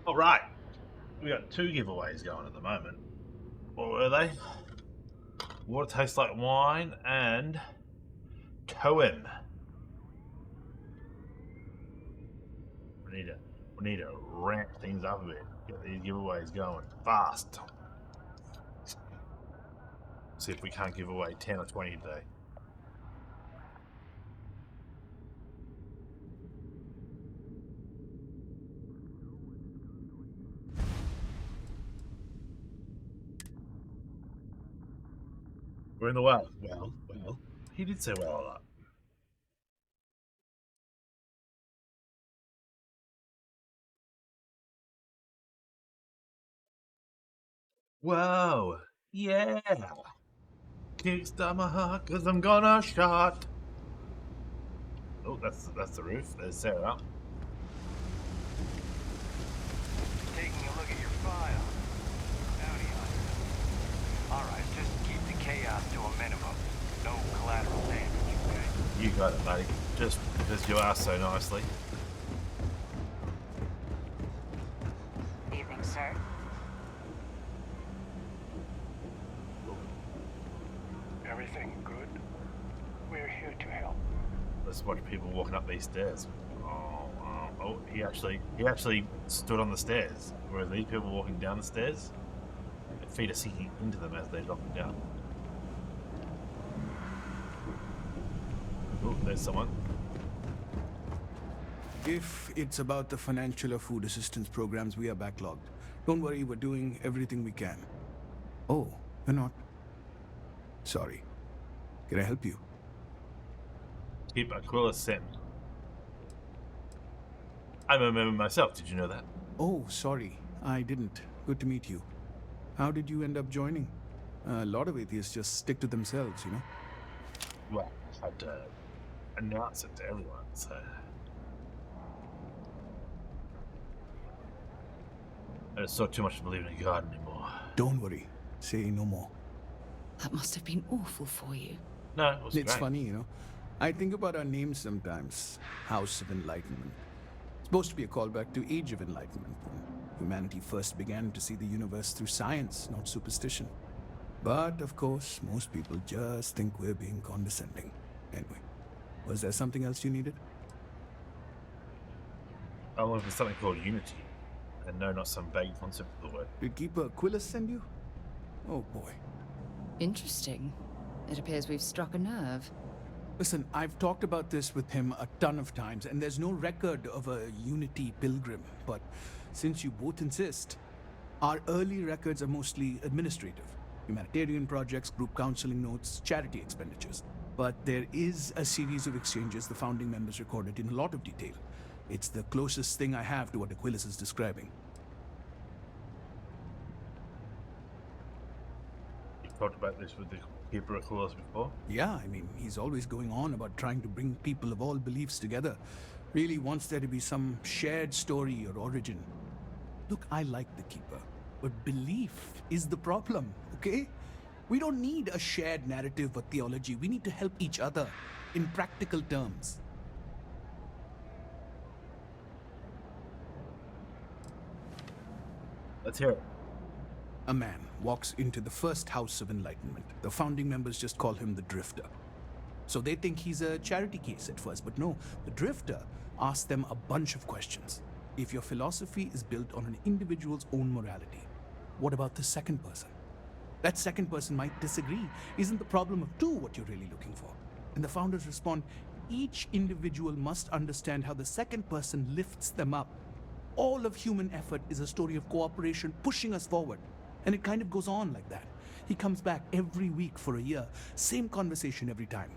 All right, we got 2 giveaways going at the moment. What were they? Water tastes like wine and Toem. We need to ramp things up a bit. Get these giveaways going fast. See if we can't give away 10 or 20 today. We're in the well. Well. He did say well a lot. Whoa. Yeah. Kickstart my heart because I'm gonna shot. Oh, that's the roof. There's Sarah. Taking a look at your file. Bounty hunter. Alright, just keep the chaos to a minimum. No collateral damage, okay? You got it, buddy. Just because you asked so nicely. Evening, sir. Everything good? We're here to help. Let's watch people walking up these stairs. Oh, he actually stood on the stairs. Whereas these people walking down the stairs, their feet are sinking into them as they drop them down. Oh, there's someone. If it's about the financial or food assistance programs, we are backlogged. Don't worry, we're doing everything we can. Oh, we're not. Sorry. Can I help you? Keep Aquila sent. I'm a member myself. Did you know that? Oh, sorry. I didn't. Good to meet you. How did you end up joining? A lot of atheists just stick to themselves, you know? Well, I had to announce it to everyone, so... I just saw too much to believe in God anymore. Don't worry. Say no more. That must have been awful for you. No, it was It's great. funny, you know? I think about our names sometimes. House of Enlightenment. It's supposed to be a callback to Age of Enlightenment, when humanity first began to see the universe through science, not superstition. But, of course, most people just think we're being condescending. Anyway, was there something else you needed? I'm looking for something called unity. And no, not some vague concept of the word. Did Keeper Aquilus send you? Oh boy. Interesting. It appears we've struck a nerve. Listen, I've talked about this with him a ton of times, and there's no record of a Unity pilgrim. But since you both insist, our early records are mostly administrative. Humanitarian projects, group counseling notes, charity expenditures. But there is a series of exchanges the founding members recorded in a lot of detail. It's the closest thing I have to what Aquilus is describing. You talked about this with the Keeper Aquilus before? Yeah, I mean, he's always going on about trying to bring people of all beliefs together. Really wants there to be some shared story or origin. Look, I like the Keeper, but belief is the problem, okay? We don't need a shared narrative or theology. We need to help each other in practical terms. Let's hear it. A man walks into the first House of Enlightenment. The founding members just call him the Drifter. So they think he's a charity case at first, but no, the Drifter asks them a bunch of questions. If your philosophy is built on an individual's own morality, what about the second person? That second person might disagree. Isn't the problem of two what you're really looking for? And the founders respond, each individual must understand how the second person lifts them up. All of human effort is a story of cooperation pushing us forward. And it kind of goes on like that. He comes back every week for a year. Same conversation every time.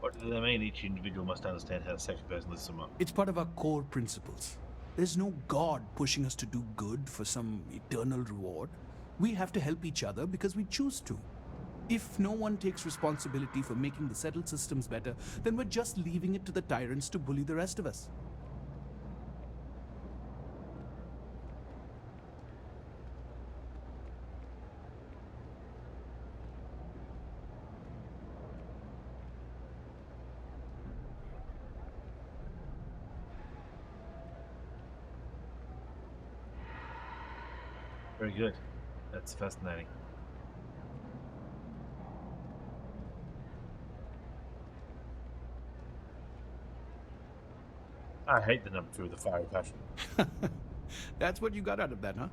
What do they mean each individual must understand how the second person lifts them up? It's part of our core principles. There's no God pushing us to do good for some eternal reward. We have to help each other because we choose to. If no one takes responsibility for making the settled systems better, then we're just leaving it to the tyrants to bully the rest of us. Very good. That's fascinating. I hate the number 2 of the fiery passion. That's what you got out of that, huh?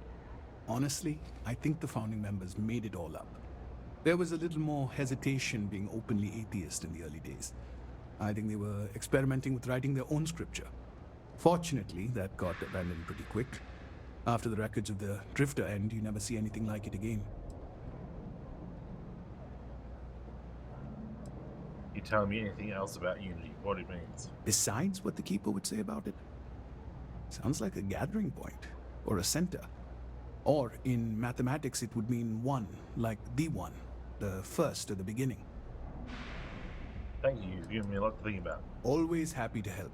Honestly, I think the founding members made it all up. There was a little more hesitation being openly atheist in the early days. I think they were experimenting with writing their own scripture. Fortunately, that got abandoned pretty quick. After the records of the Drifter end, you never see anything like it again. You telling me anything else about Unity? What it means? Besides what the Keeper would say about it? Sounds like a gathering point, or a center. Or, in mathematics, it would mean one, like the one, the first or the beginning. Thank you. You've given me a lot to think about. Always happy to help.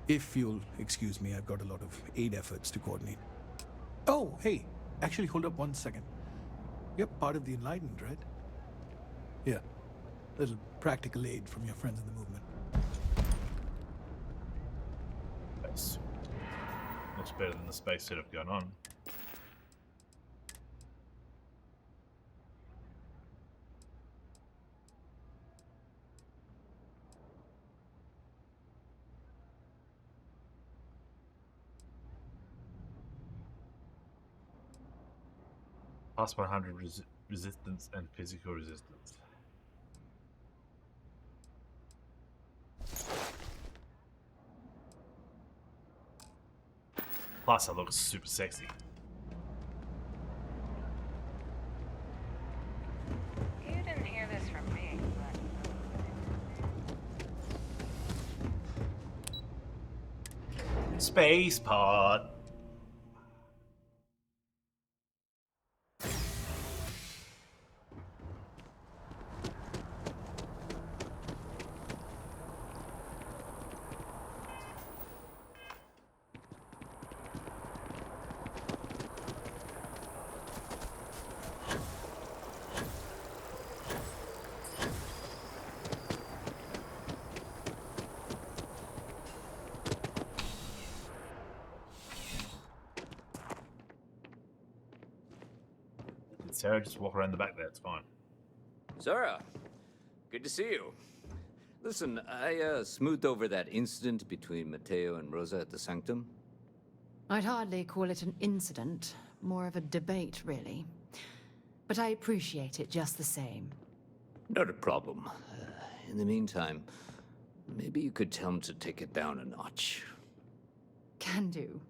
If you'll excuse me, I've got a lot of aid efforts to coordinate. Oh, hey, actually, hold up 1 second. You're part of the Enlightened, right? Yeah. Little practical aid from your friends in the movement. Nice. Looks better than the space suit I've got on. Plus 100 resistance and physical resistance. Plus, I look super sexy. You didn't hear this from me, but... Space pod. Sarah, just walk around the back there, it's fine. Sarah, good to see you. Listen, I smoothed over that incident between Matteo and Rosa at the Sanctum. I'd hardly call it an incident, more of a debate, really. But I appreciate it just the same. Not a problem. In the meantime, maybe you could tell him to take it down a notch. Can do.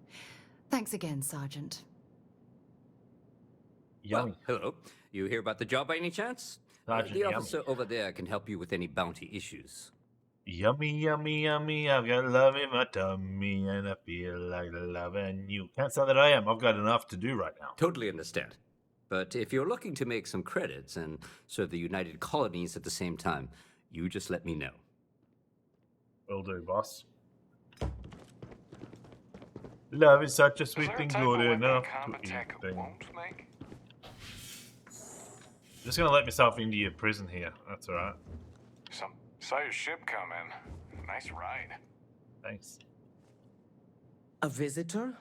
Thanks again, Sergeant. Yummy. Well, hello. You hear about the job by any chance? Sergeant, The yummy. officer over there can help you with any bounty issues. Yummy, yummy, yummy. I've got love in my tummy, and I feel like loving you. Can't say that I am. I've got enough to do right now. Totally understand. But if you're looking to make some credits and serve the United Colonies at the same time, you just let me know. Will do, boss. Love is such a sweet thing, good enough to eat thing. Make? Just gonna let myself into your prison here. That's alright. Saw your ship come in. Nice ride. Thanks. A visitor?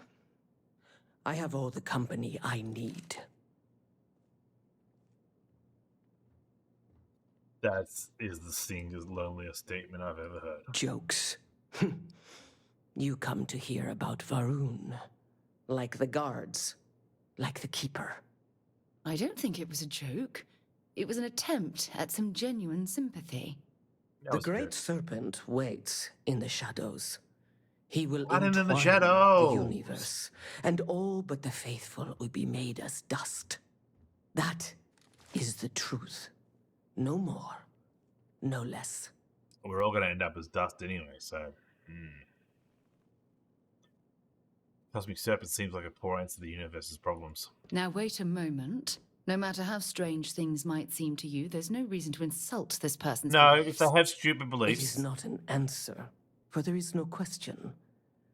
I have all the company I need. That is the single loneliest statement I've ever heard. Jokes. You come to hear about Varun. Like the guards. Like the Keeper. I don't think it was a joke. It was an attempt at some genuine sympathy. That The was Great good. Serpent waits in the shadows. He will Hiding in the entwine shadows. the universe, and all but the faithful will be made as dust. That is the truth. No more, no less. We're all gonna end up as dust anyway, so. Cosmic Serpent seems like a poor answer to the universe's problems. Now wait a moment. No matter how strange things might seem to you, there's no reason to insult this person's No, if beliefs. they have stupid It beliefs. is not an answer, for there is no question.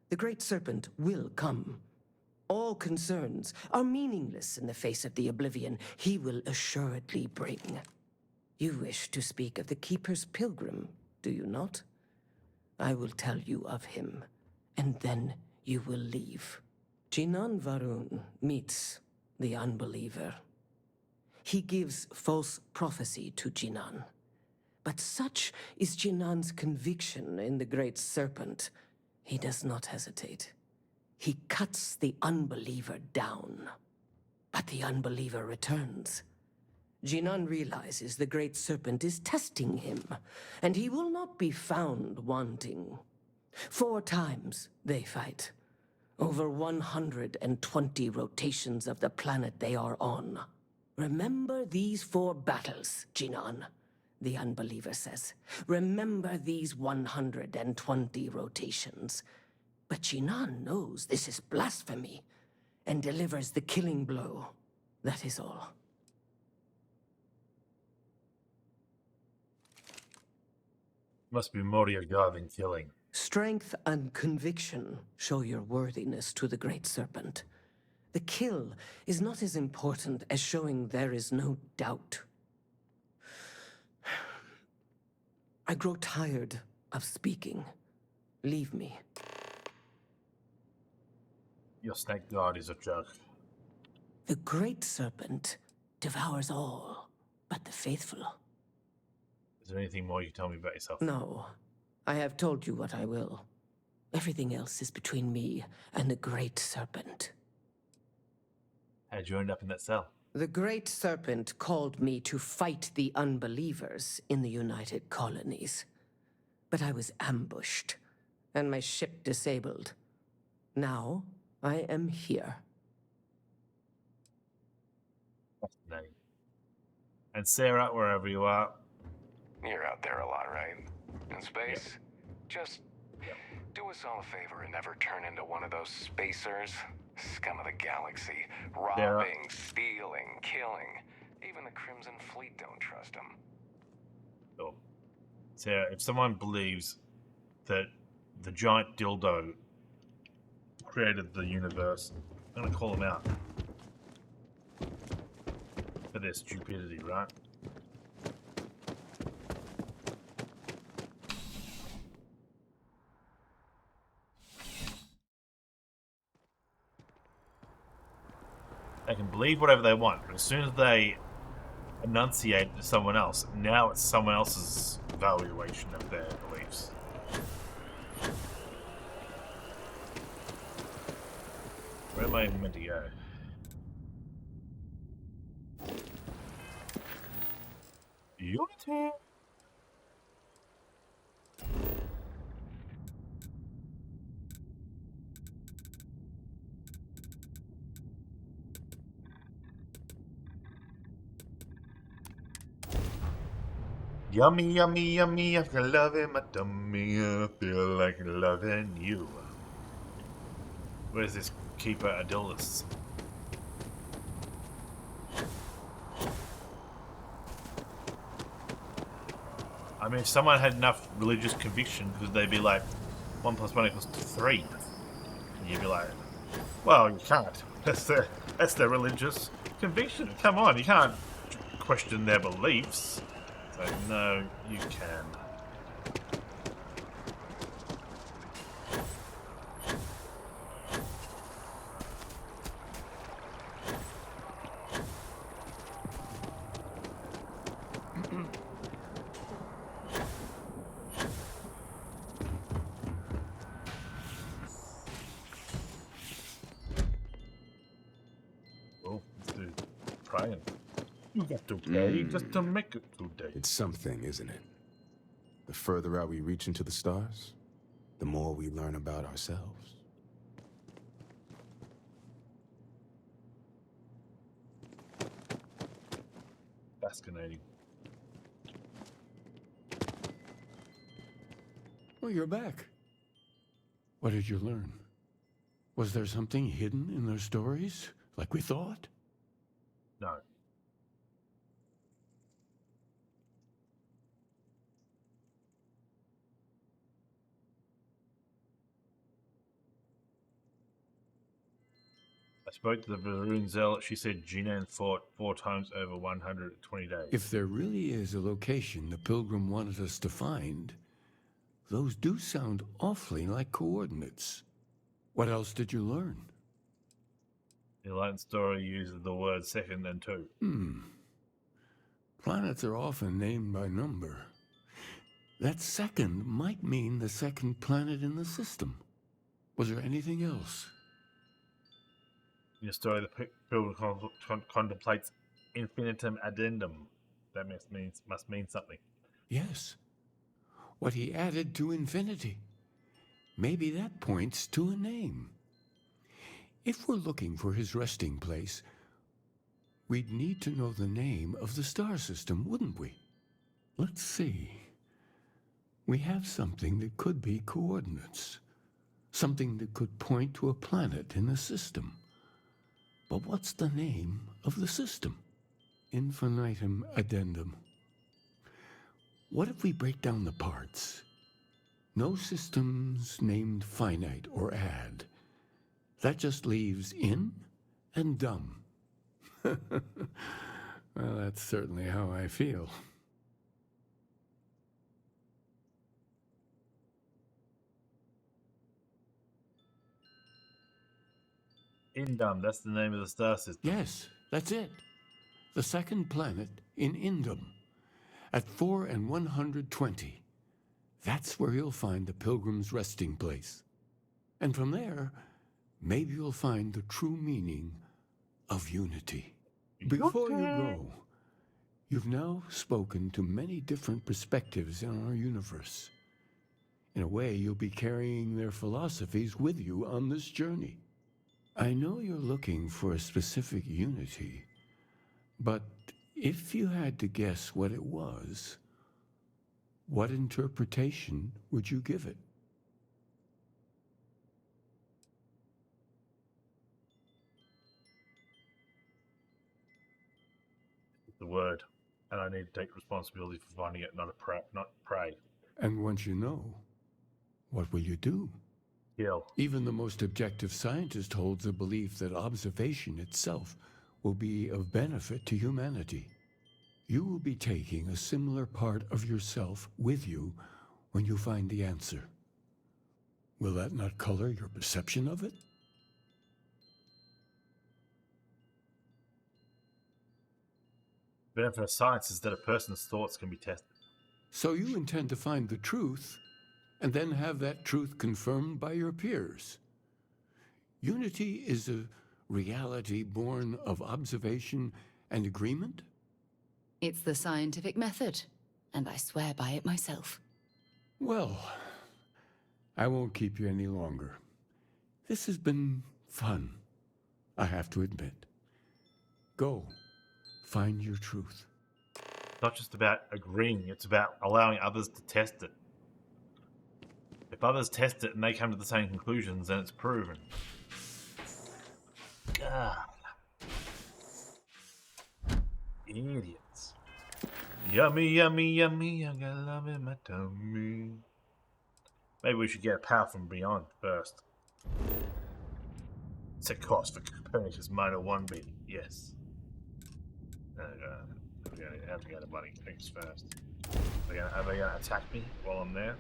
The Great Serpent will come. All concerns are meaningless in the face of the oblivion he will assuredly bring. You wish to speak of the Keeper's pilgrim, do you not? I will tell you of him, and then you will leave. Jinan Varun meets the unbeliever. He gives false prophecy to Jinan. But such is Jinan's conviction in the Great Serpent, he does not hesitate. He cuts the unbeliever down. But the unbeliever returns. Jinan realizes the Great Serpent is testing him, and he will not be found wanting. 4 times they fight. Over 120 rotations of the planet they are on. Remember these 4 battles, Jinan, the unbeliever says. Remember these 120 rotations. But Jinan knows this is blasphemy and delivers the killing blow. That is all. Must be more to your god than killing. Strength and conviction show your worthiness to the Great Serpent. The kill is not as important as showing there is no doubt. I grow tired of speaking. Leave me. Your snake god is a joke. The Great Serpent devours all but the faithful. Is there anything more you can tell me about yourself? No, I have told you what I will. Everything else is between me and the Great Serpent. How'd you end up in that cell? The Great Serpent called me to fight the unbelievers in the United Colonies. But I was ambushed, and my ship disabled. Now, I am here. Fascinating. And Sarah, wherever you are. You're out there a lot, right? In space? Just do us all a favor and never turn into one of those spacers. Scum of the galaxy. Robbing, stealing, killing. Even the Crimson Fleet don't trust them. Sure. Sarah, if someone believes that the giant dildo created the universe, I'm going to call them out for their stupidity, right? They can believe whatever they want, but as soon as they enunciate it to someone else, now it's someone else's valuation of their beliefs. Where am I meant to go? Unity? Yummy, yummy, yummy, I feel love in my tummy, I feel like loving you. Where's this Keeper Adilus? I mean, if someone had enough religious conviction, could they be like, 1 + 1 = 3? And you'd be like, well, you can't. That's their religious conviction. Come on, you can't question their beliefs. So, no, you can. Oh, let's do praying. You got to pray just to make it today. It's something, isn't it? The further out we reach into the stars, the more we learn about ourselves. Fascinating. Well, you're back. What did you learn? Was there something hidden in their stories, like we thought? No. I spoke to the Varoon Zealot. She said Jinan fought 4 times over 120 days. If there really is a location the Pilgrim wanted us to find, those do sound awfully like coordinates. What else did you learn? The Enlightened story uses the word second and two. Planets are often named by number. That second might mean the second planet in the system. Was there anything else? In the story, the pilgrim contemplates infinitum addendum. That must mean something. Yes. What he added to infinity. Maybe that points to a name. If we're looking for his resting place, we'd need to know the name of the star system, wouldn't we? Let's see. We have something that could be coordinates. Something that could point to a planet in the system. But what's the name of the system? Infinitum addendum. What if we break down the parts? No systems named finite or add. That just leaves in and dumb. Well, that's certainly how I feel. Indum, that's the name of the star system. Yes, that's it. The second planet in Indum. At 4 and 120. That's where you'll find the pilgrim's resting place. And from there, maybe you'll find the true meaning of unity. Before you go, you've now spoken to many different perspectives in our universe. In a way, you'll be carrying their philosophies with you on this journey. I know you're looking for a specific unity, but if you had to guess what it was, what interpretation would you give it? The word, and I need to take responsibility for finding it, not prey. And once you know, what will you do? Kill. Even the most objective scientist holds the belief that observation itself will be of benefit to humanity. You will be taking a similar part of yourself with you when you find the answer. Will that not color your perception of it? The benefit of science is that a person's thoughts can be tested. So you intend to find the truth and then have that truth confirmed by your peers. Unity is a reality born of observation and agreement? It's the scientific method, and I swear by it myself. Well, I won't keep you any longer. This has been fun, I have to admit. Go, find your truth. It's not just about agreeing, it's about allowing others to test it. If others test it and they come to the same conclusions, then it's proven. God. Idiots. Yummy, yummy, yummy, I got love in my tummy. Maybe we should get a power from beyond first. Set cost for Copernicus minor 1B. Yes. I have to go to bloody things first. Are they gonna attack me while I'm there?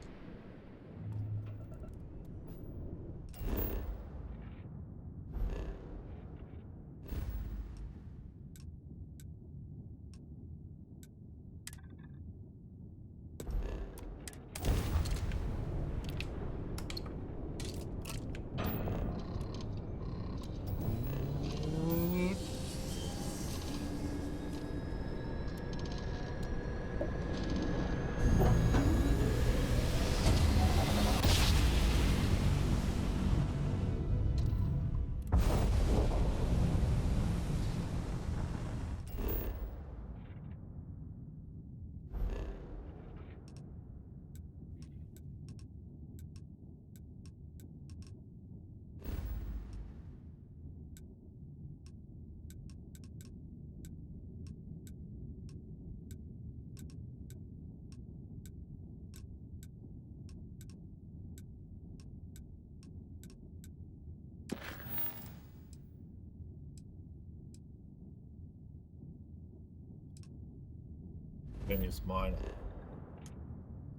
Copernicus minor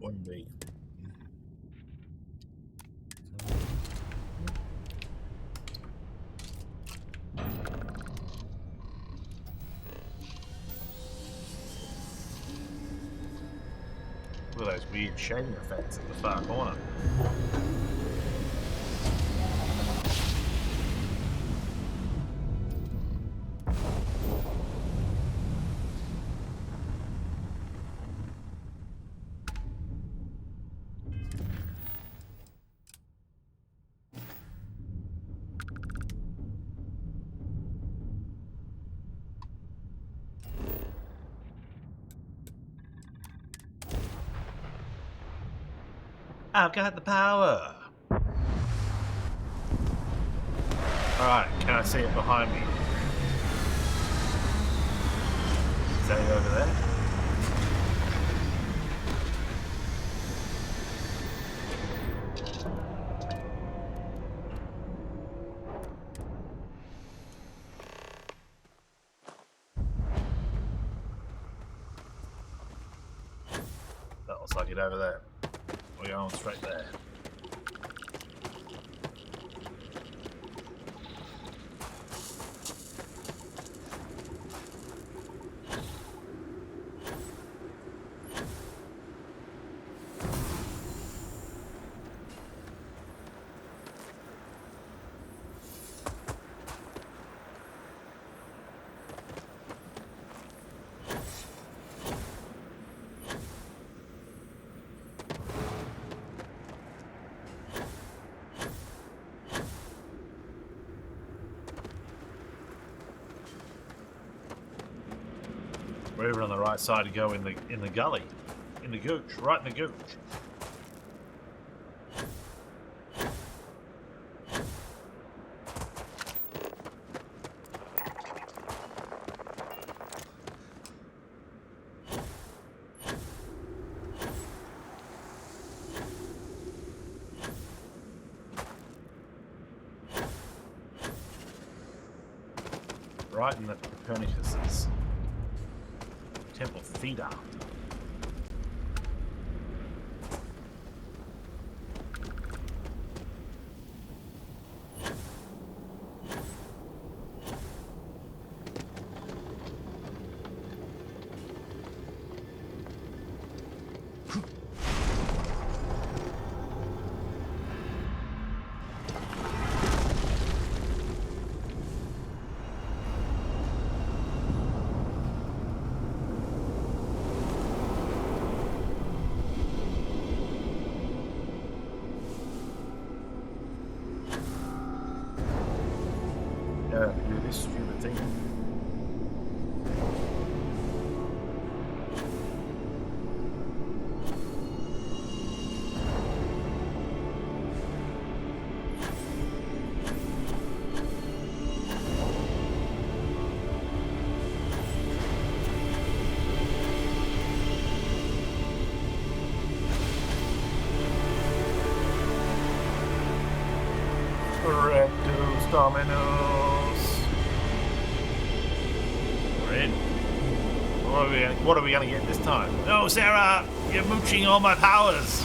1B. Look at those weird shading effects in the far corner. I've got the power! Alright, can I see it behind me? Is that it over there? That looks like it over there. We're going straight there. We're over on the right side to go in the gully. In the gooch, right in the gooch. Right in the Copernicus's Temple Theta. Do this stupid thing. Rectus Dominus. We're in. What are we gonna get this time? No, Sarah! You're mooching all my powers!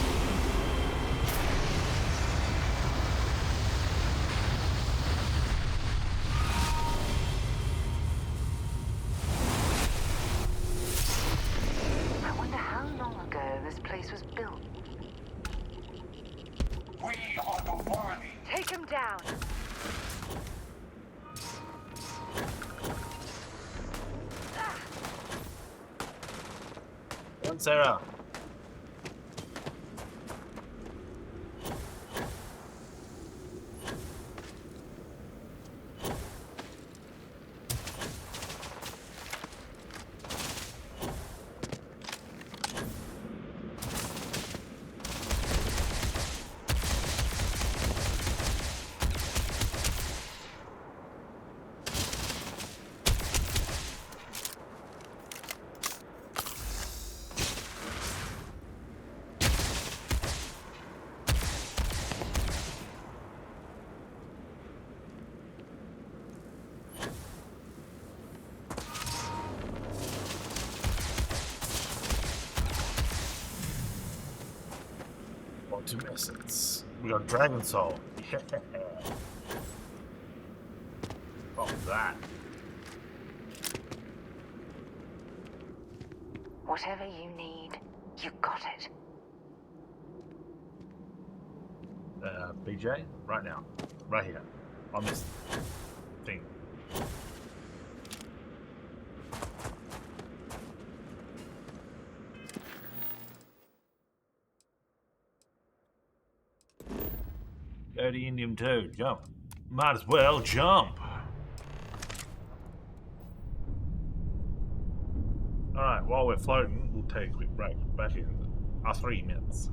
I wonder how long ago this place was built. We are the worthy. Take him down! Come on, Sarah. Quantum essence. We got Dragon Soul. Yeah. Oh, that. Whatever you need, you got it. BJ, right now, right here, on this thing. Go to Indium 2, jump. Might as well jump. Alright, while we're floating, we'll take a quick break. Back in 3 minutes.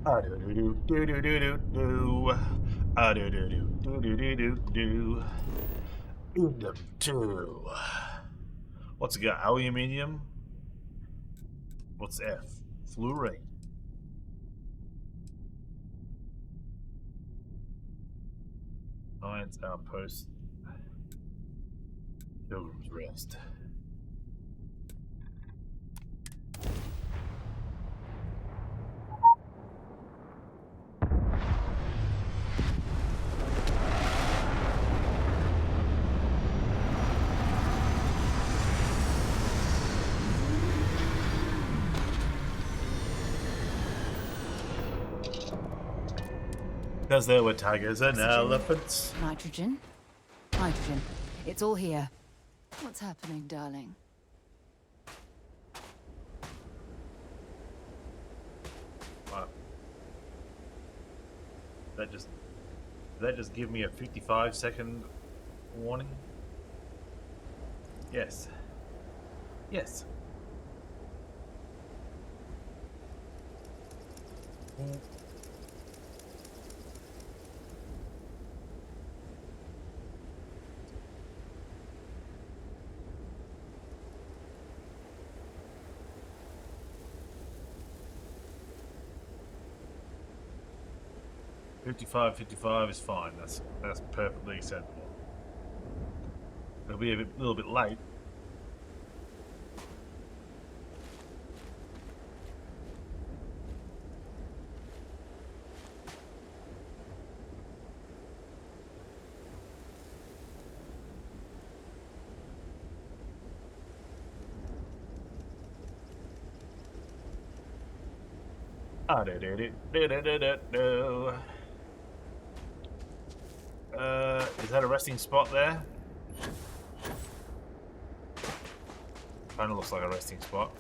Do-do-do-do-do-do-do. Do-do-do-do-do-do-do. Indum 2. What's it got? Aluminium? What's F? Fluorine. Alliance Outpost. Pilgrim's Rest. Because there were tigers and Oxygen, elephants. Nitrogen. Hydrogen. It's all here. What's happening, darling? Wow. Did that just give me a 55-second warning? Yes. Yes. $55 is fine. That's perfectly acceptable. It'll be a little bit late. Is that a resting spot there? Kind of looks like a resting spot.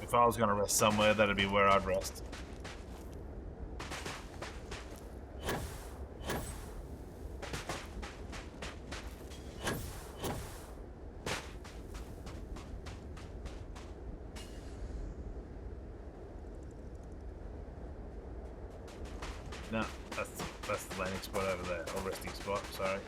If I was going to rest somewhere, that'd be where I'd rest. No, that's the landing spot over there, or resting spot, sorry.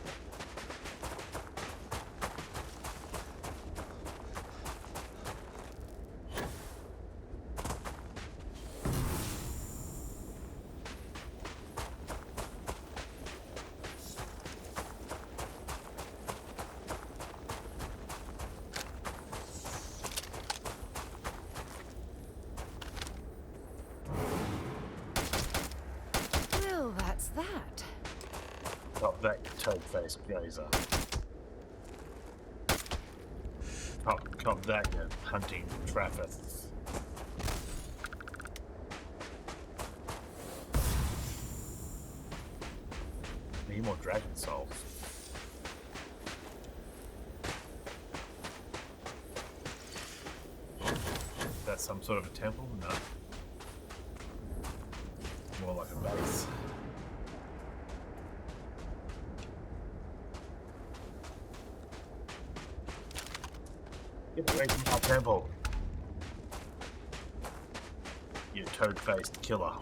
Well, that's that. Got that toad-faced gazer. Cop that, you hunting Traffith. Need more dragon souls. That's some sort of a temple? No. More like a base. Get away from our temple. You toad-faced killer.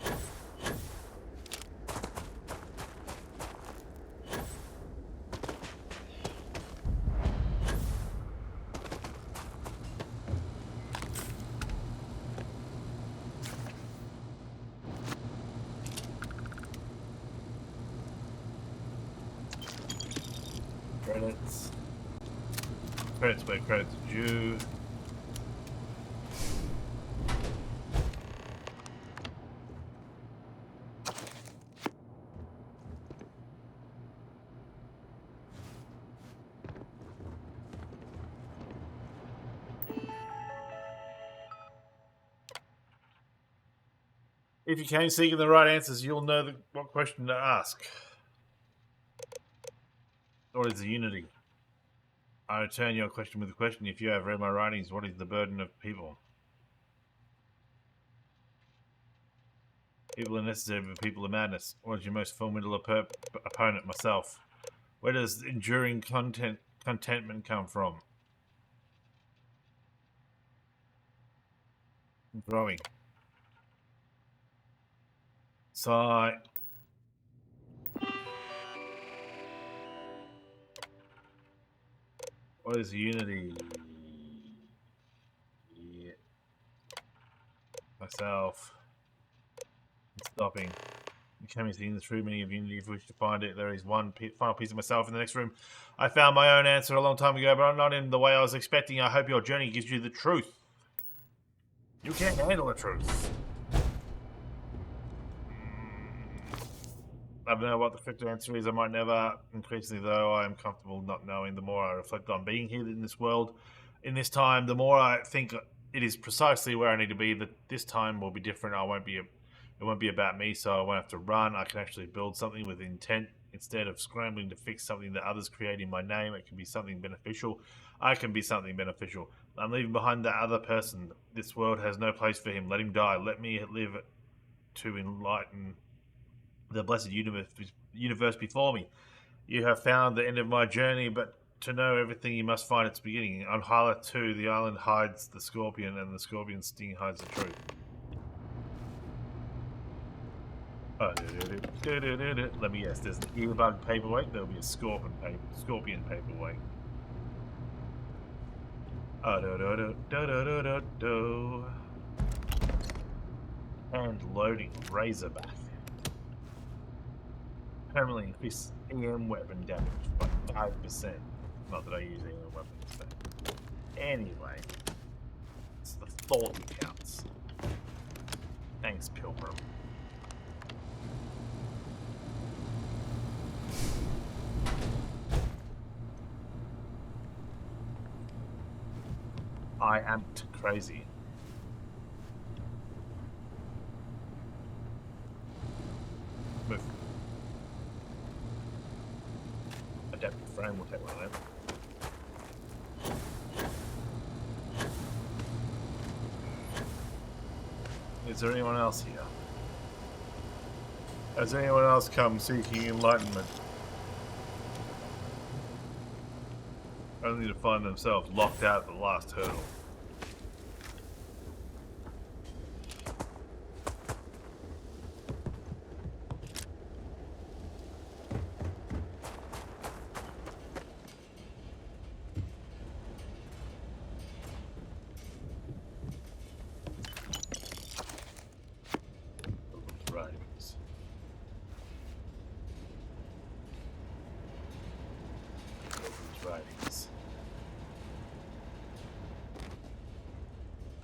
Credits. Credits where credits are due. If you came seeking the right answers, you'll know what question to ask. What is the unity? I return your question with a question. If you have read my writings, what is the burden of people? People are necessary, but people are madness. What is your most formidable opponent? Myself. Where does enduring contentment come from? Growing. Sigh. What is unity? Yeah. Myself. Stopping. Becoming seeing the true meaning of unity. If you wish to find it, there is one final piece of myself in the next room. I found my own answer a long time ago, but not in the way I was expecting. I hope your journey gives you the truth. You can't handle the truth. I don't know what the correct answer is. I might never. Increasingly, though, I am comfortable not knowing. The more I reflect on being here in this world, in this time, the more I think it is precisely where I need to be. That this time will be different. I won't be It won't be about me, so I won't have to run. I can actually build something with intent instead of scrambling to fix something that others create in my name. It can be something beneficial. I can be something beneficial. I'm leaving behind that other person. This world has no place for him. Let him die. Let me live to enlighten the blessed universe before me. You have found the end of my journey, but to know everything you must find its beginning. On Hyla 2, the island hides the scorpion, and the scorpion's sting hides the truth. Let me guess, there's an earbug paperweight, there'll be a scorpion paperweight. And loading Razorback. Permanently increase EM weapon damage by 5%. Not that I use EM weapons, but anyway. It's the thought that counts. Thanks, Pilgrim. I am crazy. Move. Adaptive frame will take one of them. Is there anyone else here? Has anyone else come seeking enlightenment? Only to find themselves locked out at the last hurdle.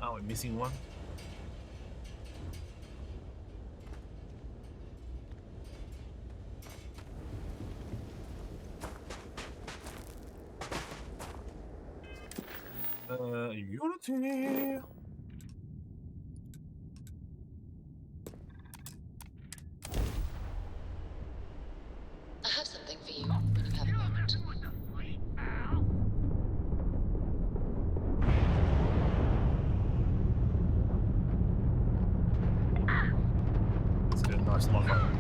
Are we missing one? Unity. I have something for you when you have a moment. Let's get a nice lock on.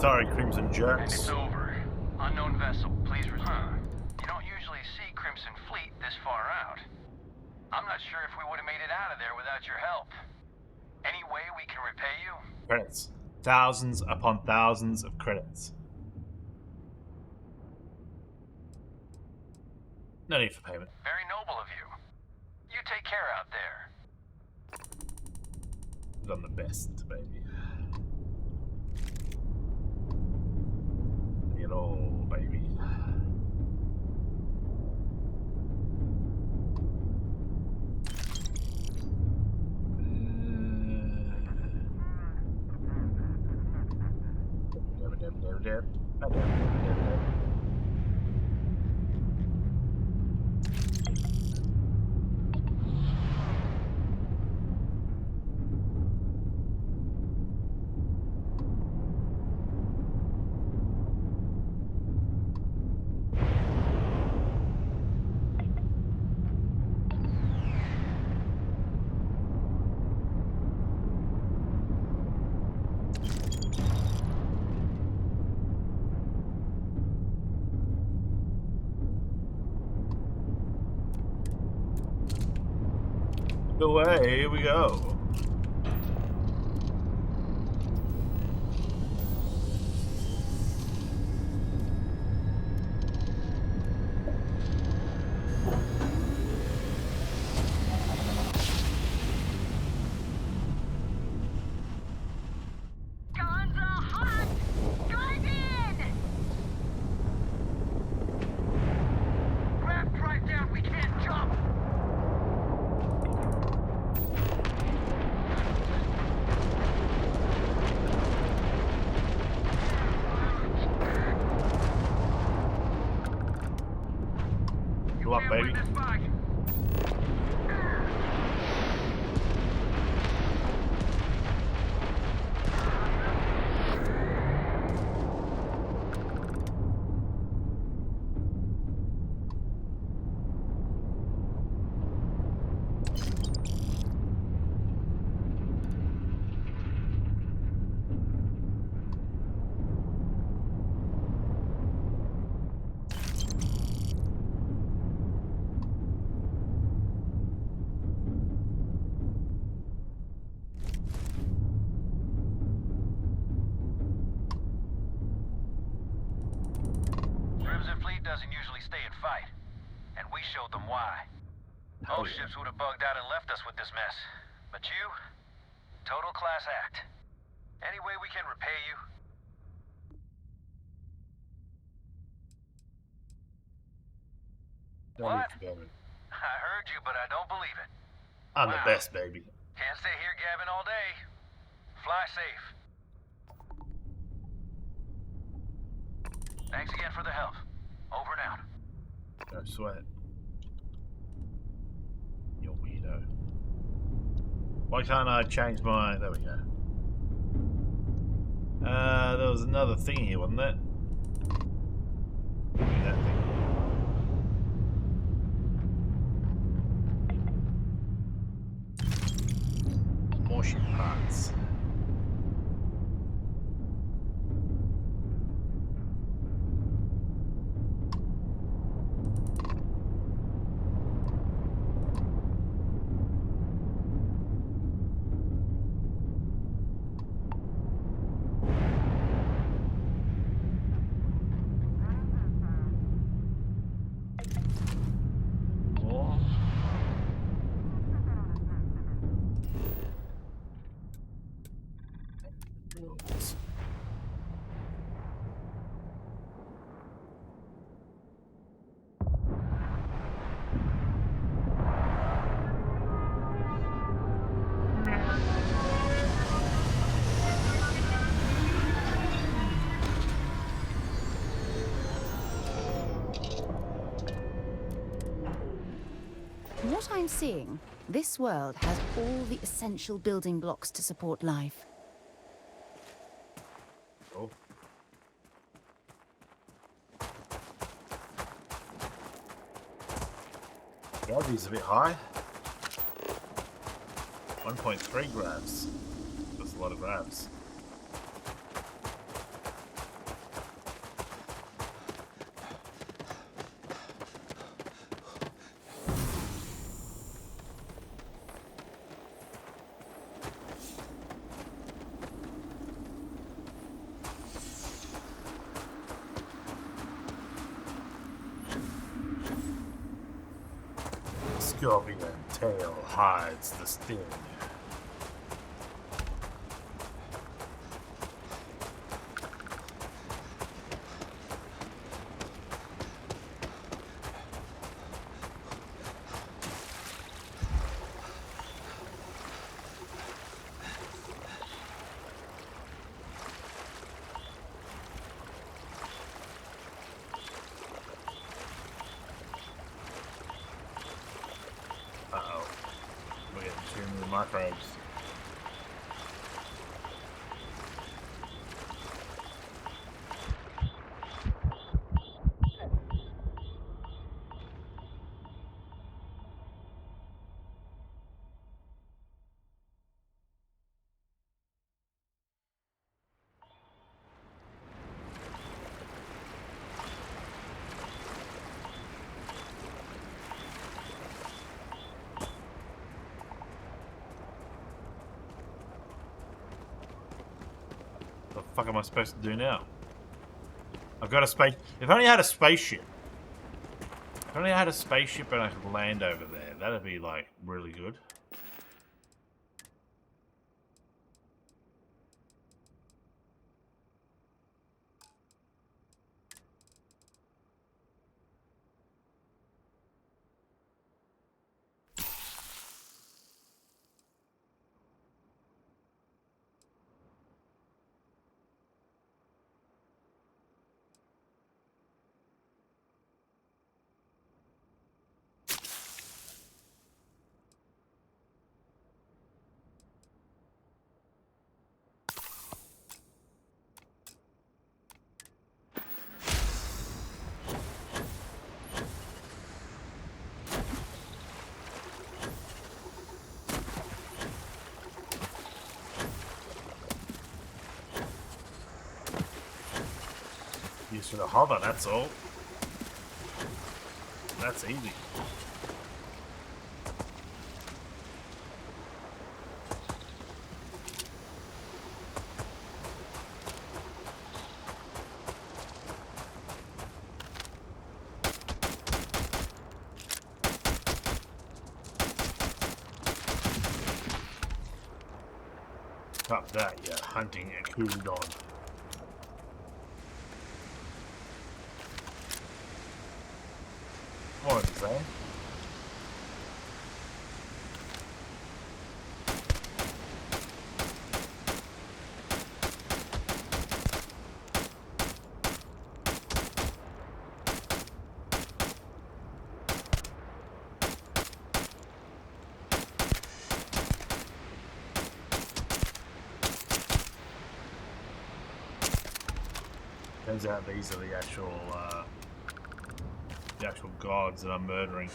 Sorry, Crimson Jerks. It's over. Unknown vessel, please return. You don't usually see Crimson Fleet this far out. I'm not sure if we would have made it out of there without your help. Any way we can repay you? Credits. Thousands upon thousands of credits. No need for payment. Very noble of you. You take care out there. Done the best, baby. Get all, baby. Away we go. Guns are hot! Drive in! Raft right down, we can't jump! we showed them why. Most ships would have bugged out and left us with this mess. But you, total class act. Any way we can repay you? What? I heard you, but I don't believe it. I'm the best, baby. Can't stay here gabbing all day. Fly safe. Thanks again for the help. Over and out. No sweat. You weirdo. Why can't I change my... There we go. There was another thing here, wasn't there? That thing. More ship parts. What I'm seeing, this world has all the essential building blocks to support life. Oh. Gravity's a bit high. 1.3 grabs. That's a lot of grabs. Scorpion tail hides the sting. Uh-oh. We're getting too many microbes. What the fuck am I supposed to do now? I've got a space. If I only had a spaceship. If I only had a spaceship and I could land over there, that'd be like really good. Used for the hover, that's all. That's easy. Up that, yeah, hunting a Kudon. What is that? Turns out these are the actual gods that I'm murdering.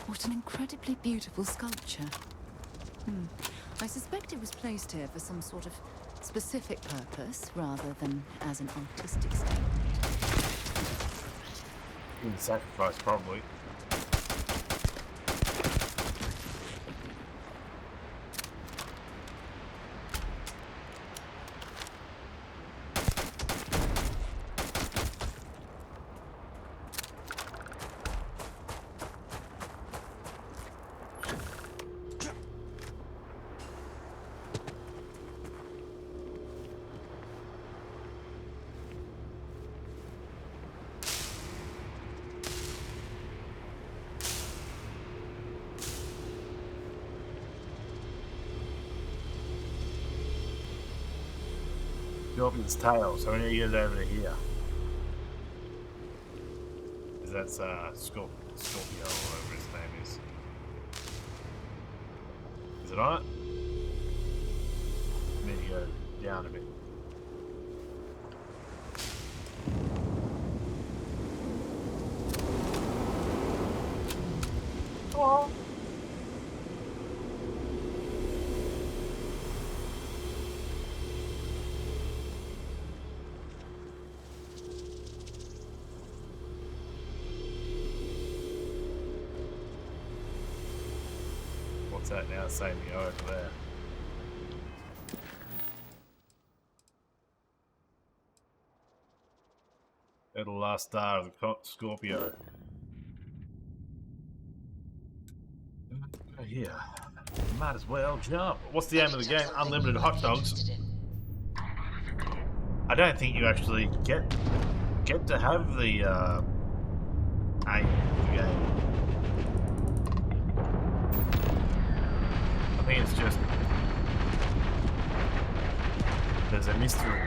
What an incredibly beautiful sculpture. I suspect it was placed here for some sort of specific purpose rather than as an artistic statement. Human sacrifice, probably. Scorpion's tail, so we need to get it over to here. Because that's Scorpio, or whatever his name is. Is it on it? We need to go down a bit. Oh. What's that now saying me over there? They're the last star of the Scorpio. Here. Might as well jump. What's the aim of the game? Unlimited hot dogs. I don't think you actually get to have the aim of the game. I think it's just there's a mystery.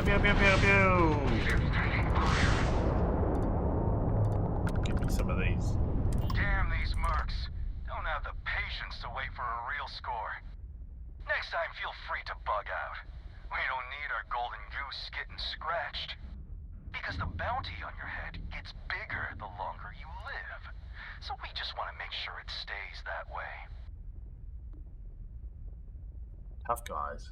Pew, pew, pew, pew. Give me some of these. Damn these mercs. Don't have the patience to wait for a real score. Next time, feel free to bug out. We don't need our golden goose getting scratched. Because the bounty on your head gets bigger the longer you live. So we just want to make sure it stays that way. Tough guys.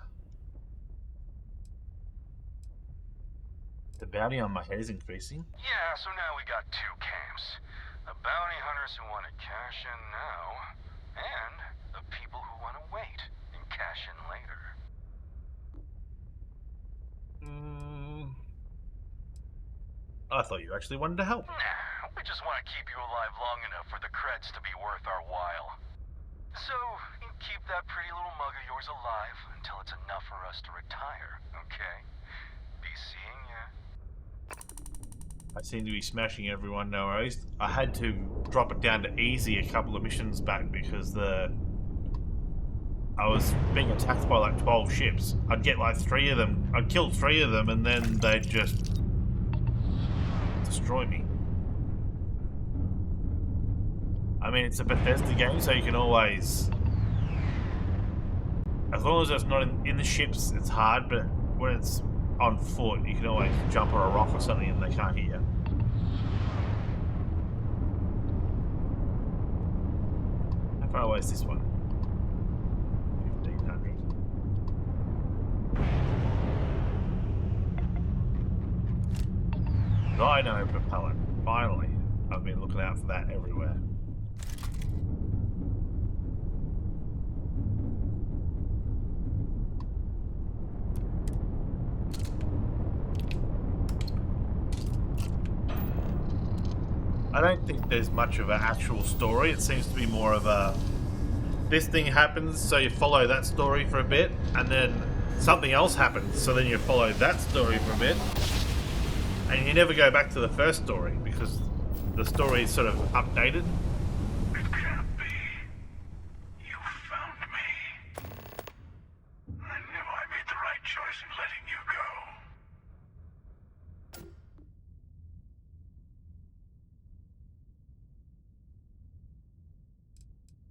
The bounty on my head is increasing? Yeah, so now we got two camps. The bounty hunters who want to cash in now, and the people who want to wait and cash in later. I thought you actually wanted to help. Nah, we just want to keep you alive long enough for the creds to be worth our while. So, you keep that pretty little mug of yours alive until it's enough for us to retire, okay? Be seeing ya. I seem to be smashing everyone, no worries. I had to drop it down to easy a couple of missions back because I was being attacked by like 12 ships. I'd get like 3 of them. I'd kill 3 of them and then they'd just destroy me. I mean, it's a Bethesda game, so you can always... As long as it's not in the ships, it's hard, but when it's on foot, you can always jump on a rock or something and they can't hit you. How far away is this one? 1500. Rhino propellant. Finally. I've been looking out for that everywhere. I don't think there's much of an actual story. It seems to be more of a, this thing happens, so you follow that story for a bit, and then something else happens, so then you follow that story for a bit, and you never go back to the first story because the story is sort of updated. It can't be. You found me. I knew I made the right choice in letting you go.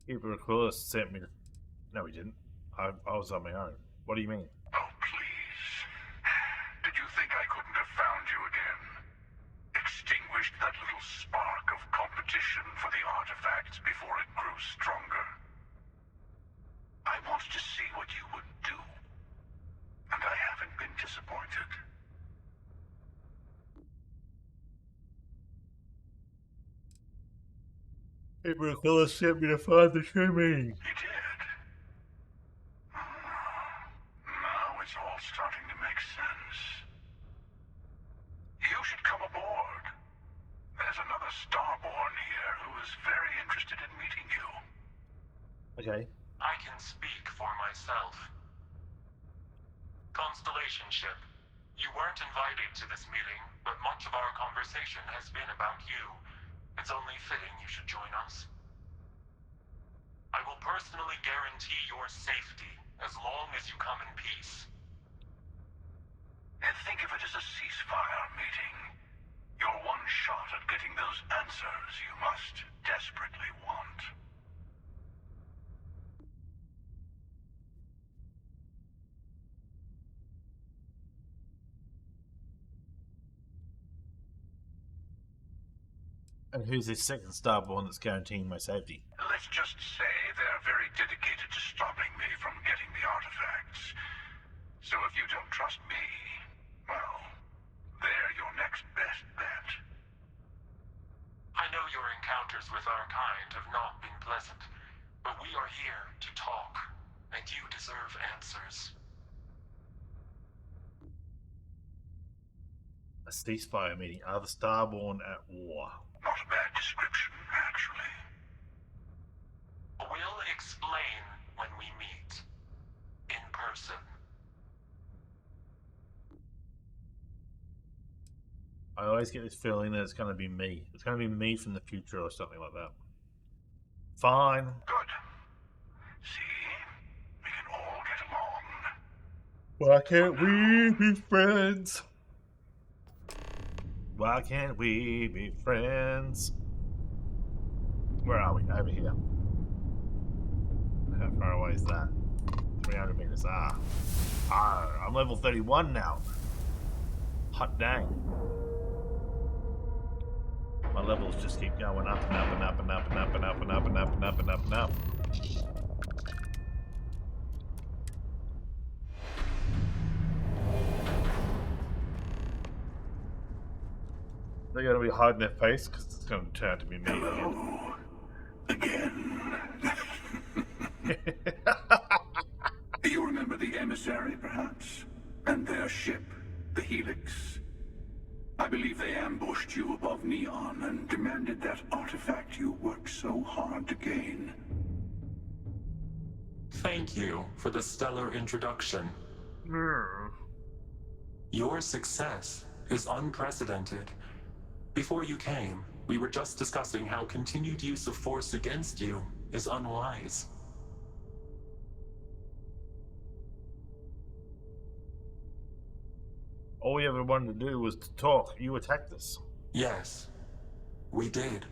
Keeper Aquilus sent me to... No, he didn't. I was on my own. What do you mean? Oh, please. Did you think I couldn't have found you again? Extinguished that little spark of competition for the artifacts before it grew stronger? I wanted to see what you would do. And I haven't been disappointed. Keeper Aquilus sent me to find the true meaning. He did. Now it's all starting to make sense. You should come aboard. There's another Starborn here who is very interested in meeting you. Okay. I can speak for myself. Constellation ship, you weren't invited to this meeting, but much of our conversation has been about you. It's only fitting you should join us. I will personally guarantee your safety as long as you come in peace. And think of it as a ceasefire meeting. Your one shot at getting those answers you must desperately want. And who's this second Starborn that's guaranteeing my safety? Let's just say they're very dedicated to stopping me from getting the artifacts. So if you don't trust me, well, they're your next best bet. I know your encounters with our kind have not been pleasant, but we are here to talk, and you deserve answers. A ceasefire meeting. Are the Starborn at war? Not a bad description, actually. We'll explain when we meet. In person. I always get this feeling that it's going to be me. It's going to be me from the future or something like that. Fine. Good. See? We can all get along. Why can't we be friends? Why can't we be friends? Where are we? Over here. How far away is that? 300 meters. I'm level 31 now. Hot dang. My levels just keep going up and up and up and up and up and up and up and up and up and up and up. They're going to be hiding their face because it's going to turn out to be me again. You remember the emissary, perhaps? And their ship, the Helix? I believe they ambushed you above Neon and demanded that artifact you worked so hard to gain. Thank you for the stellar introduction. Your success is unprecedented. Before you came, we were just discussing how continued use of force against you is unwise. All we ever wanted to do was to talk. You attacked us. Yes, we did.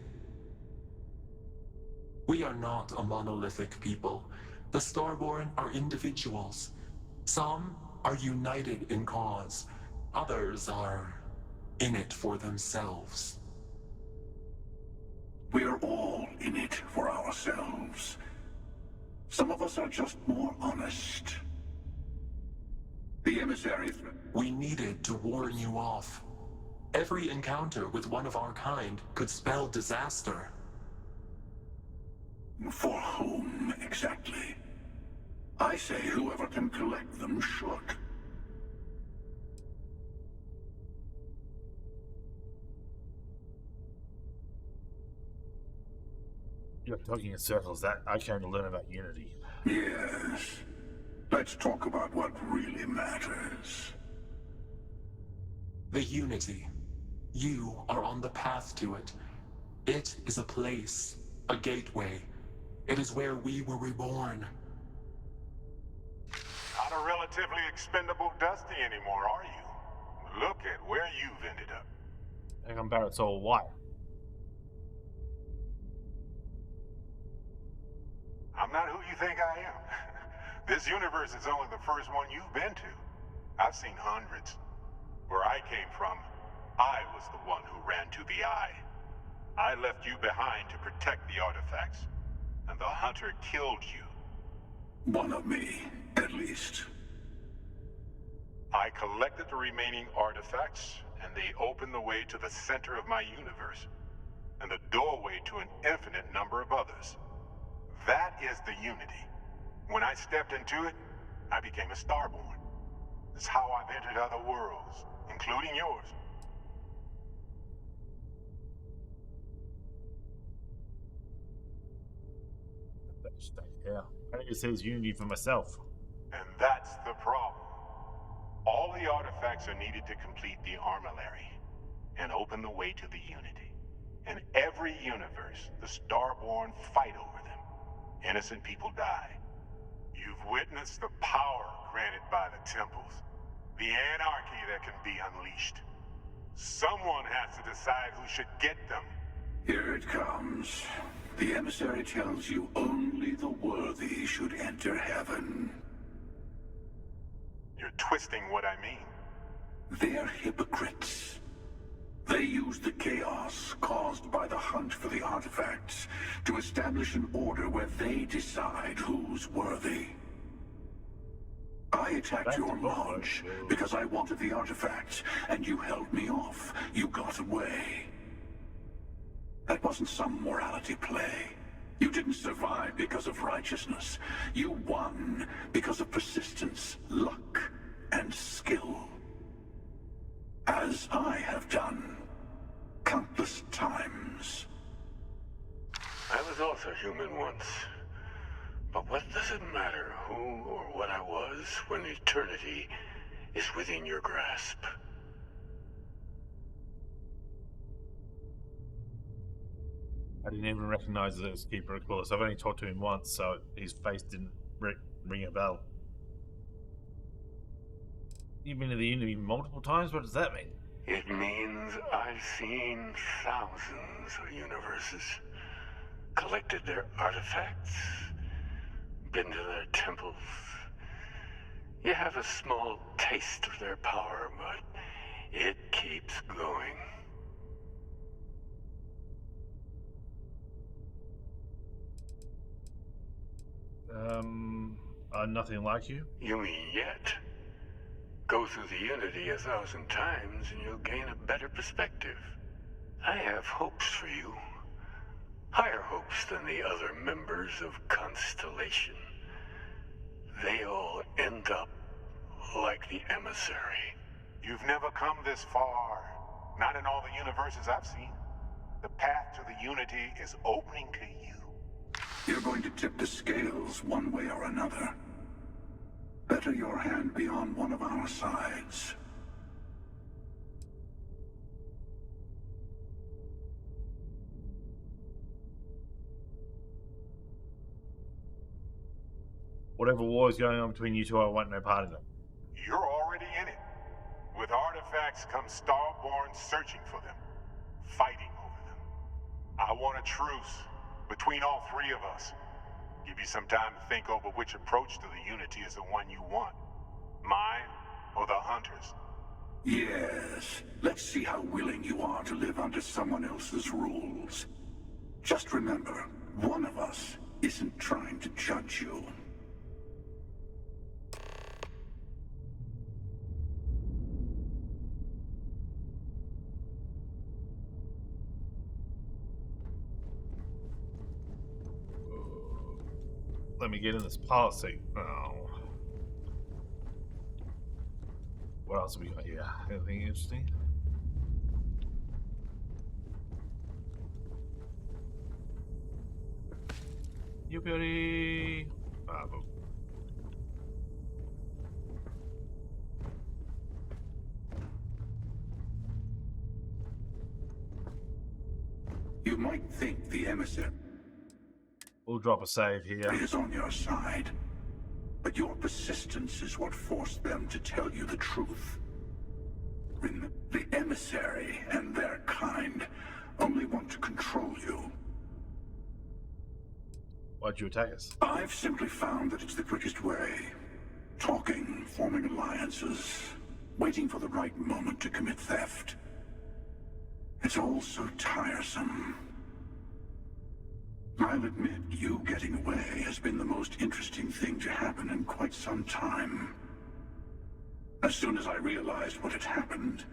We are not a monolithic people. The Starborn are individuals. Some are united in cause, Others are in it for themselves. We're all in it for ourselves. Some of us are just more honest. The emissaries... We needed to warn you off. Every encounter with one of our kind could spell disaster. For whom, exactly? I say whoever can collect them should. You're talking in circles. That I came to learn about unity. Yes. Let's talk about what really matters. The Unity. You are on the path to it. It is a place, a gateway. It is where we were reborn. Not a relatively expendable Dusty anymore, are you? Look at where you've ended up. I think Barrett's all white. I'm not who you think I am. This universe is only the first one you've been to. I've seen hundreds. Where I came from, I was the one who ran to the Eye. I left you behind to protect the artifacts, and the Hunter killed you. One of me, at least. I collected the remaining artifacts, and they opened the way to the center of my universe, and the doorway to an infinite number of others. That is the Unity. When I stepped into it, I became a Starborn. It's how I've entered other worlds, including yours. Yeah, I think it says unity for myself. And that's the problem. All the artifacts are needed to complete the Armillary and open the way to the Unity. In every universe, the Starborn fight over them. Innocent people die. You've witnessed the power granted by the temples, the anarchy that can be unleashed. Someone has to decide who should get them. Here it comes. The emissary tells you only the worthy should enter heaven. You're twisting what I mean. They're hypocrites. They use the chaos caused by the hunt for the artifacts to establish an order where they decide who's worthy. I attacked your lodge because I wanted the artifacts, and you held me off. You got away. That wasn't some morality play. You didn't survive because of righteousness. You won because of persistence, luck, and skill. As I have done countless times. I was also human once. But what does it matter who or what I was when eternity is within your grasp? I didn't even recognize that it was Keeper of Course. I've only talked to him once, so his face didn't ring a bell. You've been to the Unity multiple times? What does that mean? It means I've seen thousands of universes, collected their artifacts, been to their temples. You have a small taste of their power, but it keeps going. Nothing like you? You mean yet? Go through the Unity 1,000 times and you'll gain a better perspective. I have hopes for you. Higher hopes than the other members of Constellation. They all end up like the emissary. You've never come this far. Not in all the universes I've seen. The path to the Unity is opening to you. You're going to tip the scales one way or another. Better your hand be on one of our sides. Whatever war is going on between you two, I want no part of it. You're already in it. With artifacts come Starborn searching for them, fighting over them. I want a truce between all three of us. Give you some time to think over which approach to the Unity is the one you want. Mine or the Hunters. Yes. Let's see how willing you are to live under someone else's rules. Just remember, one of us isn't trying to judge you. Let me get in this policy. Oh. What else have we got here? Anything interesting? You beauty. Boom. You might think the emissary We'll drop a save here. is on your side, but your persistence is what forced them to tell you the truth. The emissary and their kind only want to control you. Why'd you attack us? I've simply found that it's the quickest way. Talking, forming alliances, waiting for the right moment to commit theft. It's all so tiresome. I'll admit, you getting away has been the most interesting thing to happen in quite some time. As soon as I realized what had happened,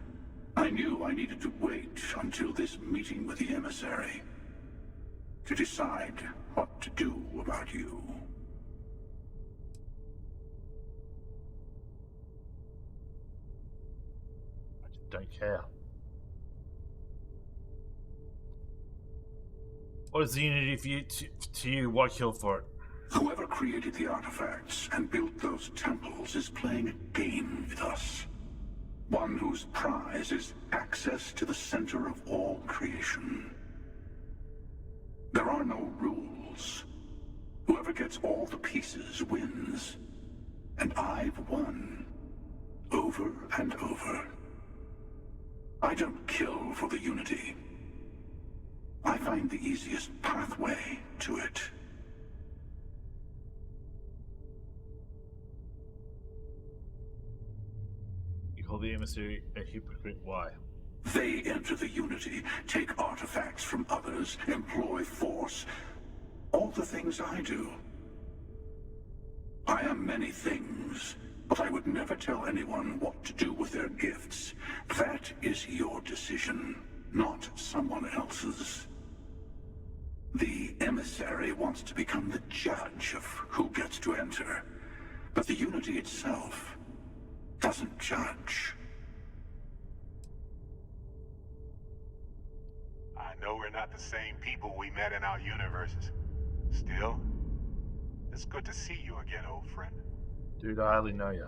I knew I needed to wait until this meeting with the emissary to decide what to do about you. I just don't care. What is the unity for you, to you? Why kill for it? Whoever created the artifacts and built those temples is playing a game with us. One whose prize is access to the center of all creation. There are no rules. Whoever gets all the pieces wins. And I've won. Over and over. I don't kill for the unity. I find the easiest pathway to it. You call the emissary a hypocrite. Why? They enter the unity, take artifacts from others, employ force. All the things I do. I am many things, but I would never tell anyone what to do with their gifts. That is your decision, not someone else's. The emissary wants to become the judge of who gets to enter, but the unity itself doesn't judge. I know we're not the same people we met in our universes. Still, it's good to see you again, old friend. Dude, I hardly know you.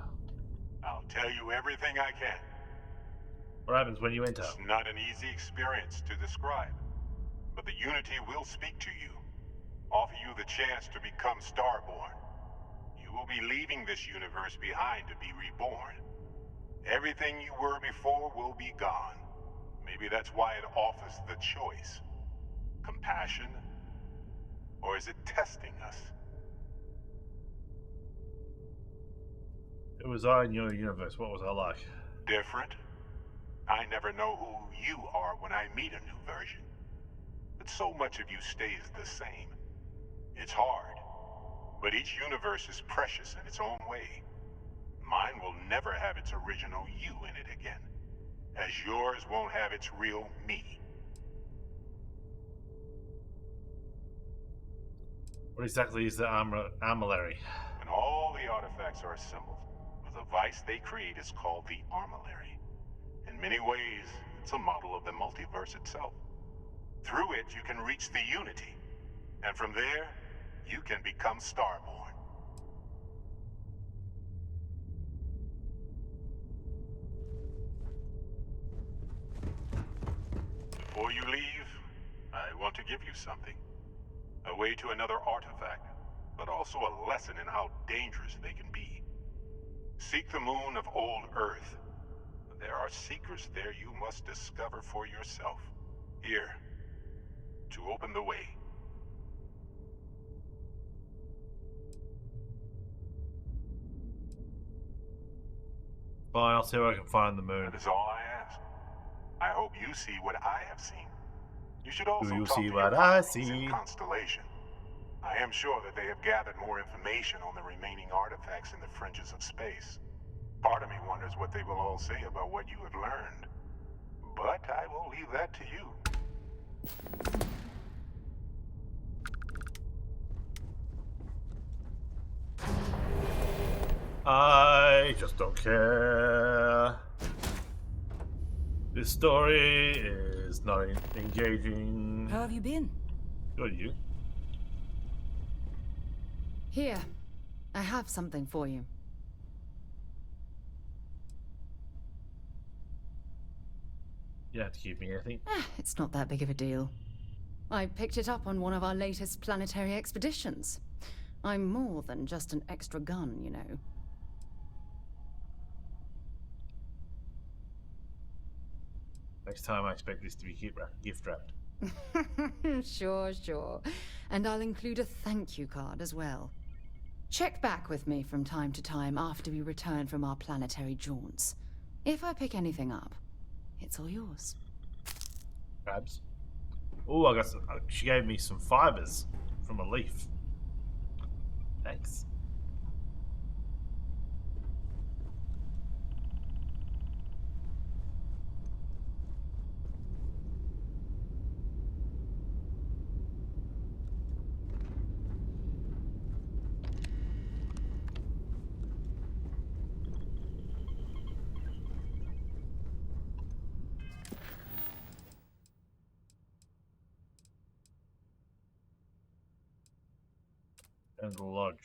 I'll tell you everything I can. What happens when you enter? It's not an easy experience to describe, but the Unity will speak to you, offer you the chance to become Starborn. You will be leaving this universe behind to be reborn. Everything you were before will be gone. Maybe that's why it offers the choice. Compassion? Or is it testing us? It was I in your universe. What was I like? Different? I never know who you are when I meet a new version. But so much of you stays the same. It's hard. But each universe is precious in its own way. Mine will never have its original you in it again. As yours won't have its real me. What exactly is the armillary? And all the artifacts are assembled. The device they create is called the Armillary. In many ways, it's a model of the multiverse itself. Through it, you can reach the Unity. And from there, you can become Starborn. Before you leave, I want to give you something. A way to another artifact, but also a lesson in how dangerous they can be. Seek the moon of old Earth. There are secrets there you must discover for yourself. Here, to open the way. Fine, I'll see what I can find on the moon. That is all I ask. I hope you see what I have seen. You should also Do you talk see to what your I colleagues in see? Constellation. I am sure that they have gathered more information on the remaining artifacts in the fringes of space. Part of me wonders what they will all say about what you have learned. But I will leave that to you. I just don't care. This story is not engaging. How have you been? Good, you? Here, I have something for you. You don't have to give me anything. It's not that big of a deal. I picked it up on one of our latest planetary expeditions. I'm more than just an extra gun, you know. Next time I expect this to be gift wrapped. Sure. And I'll include a thank you card as well. Check back with me from time to time after we return from our planetary jaunts. If I pick anything up, it's all yours. Crabs. Oh, I got some. She gave me some fibers from a leaf. Thanks. And the lodge.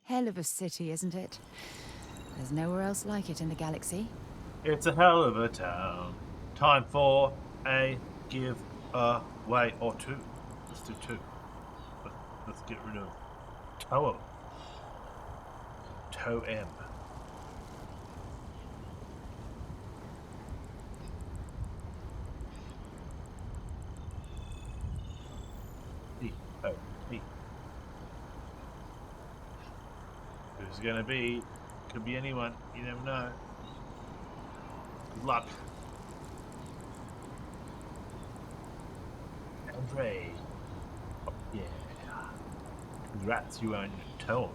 Hell of a city, isn't it? There's nowhere else like it in the galaxy. It's a hell of a town. Time for a give away or two. Let's do two. Let's get rid of Toe. Toe M. E. Who's gonna be? Could be anyone. You never know. Good luck. Andre. Oh, yeah. Congrats, you own Toe.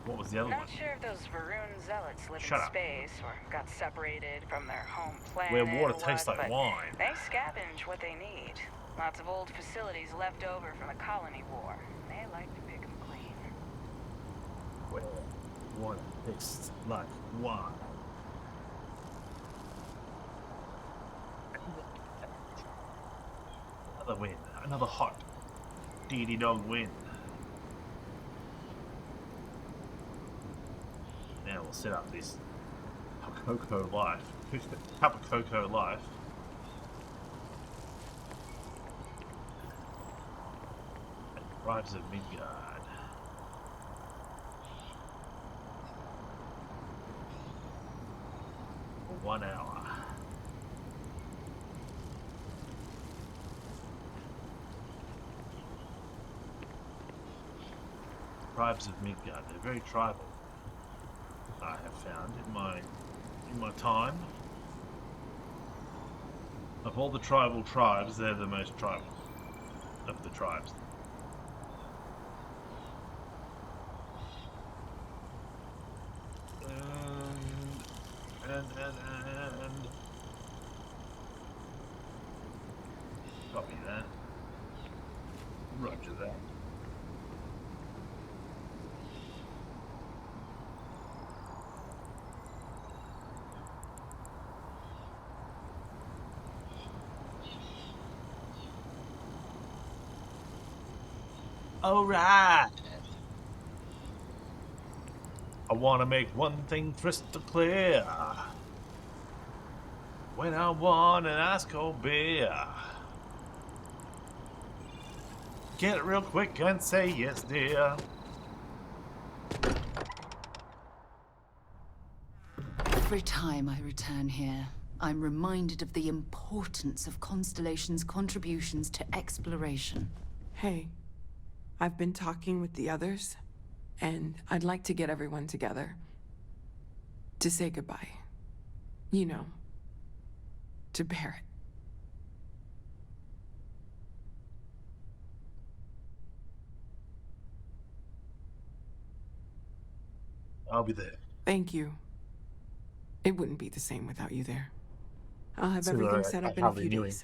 What was the other one? Not sure if those Varun zealots live Shut in up. space or got separated from their home planet. Where water or tastes what, like but wine. They scavenge what they need. Lots of old facilities left over from the colony war. They like to pick them clean. Where water tastes like wine. Another win. Another hot deedy dog win. Now we'll set up this Cocoa Life. Cup of Cocoa Life. And Tribes of Midgard. For 1 hour. Tribes of Midgard. They're very tribal. I have found in my time. Of all the tribal tribes, they're the most tribal of the tribes. And copy that. Roger that. All right. I want to make one thing crystal clear. When I want an ice cold beer, get it real quick and say yes, dear. Every time I return here, I'm reminded of the importance of Constellation's contributions to exploration. Hey, I've been talking with the others, and I'd like to get everyone together. To say goodbye. You know, to Barrett. I'll be there. Thank you. It wouldn't be the same without you there. I'll have So, everything set up in a hardly few knew him. days.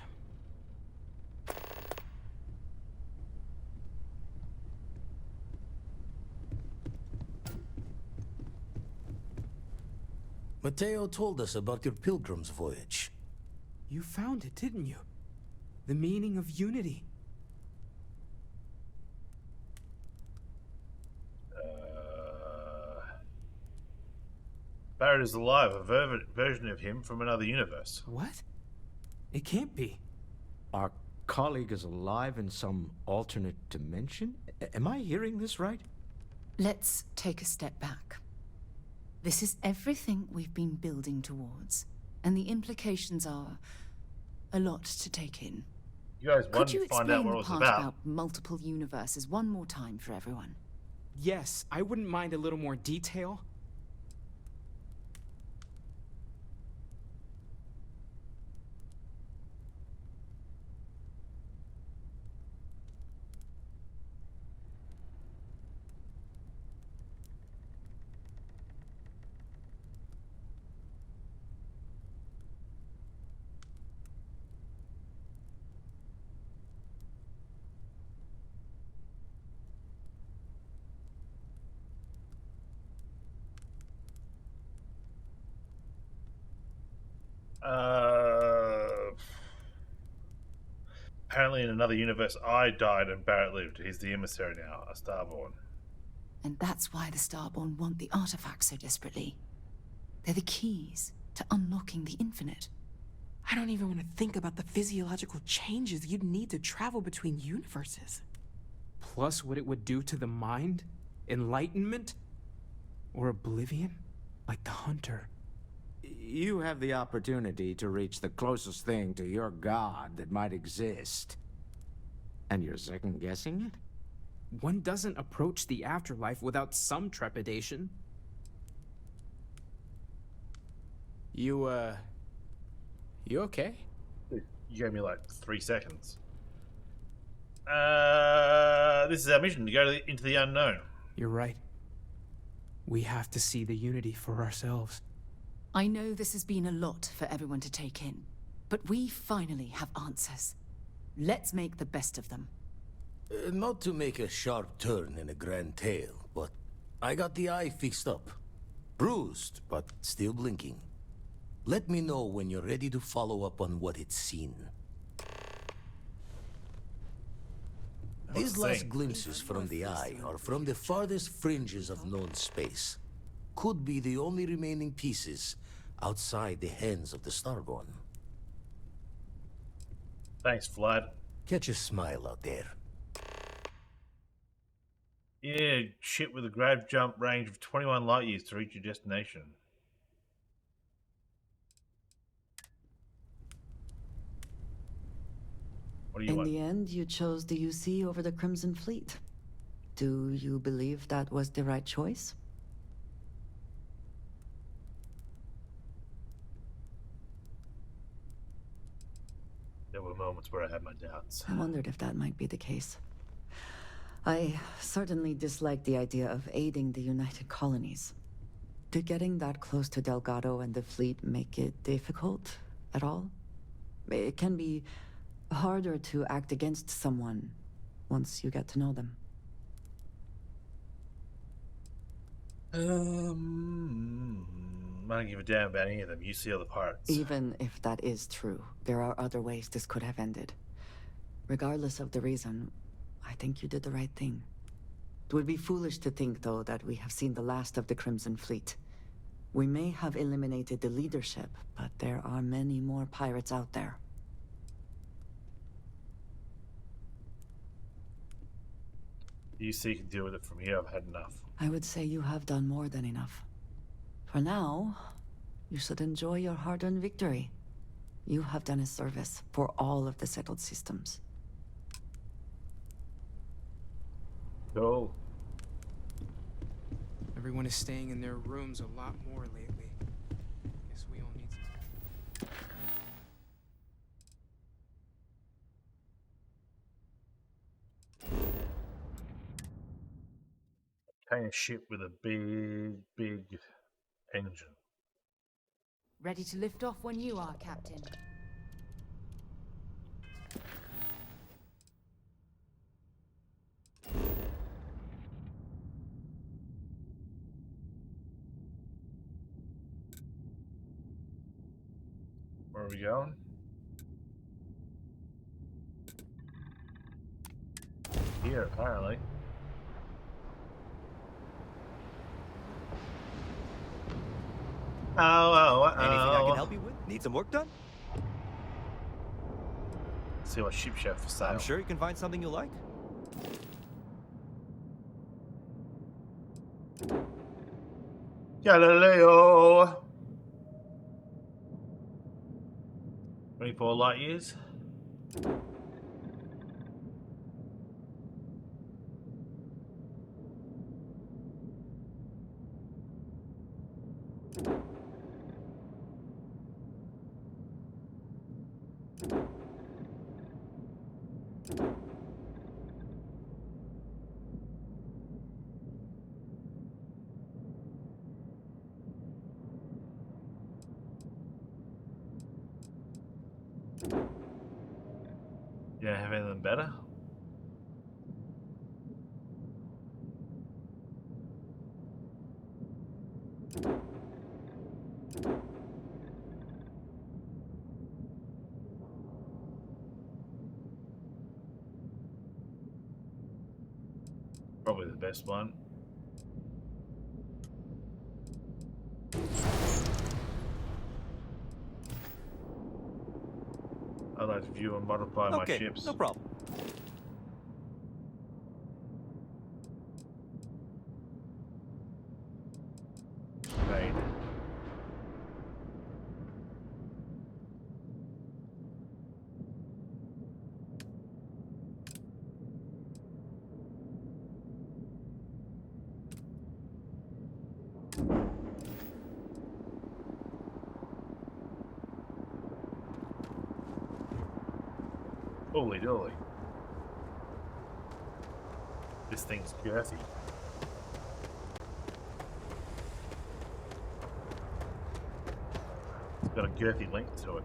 Mateo told us about your pilgrim's voyage. You found it, didn't you? The meaning of unity. Barrett is alive, a version of him from another universe. What? It can't be. Our colleague is alive in some alternate dimension? Am I hearing this right? Let's take a step back. This is everything we've been building towards, and the implications are a lot to take in. You guys Could wanted you to find explain out what it the was part about. about multiple universes one more time for everyone? Yes, I wouldn't mind a little more detail. Apparently in another universe, I died and Barrett lived. He's the emissary now, a Starborn. And that's why the Starborn want the artifacts so desperately. They're the keys to unlocking the infinite. I don't even want to think about the physiological changes you'd need to travel between universes. Plus what it would do to the mind? Enlightenment? Or oblivion? Like the Hunter. You have the opportunity to reach the closest thing to your god that might exist. And you're second-guessing it? One doesn't approach the afterlife without some trepidation. You okay? You gave me like 3 seconds. This is our mission, to go into the unknown. You're right. We have to see the unity for ourselves. I know this has been a lot for everyone to take in, but we finally have answers. Let's make the best of them. Not to make a sharp turn in a grand tale, but I got the eye fixed up. Bruised, but still blinking. Let me know when you're ready to follow up on what it's seen. These last glimpses from the eye are from the farthest fringes of known space. Could be the only remaining pieces outside the hands of the Starborn. Thanks, Vlad. Catch a smile out there. Yeah, ship with a grab jump range of 21 light years to reach your destination. What do you In want? the end, you chose the UC over the Crimson Fleet. Do you believe that was the right choice? There were moments where I had my doubts. I wondered if that might be the case. I certainly dislike the idea of aiding the United Colonies. Did getting that close to Delgado and the fleet make it difficult at all? It can be harder to act against someone once you get to know them. I don't give a damn about any of them. You see all the parts. Even if that is true, there are other ways this could have ended. Regardless of the reason, I think you did the right thing. It would be foolish to think, though, that we have seen the last of the Crimson Fleet. We may have eliminated the leadership, but there are many more pirates out there. You see, can deal with it from here. I've had enough. I would say you have done more than enough. For now, You should enjoy your hard-earned victory. You have done a service for all of the settled systems. Cool. Everyone is staying in their rooms a lot more lately. Guess we all need Kind of ship with a big engine. Ready to lift off when you are, Captain. Where are we going? Here, apparently. Anything I can help you with? Need some work done? See what ship you have for sale. I'm sure you can find something you like. Galileo! 24 light years. You don't have anything better? Probably the best one. I like to view and modify my ships. No problem. Right. Holy dolly. This thing's girthy. It's got a girthy length to it.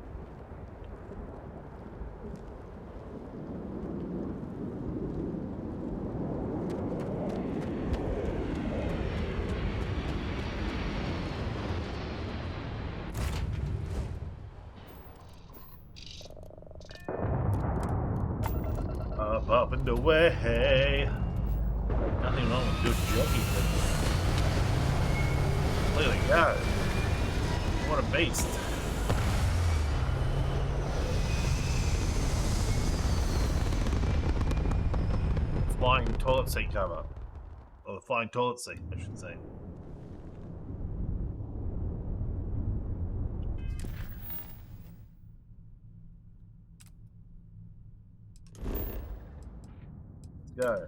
Up and away. Nothing wrong with good jockey, but clearly go. What a beast. Flying toilet seat cover. Or the flying toilet seat, I should say. Go.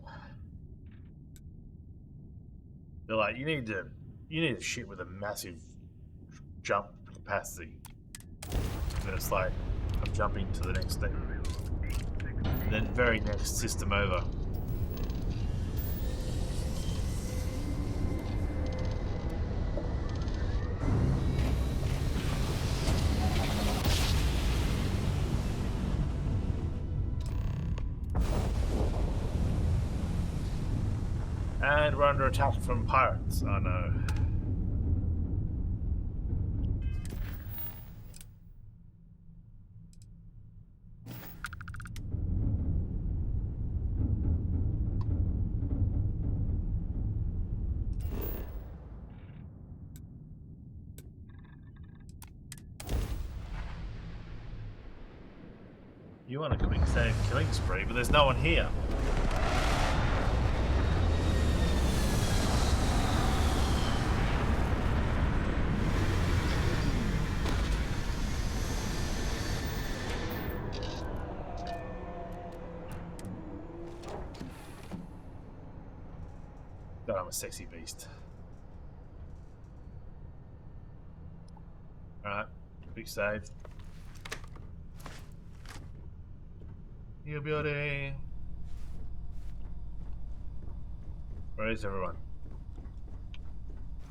They're like, you need a ship with a massive jump capacity. And it's like, I'm jumping to the next thing. And then very next system over. And we're under attack from pirates. Oh no. You want to come and say killing spree, but there's no one here. God, I'm a sexy beast. Alright, quick save. New building. Where is everyone?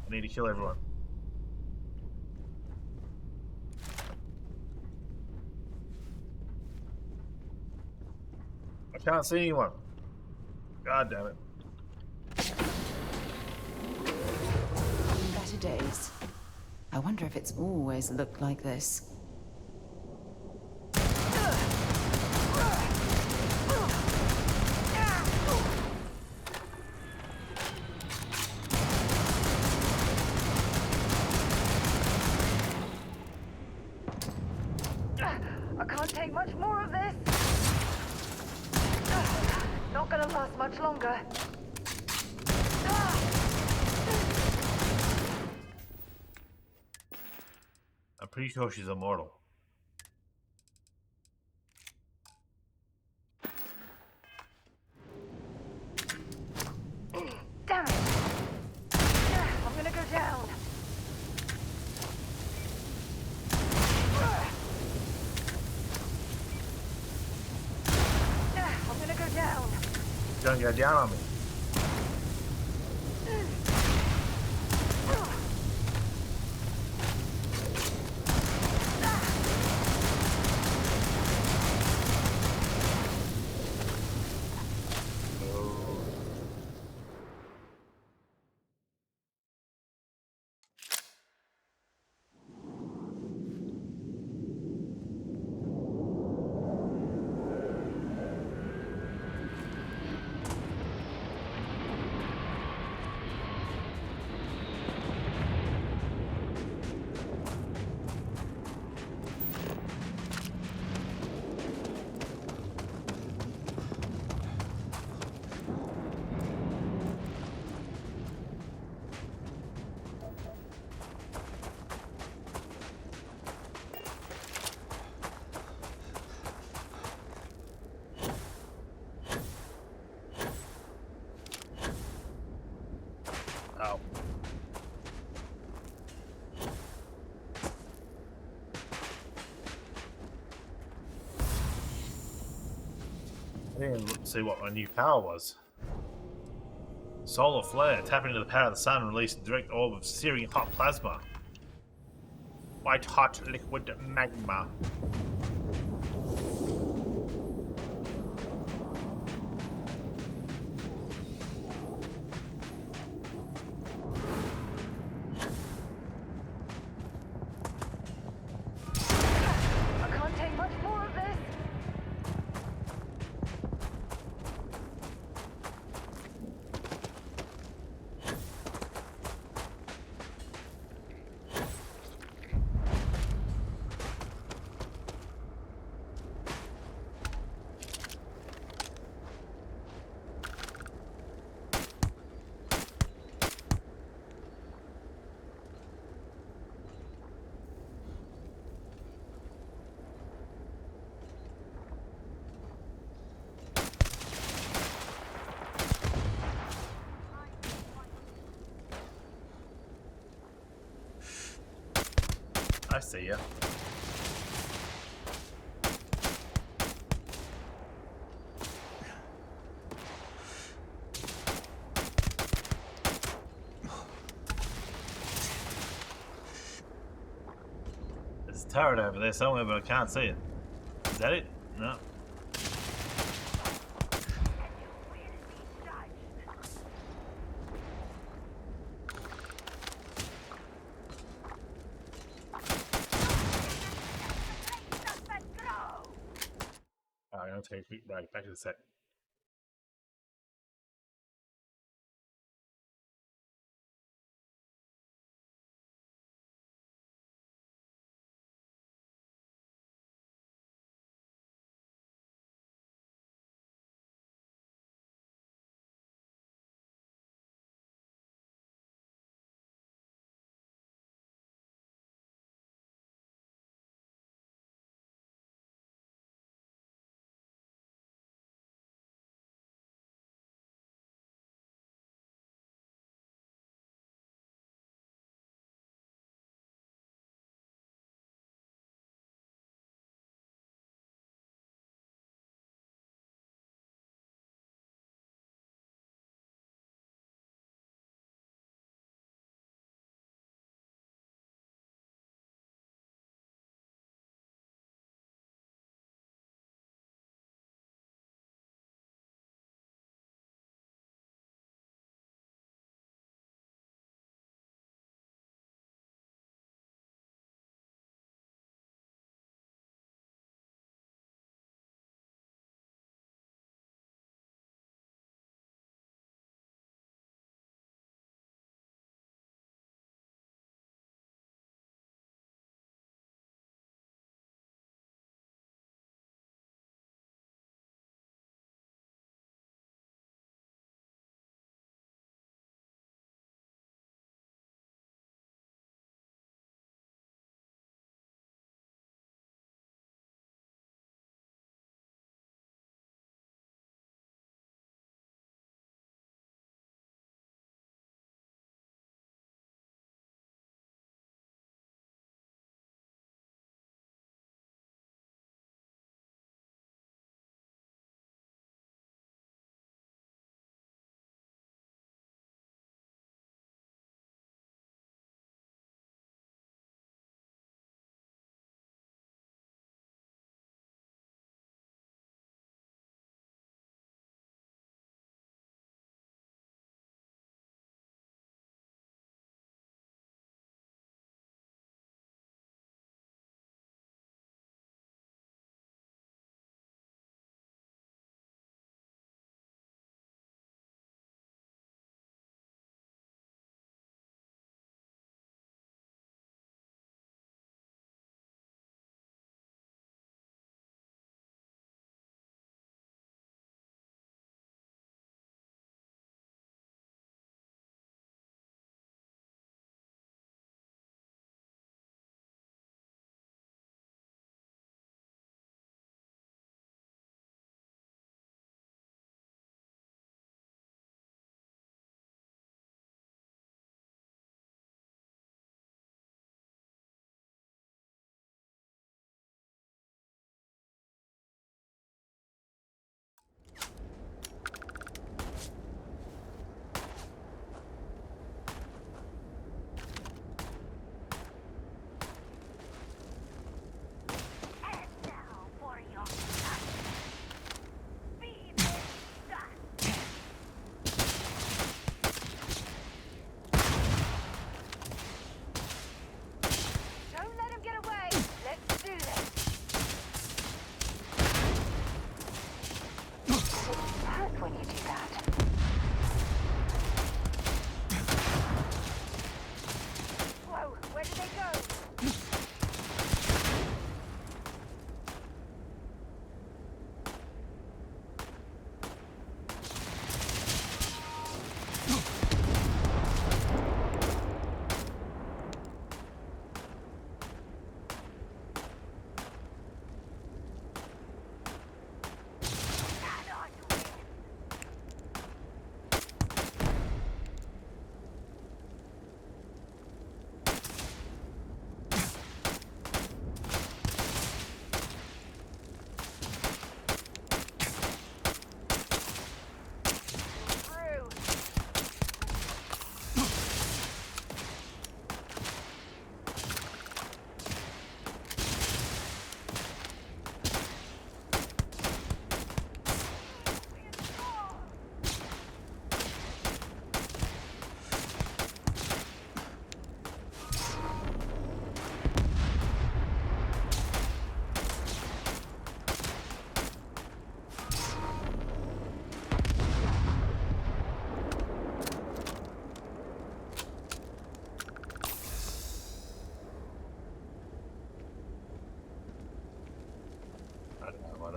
I need to kill everyone. I can't see anyone. God damn it. Better days. I wonder if it's always looked like this. I can't take much more of this. Not gonna last much longer. I'm pretty sure she's immortal. Damn it! I'm gonna go down. I'm gonna go down. Don't go down on me. Ow. I didn't see what my new power was. Solar flare. Tap into the power of the sun and release a direct orb of searing hot plasma. White hot liquid magma. I can't take much more of this. I see ya. There's a turret over there somewhere, but I can't see it. Is that it? No. Alright, I'm gonna take a quick break. Back to the set.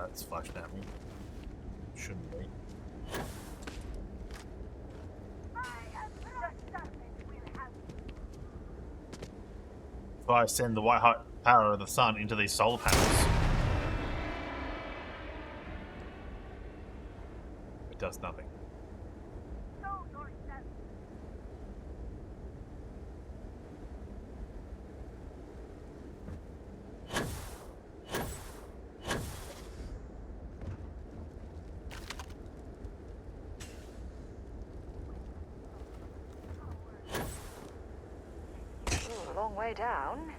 That's flashing at me. Shouldn't be. If I send the white hot power of the sun into these solar panels, it does nothing. Ooh, a long way down.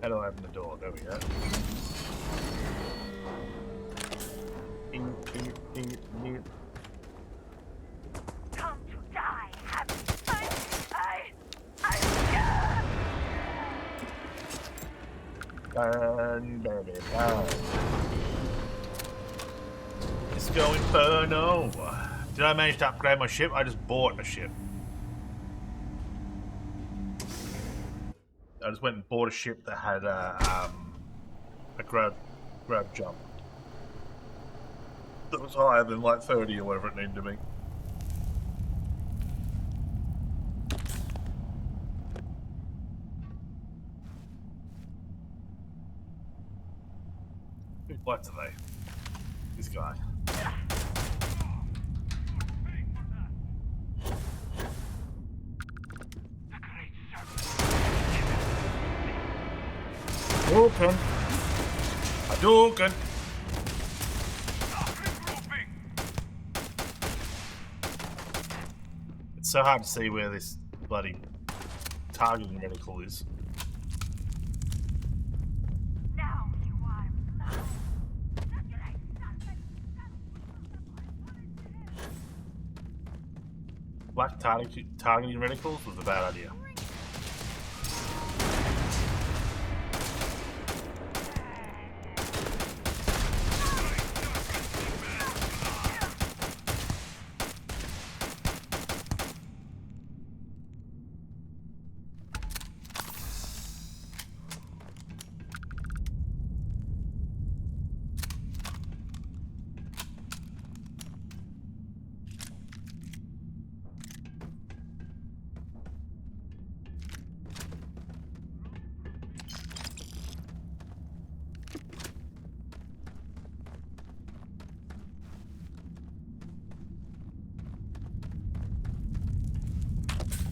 How do I open the door? There we go. Ding, ding, ding, ding. Come to die, happy. Burn, baby, burn. Let's go Inferno. Did I manage to upgrade my ship? I just bought a ship. I just went and bought a ship that had a grab jump that was higher than like 30 or whatever it needed to be. Whose lights are they? This guy. Hadouken! Hadouken! It's so hard to see where this bloody targeting reticle is. Now you are mine. Black targeting reticles was a bad idea.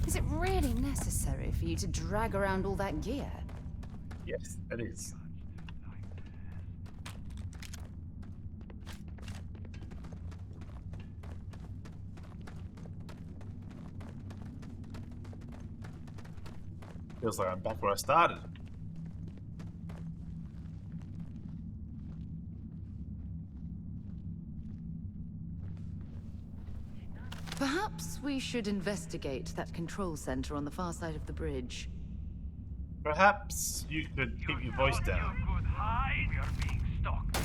Is it really necessary for you to drag around all that gear? Yes, it is. Feels like I'm back where I started. Perhaps we should investigate that control center on the far side of the bridge. Perhaps you could keep your voice down. We are being stalked.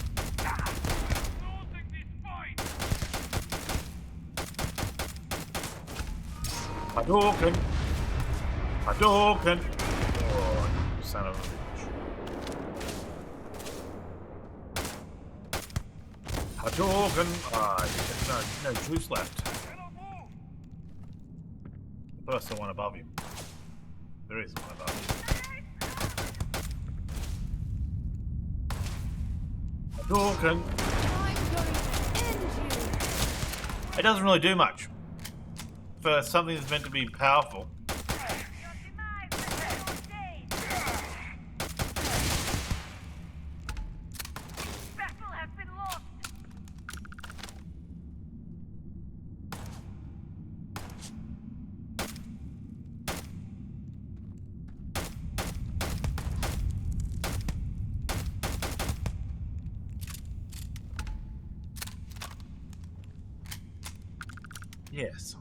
Hadouken! Hadouken! Oh, you son of a bitch. Hadouken! Ah, no juice left. I thought I saw one above him. There is one above him. Hadouken! It doesn't really do much. For something that's meant to be powerful. Yes.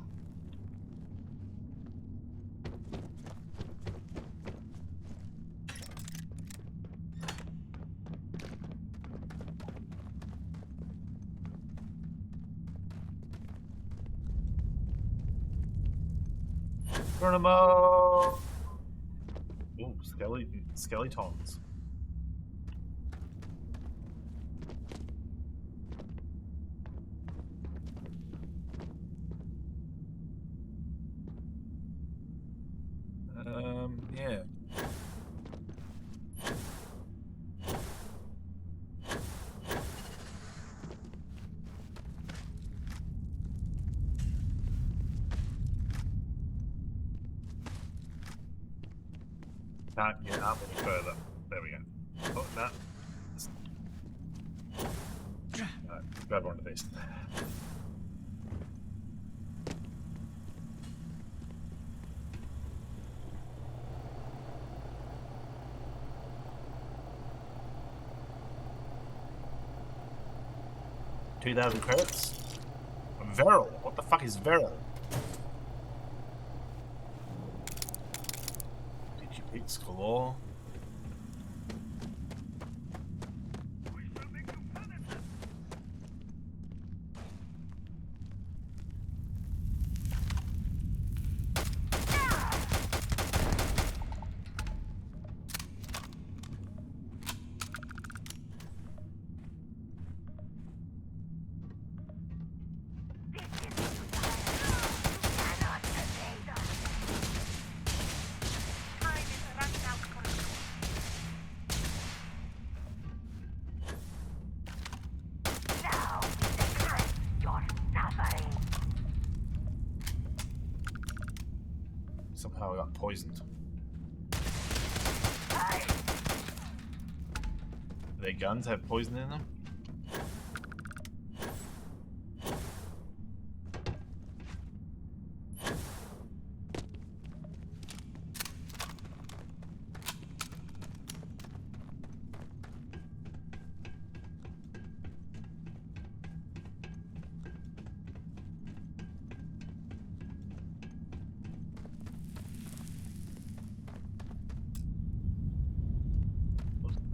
Geronimo! Ooh, skeletons. Yeah. Can't get up any further. There we go. Oh, no. Grab one of these. $2,000 credits? Veril. What the fuck is Veril? Digipix galore. Somehow I got poisoned. Their guns have poison in them?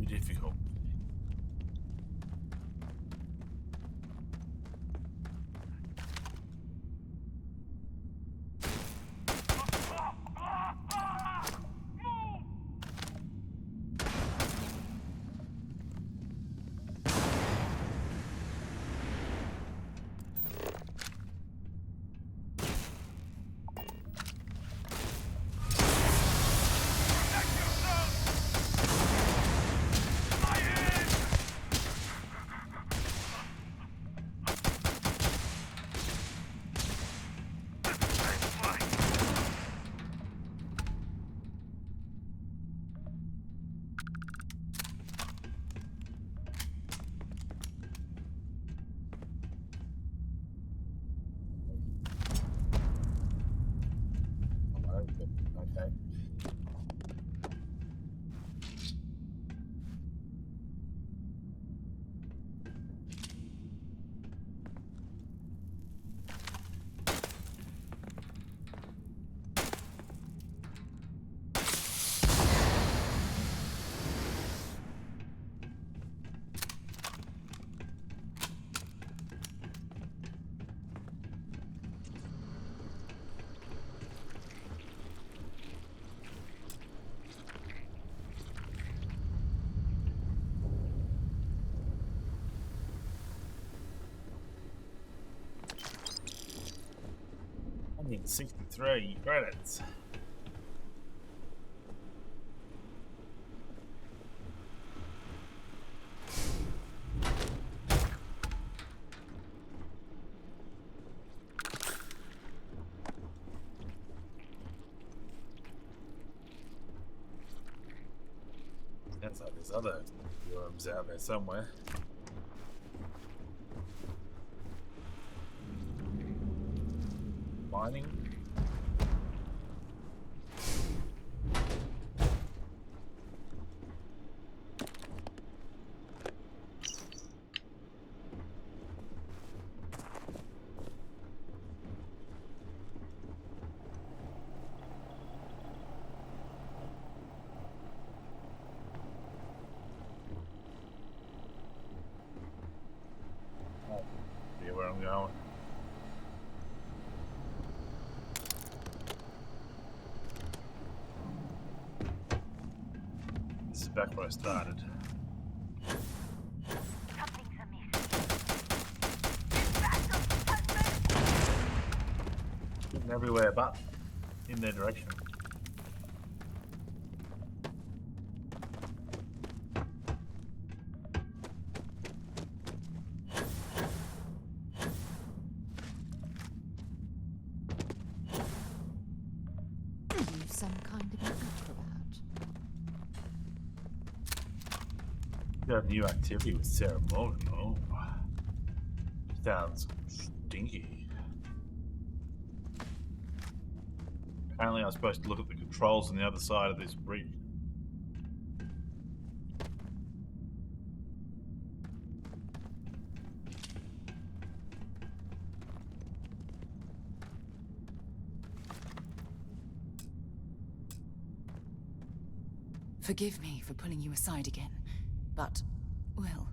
Difficult. Okay. I need 63 credits. Sounds like there's other rooms out there somewhere. Mining. See where I'm going. back where I started. Shooting everywhere but in their direction. Some kind of an acrobat. Got a new activity with Sarah Morgan. Oh, sounds stinky. Apparently, I'm supposed to look at the controls on the other side of this bridge. Forgive me for pulling you aside again, but, well,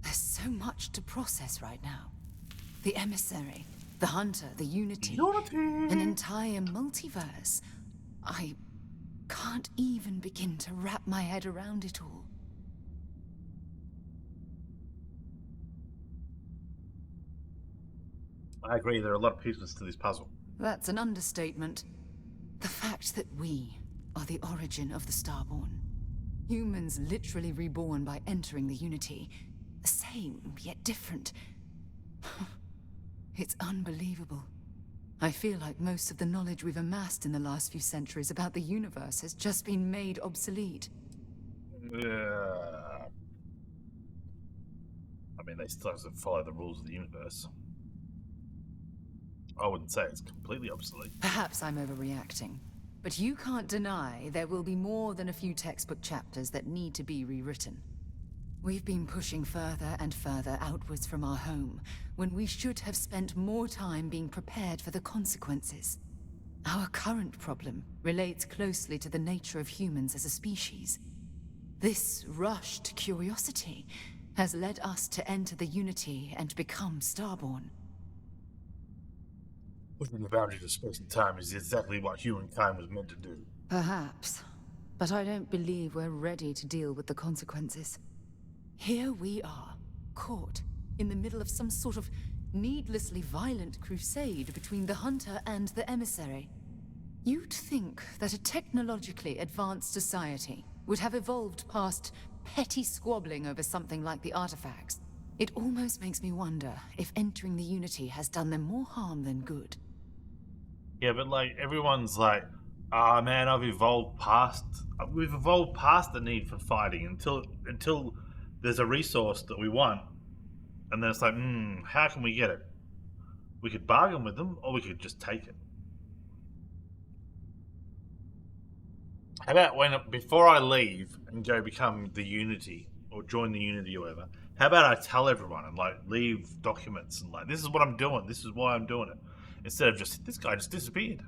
there's so much to process right now. The emissary, the hunter, the unity, an entire multiverse. I can't even begin to wrap my head around it all. I agree, there are a lot of pieces to this puzzle. That's an understatement. The fact that we are the origin of the Starborn. Humans literally reborn by entering the Unity. The same, yet different. It's unbelievable. I feel like most of the knowledge we've amassed in the last few centuries about the universe has just been made obsolete. I mean, they still have to follow the rules of the universe. I wouldn't say it's completely obsolete. Perhaps I'm overreacting. But you can't deny there will be more than a few textbook chapters that need to be rewritten. We've been pushing further and further outwards from our home, when we should have spent more time being prepared for the consequences. Our current problem relates closely to the nature of humans as a species. This rushed curiosity has led us to enter the Unity and become Starborn. Pushing the boundaries of space and time is exactly what humankind was meant to do. Perhaps, but I don't believe we're ready to deal with the consequences. Here we are, caught in the middle of some sort of needlessly violent crusade between the hunter and the emissary. You'd think that a technologically advanced society would have evolved past petty squabbling over something like the artifacts. It almost makes me wonder if entering the Unity has done them more harm than good. Yeah, but like everyone's like, ah, man, we've evolved past the need for fighting until there's a resource that we want, and then it's like, how can we get it? We could bargain with them, or we could just take it. How about before I leave and go become the Unity or join the Unity or whatever? How about I tell everyone and like leave documents and like, this is what I'm doing, this is why I'm doing it. Instead of just, this guy just disappeared.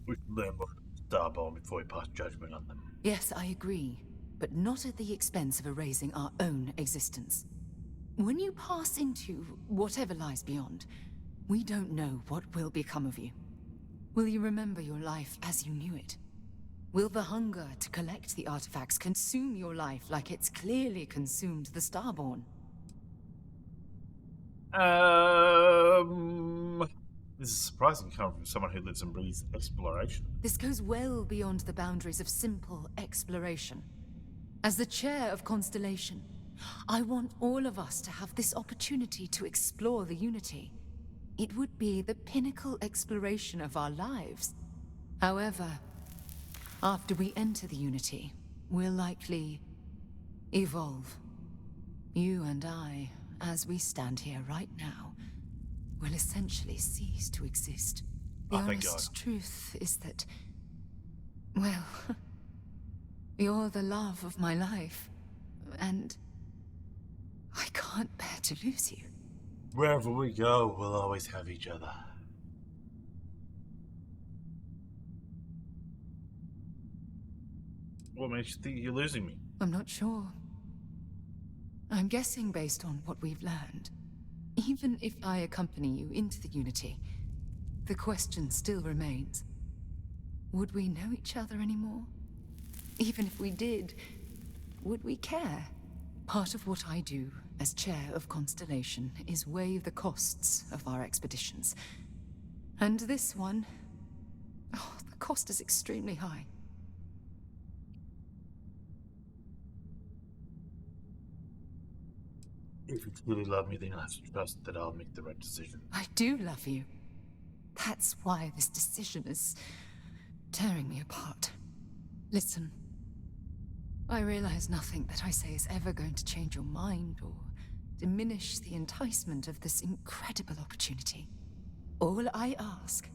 We should learn more about Starborn before we pass judgment on them. Yes, I agree, but not at the expense of erasing our own existence. When you pass into whatever lies beyond, we don't know what will become of you. Will you remember your life as you knew it? Will the hunger to collect the artifacts consume your life like it's clearly consumed the Starborn? This is surprising coming from someone who lives and breathes exploration. This goes well beyond the boundaries of simple exploration. As the chair of Constellation, I want all of us to have this opportunity to explore the Unity. It would be the pinnacle exploration of our lives. However, after we enter the Unity, we'll likely evolve. You and I, as we stand here right now, will essentially cease to exist. The honest truth is that, well, you're the love of my life, and I can't bear to lose you. Wherever we go, we'll always have each other. What makes you think you're losing me? I'm not sure. I'm guessing based on what we've learned. Even if I accompany you into the Unity, the question still remains. Would we know each other anymore? Even if we did, would we care? Part of what I do as chair of Constellation is weigh the costs of our expeditions. And this one, the cost is extremely high. If you truly love me, then you'll have to trust that I'll make the right decision. I do love you. That's why this decision is tearing me apart. Listen, I realize nothing that I say is ever going to change your mind or diminish the enticement of this incredible opportunity. All I ask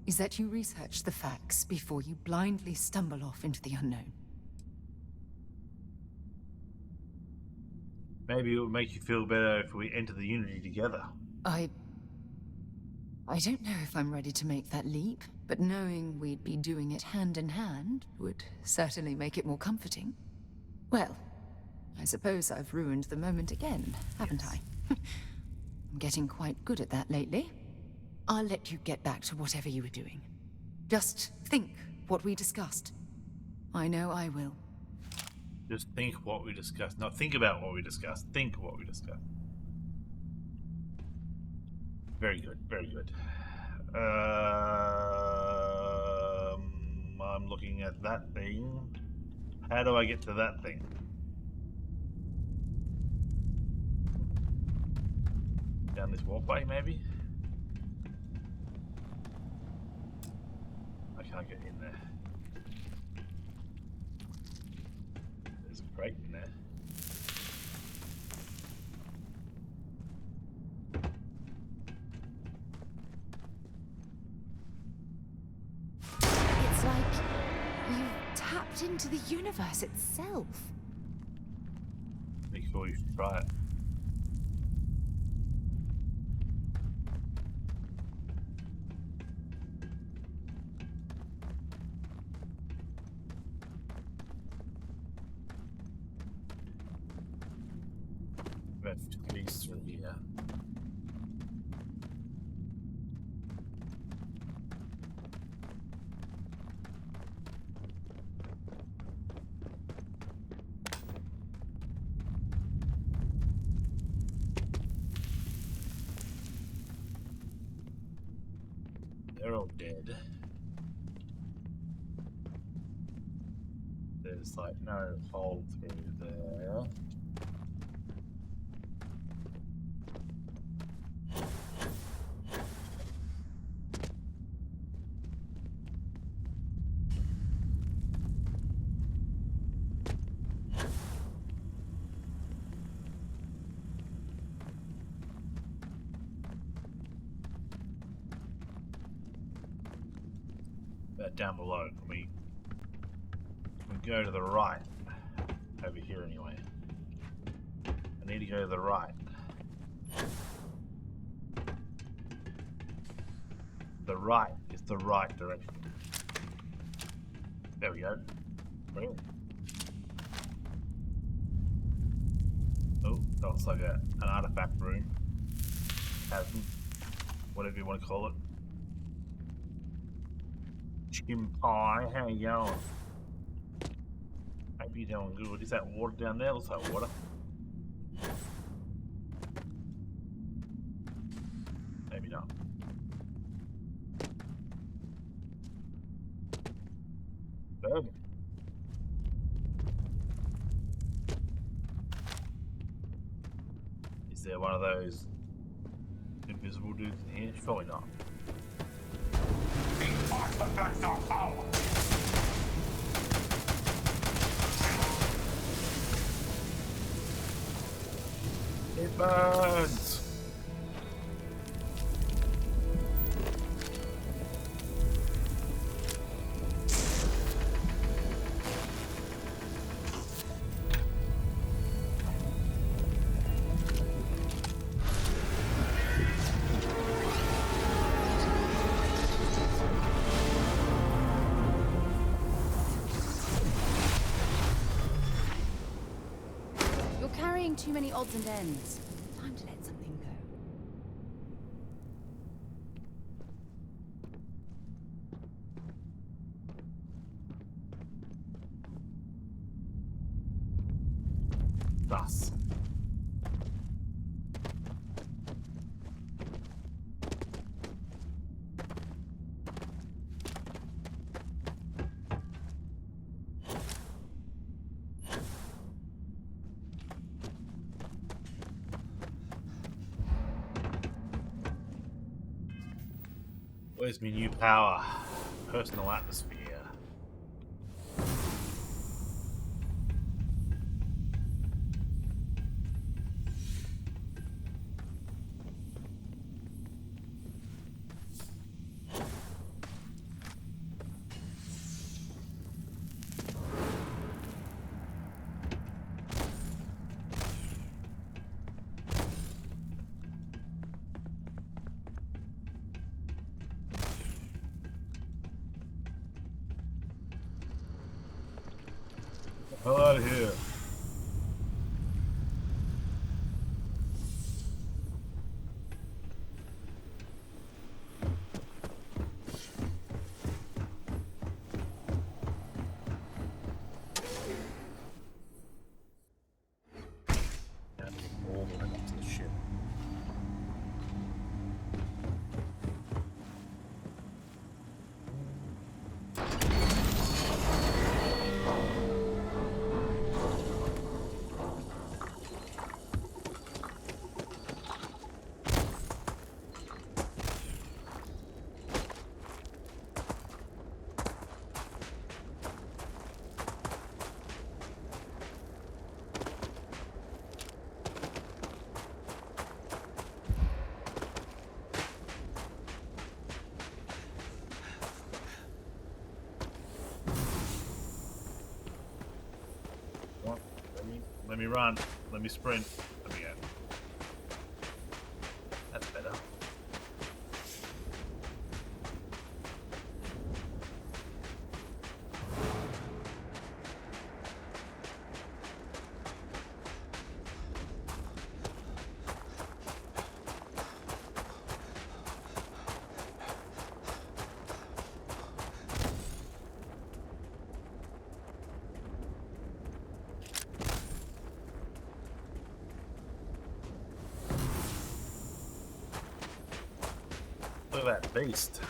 is that you research the facts before you blindly stumble off into the unknown. Maybe it would make you feel better if we enter the Unity together. I don't know if I'm ready to make that leap, but knowing we'd be doing it hand in hand would certainly make it more comforting. Well, I suppose I've ruined the moment again, haven't I? I'm getting quite good at that lately. I'll let you get back to whatever you were doing. Just think what we discussed. I know I will. Just think what we discussed. Not think about what we discussed. Think what we discussed. Very good. Very good. I'm looking at that thing. How do I get to that thing? Down this walkway, maybe? I can't get in there. There's a crate in there. It's like you tapped into the universe itself. Make sure you should try it. Left piece through here. They're all dead. There's like no hole through there. Down below. We go to the right. Over here anyway. I need to go to the right. The right is the right direction. There we go. Brilliant. Oh, that looks like an artifact room. Chasm. Whatever you want to call it. Chicken pie, how you going? Hope you're doing good. Is that water down there? Looks like water. Maybe not. Boom. Is there one of those invisible dudes in here? Surely not. Artifacts are ours. It burns! Too many odds and ends. Time to let something go. Thus. Where's my new power? Personal atmosphere. Hell out of here. All the way up to the ship. Let me run. Let me sprint. Let me go. That's better. Look at that beast.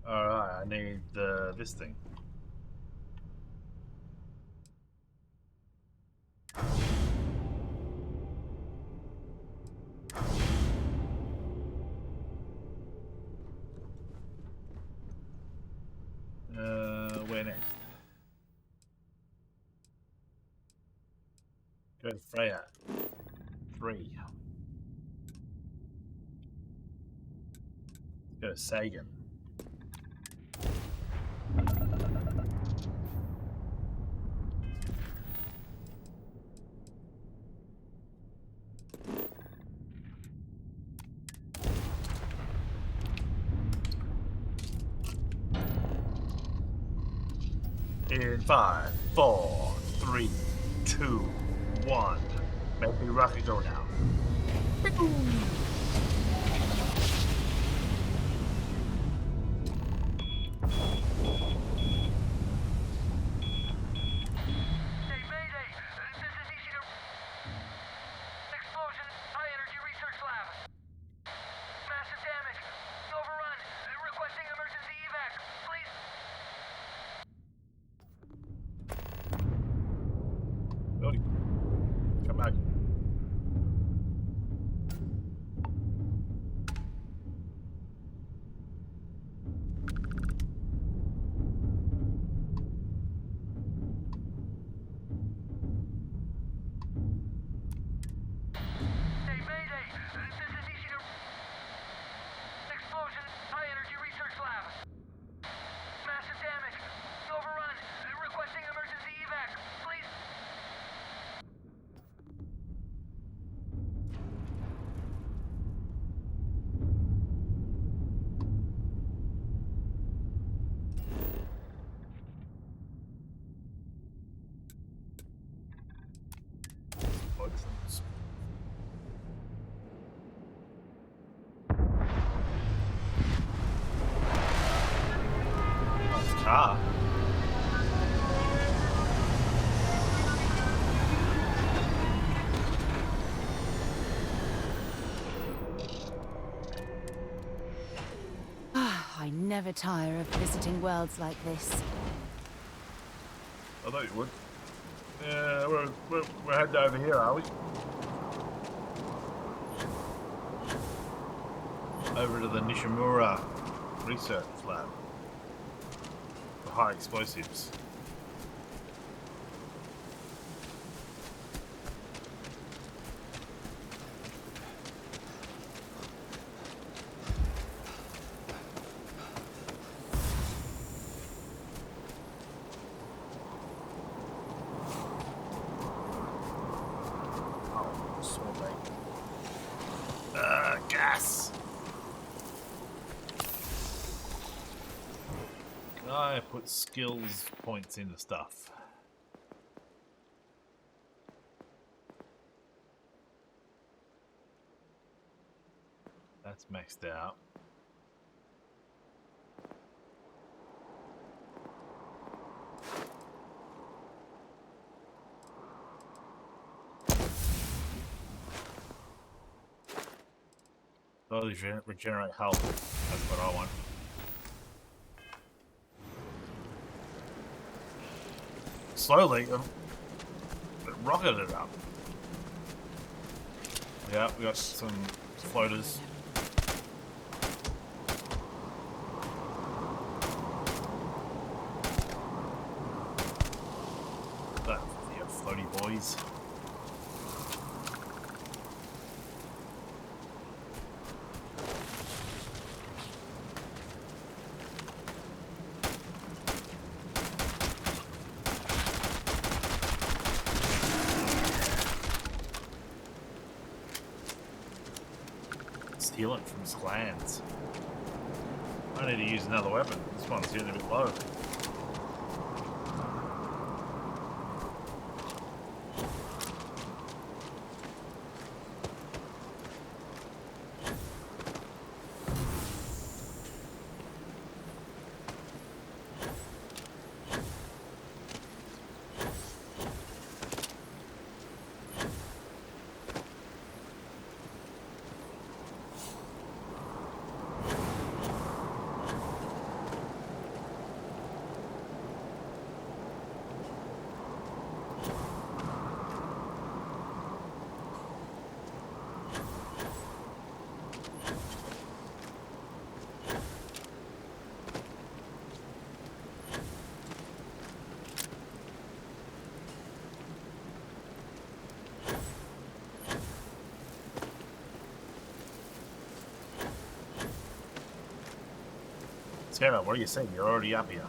Alright, I need this thing. Where next? Go to Freya. 3. Go to Sagan. In 5, 4, 3, 2, 1. Make me rock and go now. Come back. license. Nice car. I never tire of visiting worlds like this. I thought you would. Yeah, we're heading over here, are we? Over to the Nishimura Research Lab for high explosives. Gas! I put skills points into stuff. That's maxed out. Slowly regenerate health. That's what I want. Slowly, rocketed it up. Yeah, we got some floaters. That, yeah, floaty boys. Steal it from his clans. I need to use another weapon. This one's getting a bit low. Sarah, what are you saying? You're already up here.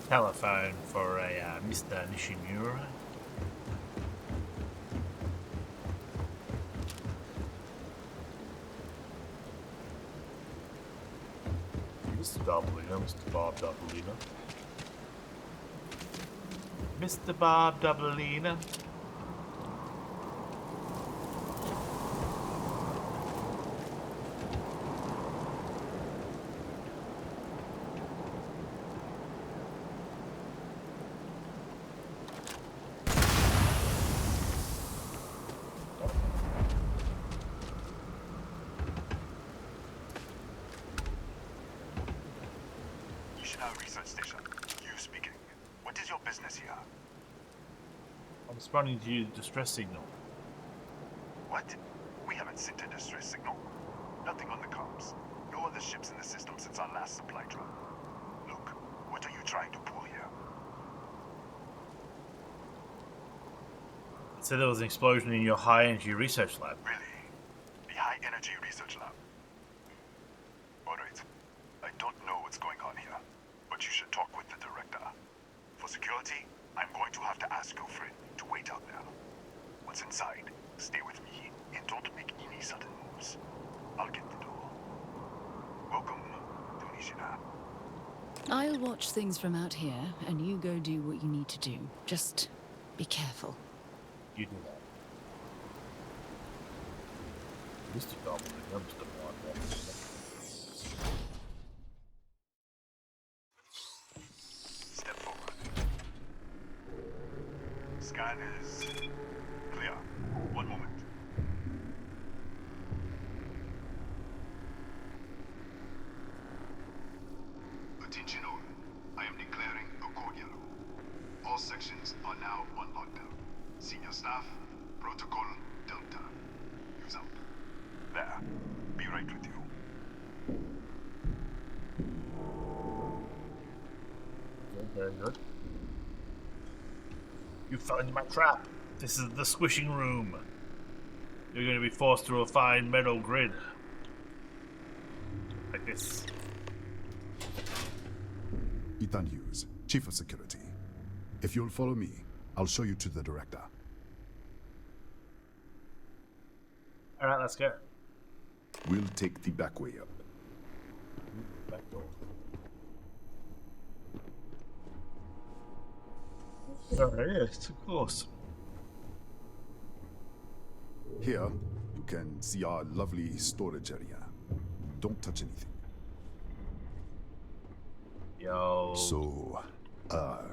Telephone for a Mr. Nishimura. Mr. Doubleina, Mr. Bob Doubleina. Mr. Bob Doubleina. Research Station. You speaking. What is your business here? I'm responding to your distress signal. What? We haven't sent a distress signal. Nothing on the comms. No other ships in the system since our last supply drop. Look, what are you trying to pull here? It said there was an explosion in your high-energy research lab. Really? The high-energy research lab? Alright. I don't know what's going on here, but you should talk with the director. For security, I'm going to have to ask your friend to wait out there. Once inside, stay with me and don't make any sudden moves. I'll get the door. Welcome to Nishina. I'll watch things from out here, and you go do what you need to do. Just be careful. You do that. Mr. Goblin, I'm just Step forward. Scan is clear. One moment. Attention all. I am declaring a cordial. All sections are now on lockdown. Senior staff, protocol Delta. Use out. There. Be right with you. very good. You fell into my trap. This is the squishing room. You're going to be forced through a fine metal grid. Like this. Ethan Hughes, Chief of Security. If you'll follow me, I'll show you to the director. Alright, let's go. We'll take the back way up. Back door. Yes, of course. Here, you can see our lovely storage area. Don't touch anything. Yo. So, uh-oh.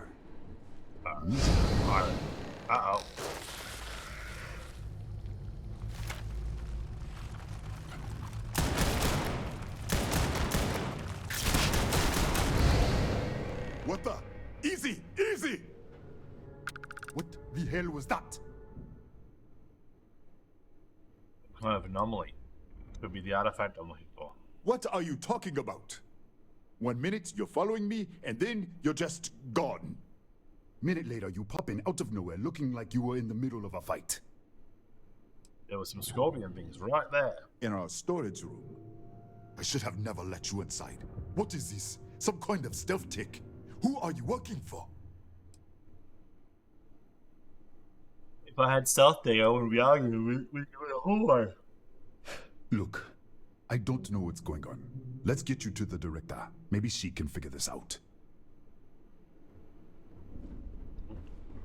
What the? Easy! Easy! What the hell was that? Kind of anomaly. Could be the artifact I'm looking for. What are you talking about? 1 minute you're following me, and then you're just gone. Minute later, you pop in out of nowhere looking like you were in the middle of a fight. There were some scorpion things right there. In our storage room. I should have never let you inside. What is this? Some kind of stealth tick? Who are you working for? If I had stealth thing, I wouldn't be arguing with you in a hallway. Look, I don't know what's going on. Let's get you to the director. Maybe she can figure this out.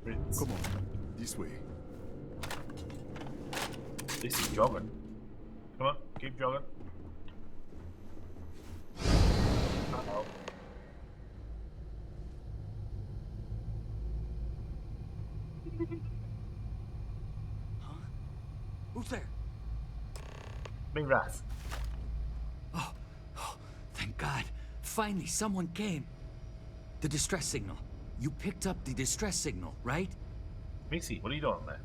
Come on, this way. This is jogging. Come on, keep jogging. Uh-oh. Huh? Who's there? Big Wrath. Oh, thank God. Finally, someone came. The distress signal. You picked up the distress signal, right? Mixy, what are you doing there?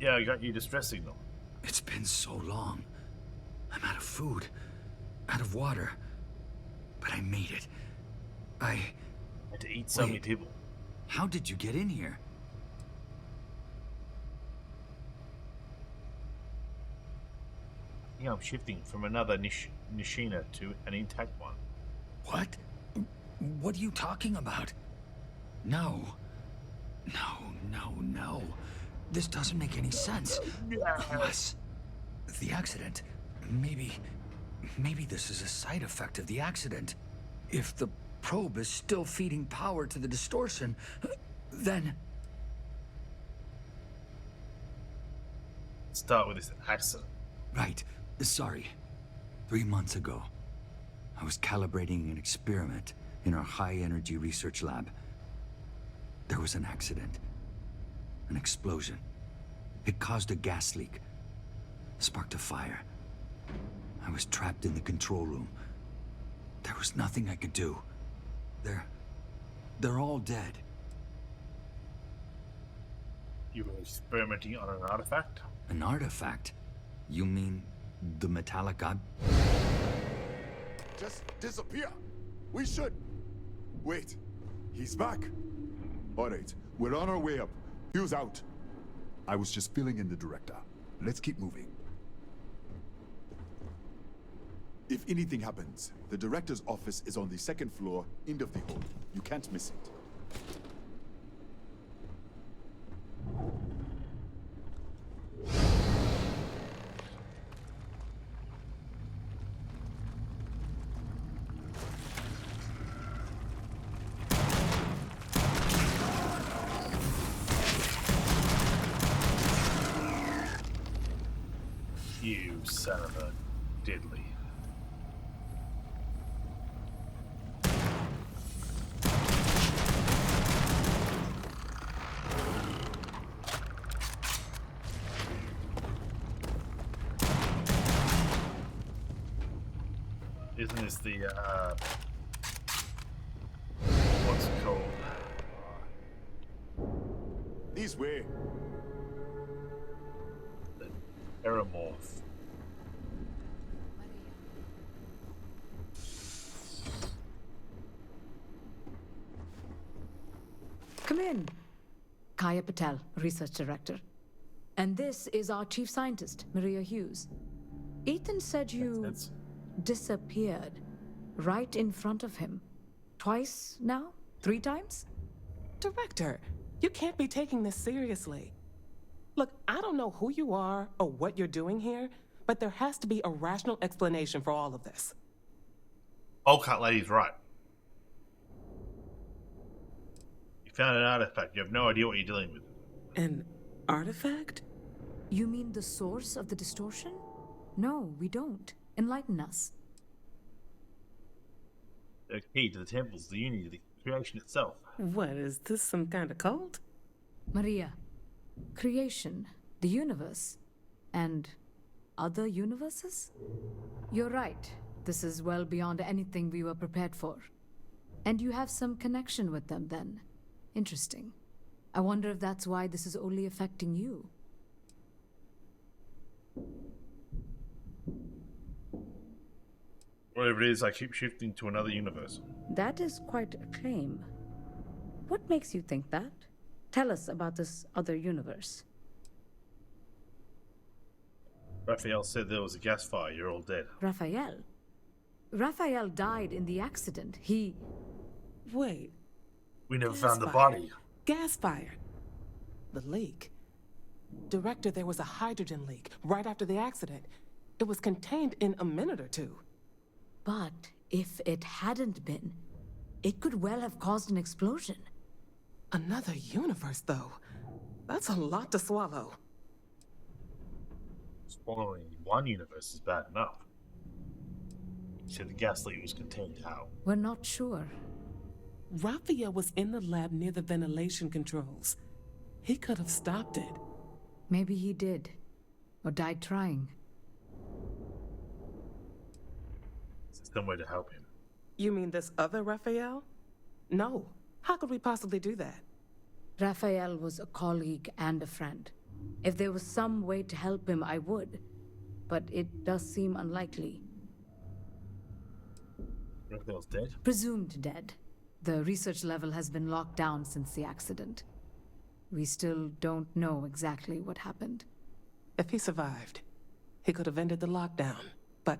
Yeah, I got your distress signal. It's been so long. I'm out of food, out of water. But I made it. I had to eat so many people. How did you get in here? Yeah, I'm shifting from another Nishina to an intact one. What? What are you talking about? No. No. This doesn't make any sense. Unless... the accident. Maybe this is a side effect of the accident. If the probe is still feeding power to the distortion, then... Start with this accident. Right. Sorry. 3 months ago, I was calibrating an experiment in our high-energy research lab. There was an accident. An explosion. It caused a gas leak. Sparked a fire. I was trapped in the control room. There was nothing I could do. They're all dead. You were experimenting on an artifact? An artifact? You mean the metallic Just disappear. We should. Wait, he's back. All right, we're on our way up. Hughes out. I was just filling in the director. Let's keep moving. If anything happens, the director's office is on the 2nd floor, end of the hall. You can't miss it. You son of a diddly. Isn't this the, what's it called? This way. The Aeromorph. Come in. Kaya Patel, Research Director. And this is our Chief Scientist, Maria Hughes. Ethan said you disappeared right in front of him. Twice now? 3 times? Director, you can't be taking this seriously. Look, I don't know who you are or what you're doing here, but there has to be a rational explanation for all of this. Old cut lady's right. You found an artifact. You have no idea what you're dealing with. An artifact? You mean the source of the distortion? No, we don't. Enlighten us. The key to the temples, the unity, the creation itself. What, is this some kind of cult? Maria, creation, the universe, and other universes? You're right. This is well beyond anything we were prepared for. And you have some connection with them then. Interesting. I wonder if that's why this is only affecting you. Whatever it is, I keep shifting to another universe. That is quite a claim. What makes you think that? Tell us about this other universe. Raphael said there was a gas fire. You're all dead. Raphael? Raphael died in the accident. He... Wait. We never found the body. Gas fire. The leak. Director, there was a hydrogen leak right after the accident. It was contained in a minute or two. But if it hadn't been, it could well have caused an explosion. Another universe, though. That's a lot to swallow. Swallowing one universe is bad enough. You said the gas leak was contained how? We're not sure. Raphael was in the lab near the ventilation controls. He could have stopped it. Maybe he did. Or died trying. Is there some way to help him? You mean this other Raphael? No. How could we possibly do that? Raphael was a colleague and a friend. If there was some way to help him, I would. But it does seem unlikely. Raphael's dead? Presumed dead. The research level has been locked down since the accident. We still don't know exactly what happened. If he survived, he could have ended the lockdown, but...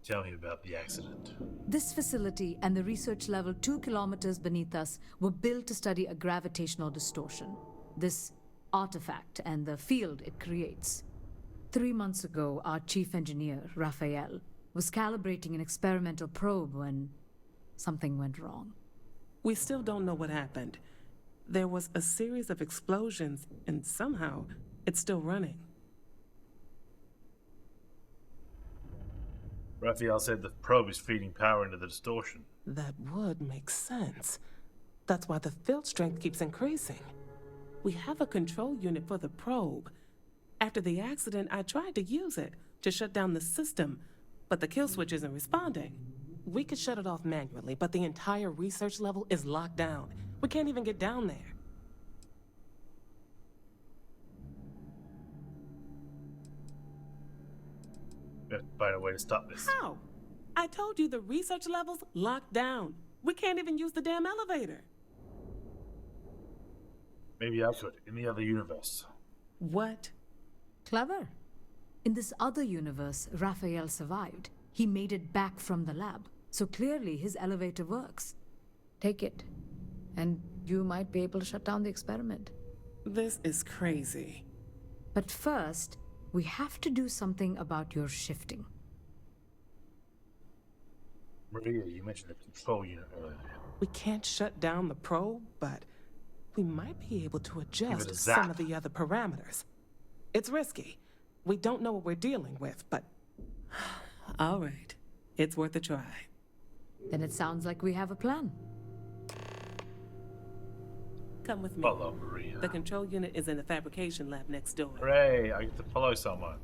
Tell me about the accident. This facility and the research level 2 kilometers beneath us were built to study a gravitational distortion. This artifact and the field it creates. 3 months ago, our chief engineer, Raphael, was calibrating an experimental probe when something went wrong. We still don't know what happened. There was a series of explosions, and somehow it's still running. Raphael said the probe is feeding power into the distortion. That would make sense. That's why the field strength keeps increasing. We have a control unit for the probe. After the accident, I tried to use it to shut down the system, but the kill switch isn't responding. We could shut it off manually, but the entire research level is locked down. We can't even get down there. We have to find a way to stop this. How? I told you the research level's locked down. We can't even use the damn elevator. Maybe I could, in the other universe. What? Clever. In this other universe, Raphael survived. He made it back from the lab. So clearly his elevator works. Take it. And you might be able to shut down the experiment. This is crazy. But first, we have to do something about your shifting. Maria, you mentioned the control unit earlier. We can't shut down the probe, but we might be able to adjust zap. some of the other parameters. It's risky. We don't know what we're dealing with, but... All right. It's worth a try. Then it sounds like we have a plan. Come with me. Follow Maria. The control unit is in the fabrication lab next door. Hooray, I get to follow someone.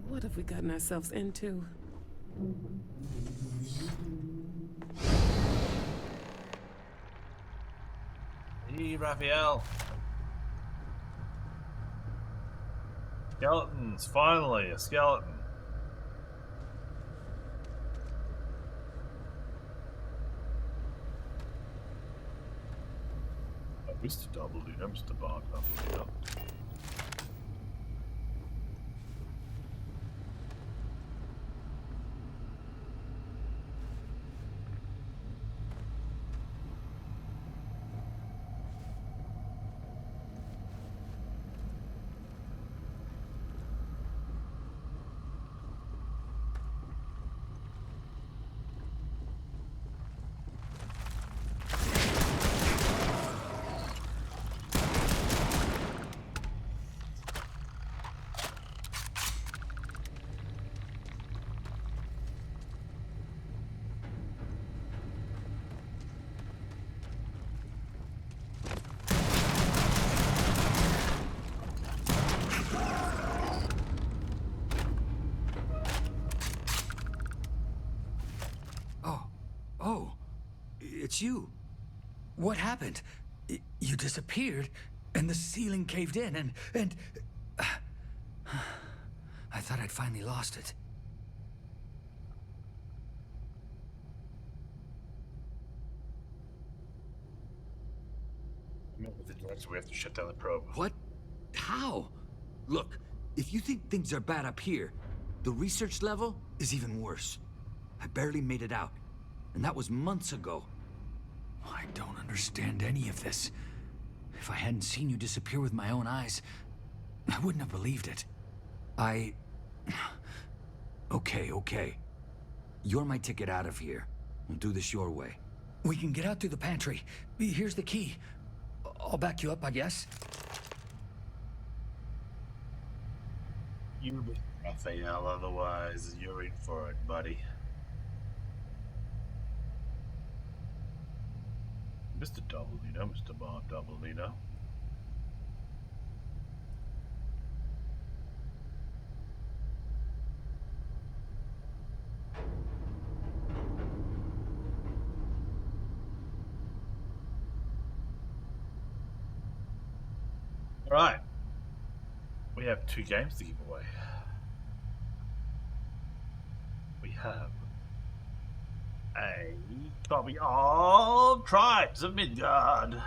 What have we gotten ourselves into? Hey, Raphael. Skeletons, finally, a skeleton. Mr. Double D, Mr. Bond, Double D. Oh, it's you. What happened? You disappeared, and the ceiling caved in, and... I thought I'd finally lost it. I met with the director, we have to shut down the probe. What? How? Look, if you think things are bad up here, the research level is even worse. I barely made it out, and that was months ago. I don't understand any of this. If I hadn't seen you disappear with my own eyes, I wouldn't have believed it. Okay. You're my ticket out of here. We'll do this your way. We can get out through the pantry. Here's the key. I'll back you up, I guess. You be Raphael, otherwise you're in for it, buddy. Mr. Double Leader, Mr. Bond Double Leader. Alright. We have 2 games to give away. We have a copy of Tribes of Midgard.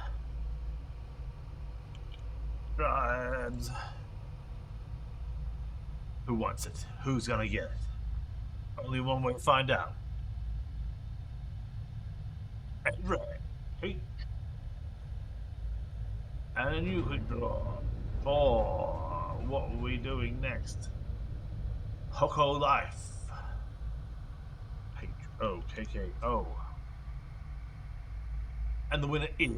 Tribes. Who wants it? Who's gonna get it? Only one way to find out. Hey. And you could draw for what are we doing next? Hoko Life. HOKKO. And the winner is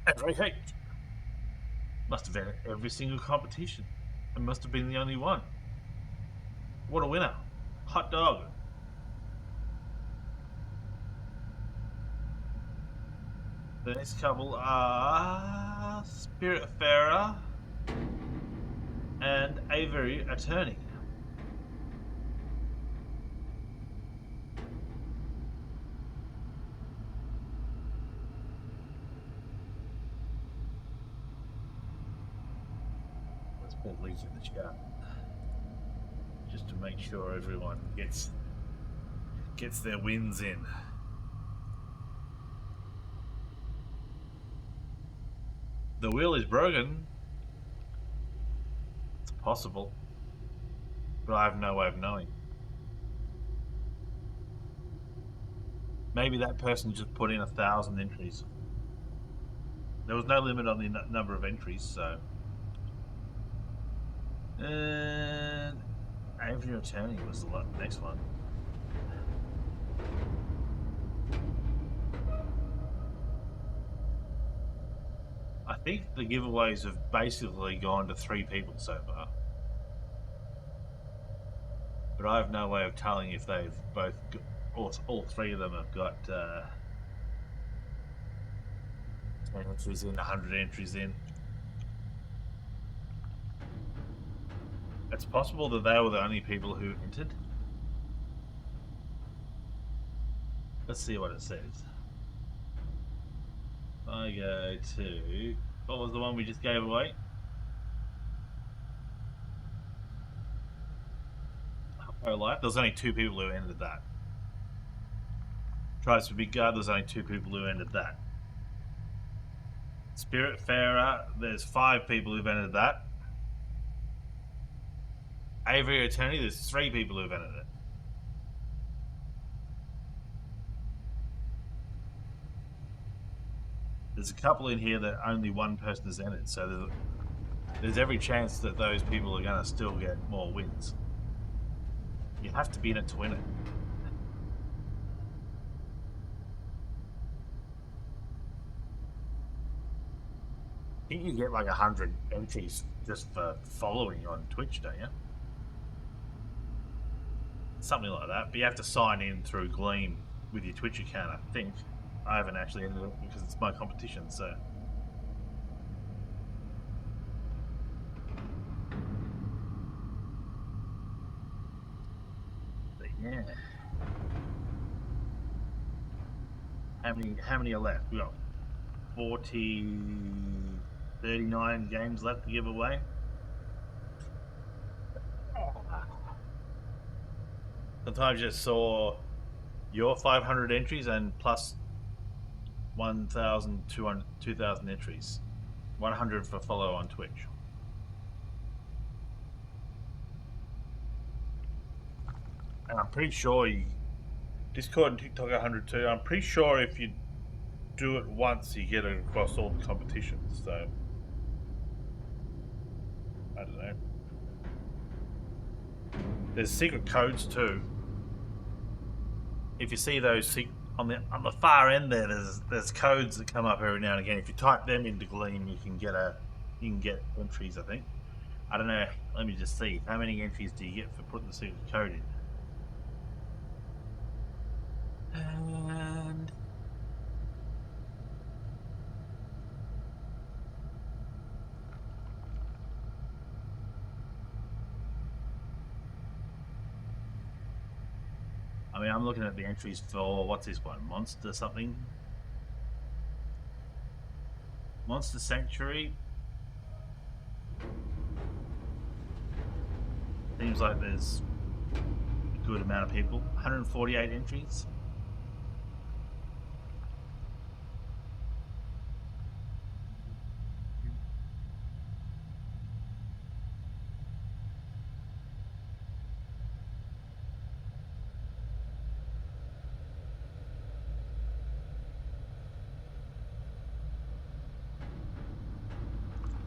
Henry. Must have entered every single competition and must have been the only one. What a winner. Hot dog. The next couple are Spiritfarer and Avery Attorney. Let's put links in the chat just to make sure everyone gets their wins in. The wheel is broken. It's possible. But I have no way of knowing. Maybe that person just put in 1,000 entries. There was no limit on the number of entries, so... And... Avery Attorney was the next one. I think the giveaways have basically gone to 3 people so far. But I have no way of telling if they've both, all 3 of them have got 10 entries in, 100 entries in. It's possible that they were the only people who entered. Let's see what it says. I go to... What was the one we just gave away? Life. There's only 2 people who entered that. Tries for Big Guard, there's only 2 people who entered that. Spiritfarer, there's 5 people who've entered that. Avery Attorney, there's 3 people who've entered it. There's a couple in here that only 1 person has entered, so there's every chance that those people are going to still get more wins. You have to be in it to win it. I think you get like 100 entries just for following on Twitch, don't you? Something like that. But you have to sign in through Gleam with your Twitch account, I think. I haven't actually entered it because it's my competition, so... Yeah. How many are left? We got 39 games left to give away. Sometimes you just saw your 500 entries and plus 2,000 entries. 100 for follow on Twitch. And I'm pretty sure Discord and TikTok 100 too. I'm pretty sure if you do it once, you get it across all the competitions. So I don't know. There's secret codes too. If you see those on the far end there, there's codes that come up every now and again. If you type them into Gleam, you can get entries. I think. I don't know. Let me just see. How many entries do you get for putting the secret code in? And I mean, I'm looking at the entries for what's this one? Monster something? Monster Sanctuary. Seems like there's a good amount of people. 148 entries.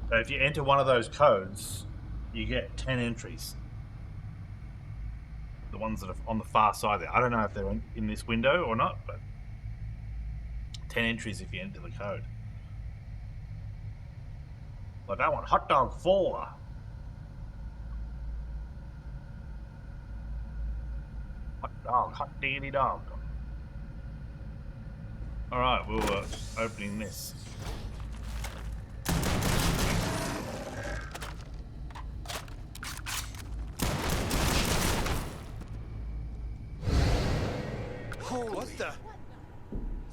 So if you enter one of those codes, you get 10 entries. The ones that are on the far side there. I don't know if they're in this window or not, but 10 entries if you enter the code. Like that one, hot dog 4. Hot dog, hot diggity dog. Alright, we're opening this. What the?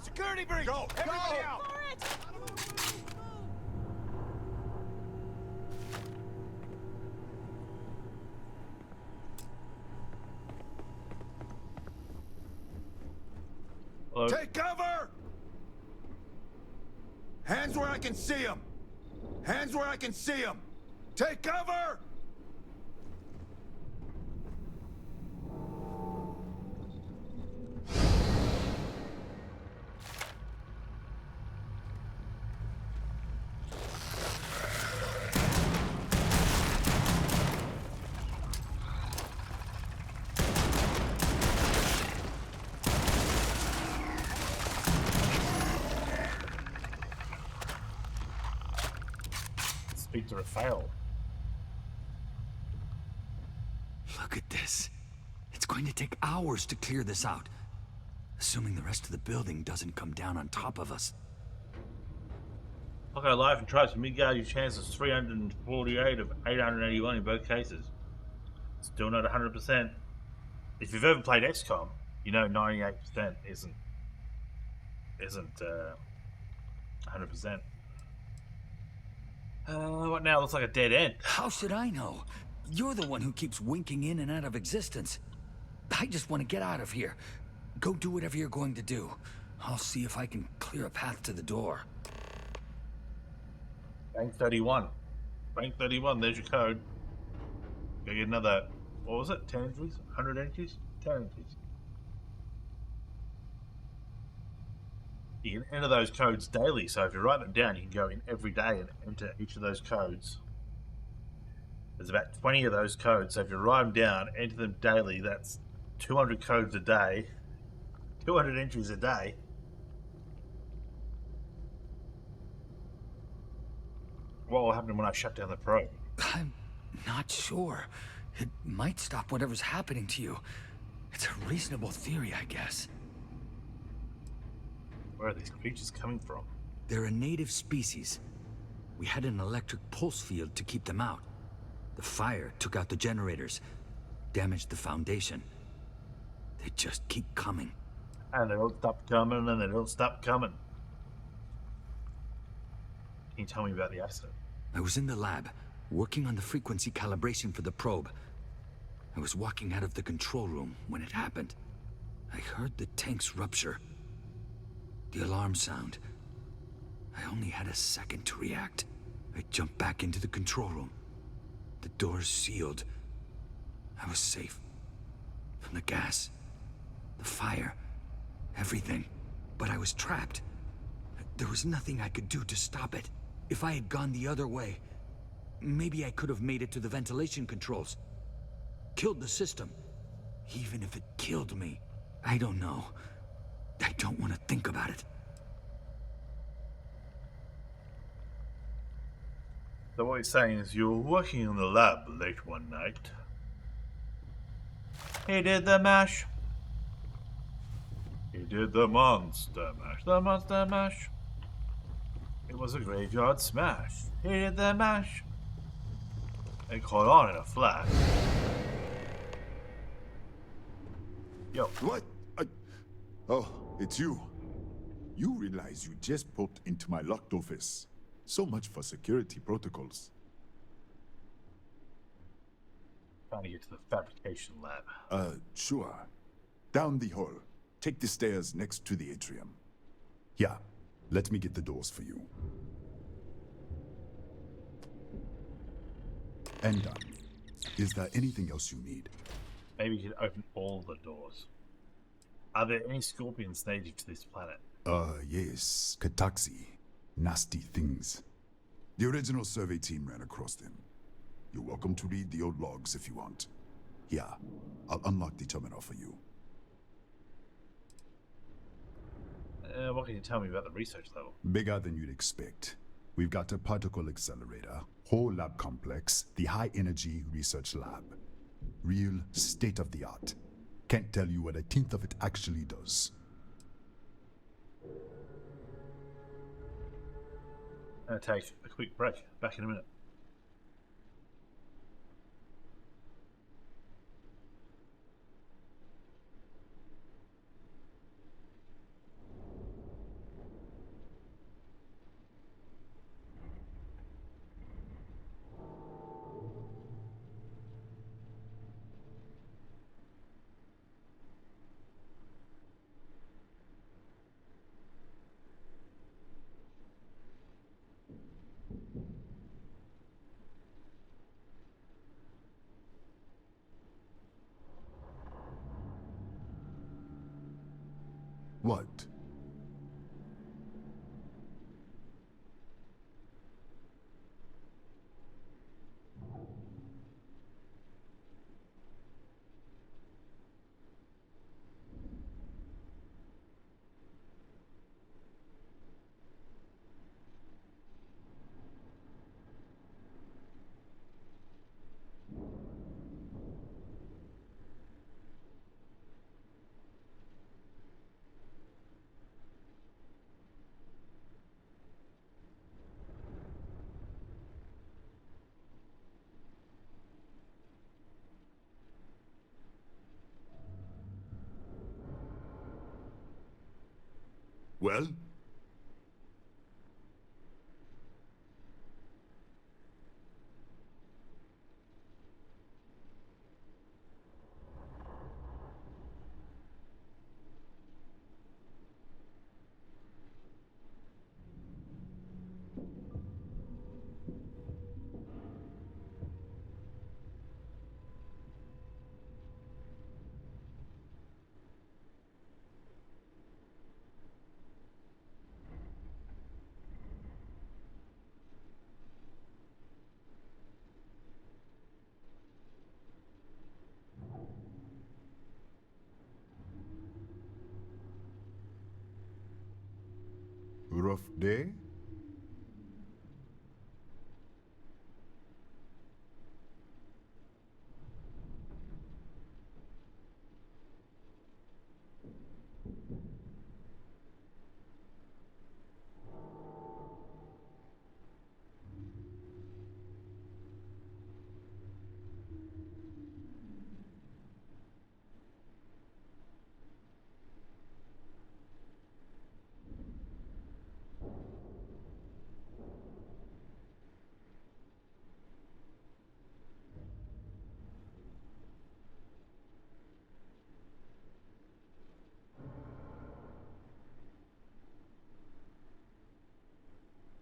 Security breach! Go! Everybody out! Hello? Take cover! Hands where I can see them! Hands where I can see them! Take cover! attempt or a fail. Look at this. It's going to take hours to clear this out. Assuming the rest of the building doesn't come down on top of us. I'll go live and try to Midgard. Your chance is 348 of 881 in both cases. Still not 100%. If you've ever played XCOM, you know 98% isn't 100%. What now? Looks like a dead end. How should I know? You're the one who keeps winking in and out of existence. I just want to get out of here. Go do whatever you're going to do. I'll see if I can clear a path to the door. Bank 31. Bank 31, there's your code. Go get another, what was it? 10 entries? 100 entries? 10 entries. You can enter those codes daily, so if you write them down, you can go in every day and enter each of those codes. There's about 20 of those codes, so if you write them down, enter them daily, that's 200 codes a day, 200 entries a day. What will happen when I shut down the probe? I'm not sure. It might stop whatever's happening to you. It's a reasonable theory, I guess. Where are these creatures coming from? They're a native species. We had an electric pulse field to keep them out. The fire took out the generators, damaged the foundation. They just keep coming. And they don't stop coming, and they don't stop coming. Can you tell me about the accident? I was in the lab, working on the frequency calibration for the probe. I was walking out of the control room when it happened. I heard the tanks rupture. The alarm sound. I only had a second to react. I jumped back into the control room. The doors sealed. I was safe. From the gas, the fire, everything. But I was trapped. There was nothing I could do to stop it. If I had gone the other way, maybe I could have made it to the ventilation controls. Killed the system. Even if it killed me, I don't know. I don't want to think about it. So what he's saying is you were working in the lab late one night. He did the mash. He did the monster mash. The monster mash. It was a graveyard smash. He did the mash. It caught on in a flash. Yo. What? Oh, it's you. You realize you just popped into my locked office. So much for security protocols. Trying to get to the fabrication lab. Sure. Down the hall. Take the stairs next to the atrium. Yeah, let me get the doors for you. And done. Is there anything else you need? Maybe you could open all the doors. Are there any scorpions native to this planet? Yes. Kataxi. Nasty things. The original survey team ran across them. You're welcome to read the old logs if you want. Yeah, I'll unlock the terminal for you. What can you tell me about the research level? Bigger than you'd expect. We've got a particle accelerator, whole lab complex, the high energy research lab. Real state of the art. Can't tell you what a tenth of it actually does. I'm gonna take a quick break. Back in a minute. What? Well? Rough day?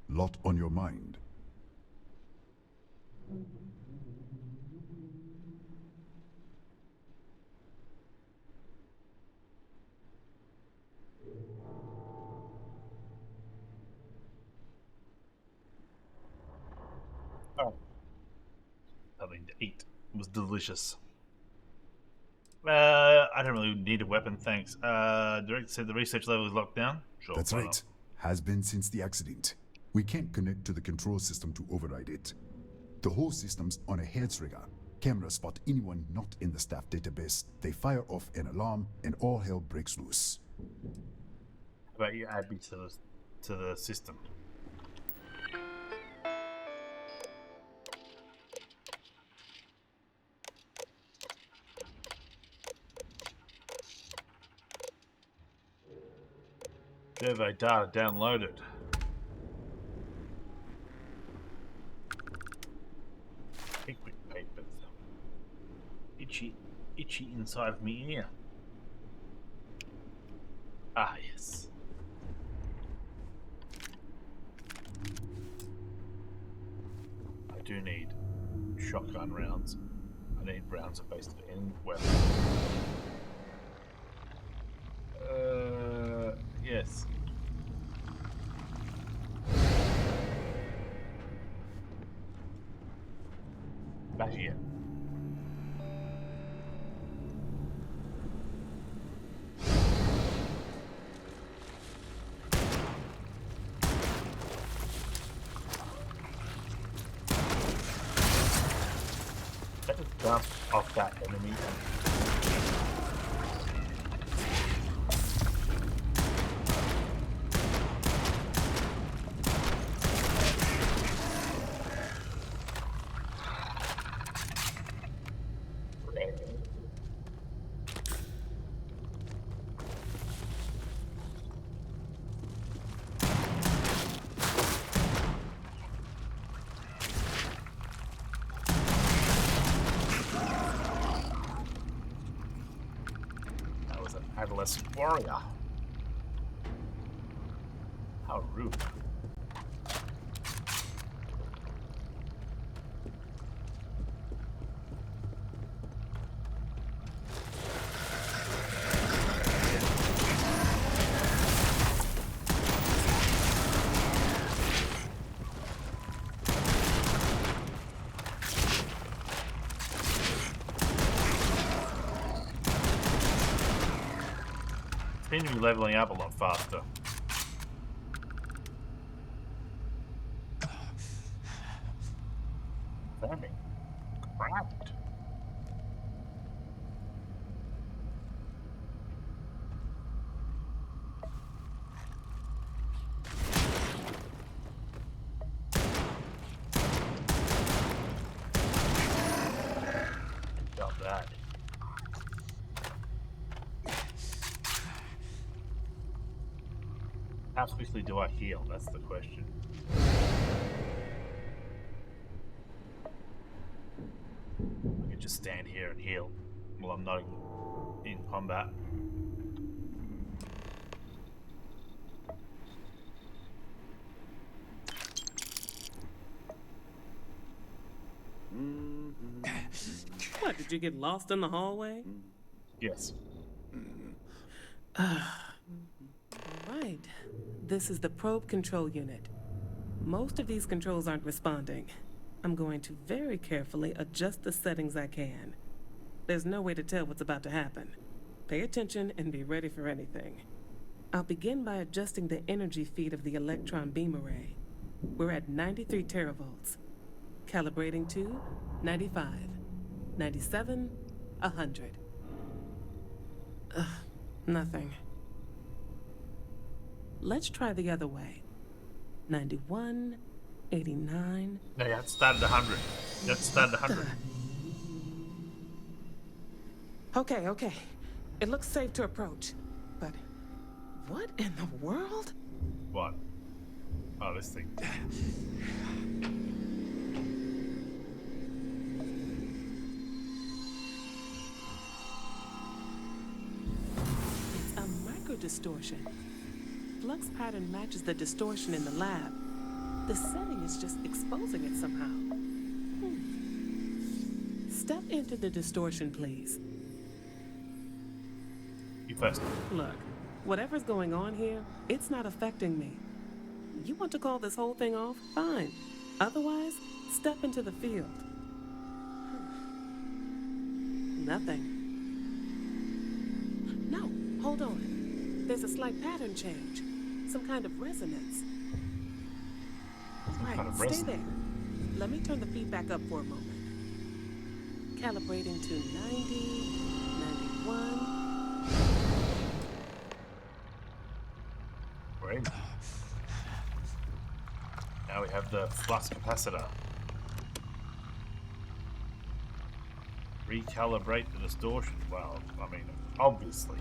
Lot on your mind. Oh. Something to eat. It was delicious. I don't really need a weapon, thanks. Director said the research level is locked down. Sure. That's right. Has been since the accident. We can't connect to the control system to override it. The whole system's on a hair's rigger. Cameras spot anyone not in the staff database. They fire off an alarm, and all hell breaks loose. How about you add me to the system? Survey data downloaded. Liquid papers. Itchy inside of me ear. Ah, yes. I do need shotgun rounds. I need rounds of based in weapons. Yes. Back again. That just bounced off that enemy. Adolescent warrior. How rude. Seem to be leveling up a lot faster. Farming. Craft. Got that. How quickly do I heal? That's the question. I could just stand here and heal while I'm not in combat. What, did you get lost in the hallway? Yes. Right. This is the probe control unit. Most of these controls aren't responding. I'm going to very carefully adjust the settings I can. There's no way to tell what's about to happen. Pay attention and be ready for anything. I'll begin by adjusting the energy feed of the electron beam array. We're at 93 teravolts. Calibrating to 95, 97, 100. Nothing. Let's try the other way. 91, 89. No, you have to start at 100. You have to start at 100. Okay. It looks safe to approach. But what in the world? What? Oh, this thing. It's a micro-distortion. Flux pattern matches the distortion in the lab. The setting is just exposing it somehow. Step into the distortion, please. You first. Look, whatever's going on here, it's not affecting me. You want to call this whole thing off? Fine. Otherwise, step into the field. Nothing. No, hold on. There's a slight pattern change. Some kind of resonance. Right, stay there. Let me turn the feedback up for a moment. Calibrating to 90, 91. Great. Now we have the flux capacitor. Recalibrate the distortion. Well, I mean, obviously.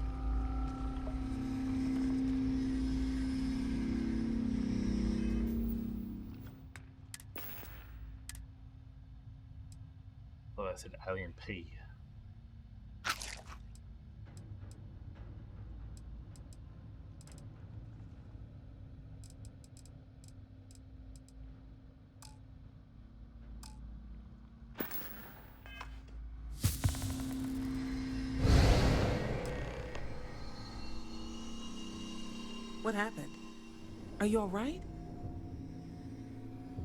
Oh, that's an alien P. What happened? Are you all right?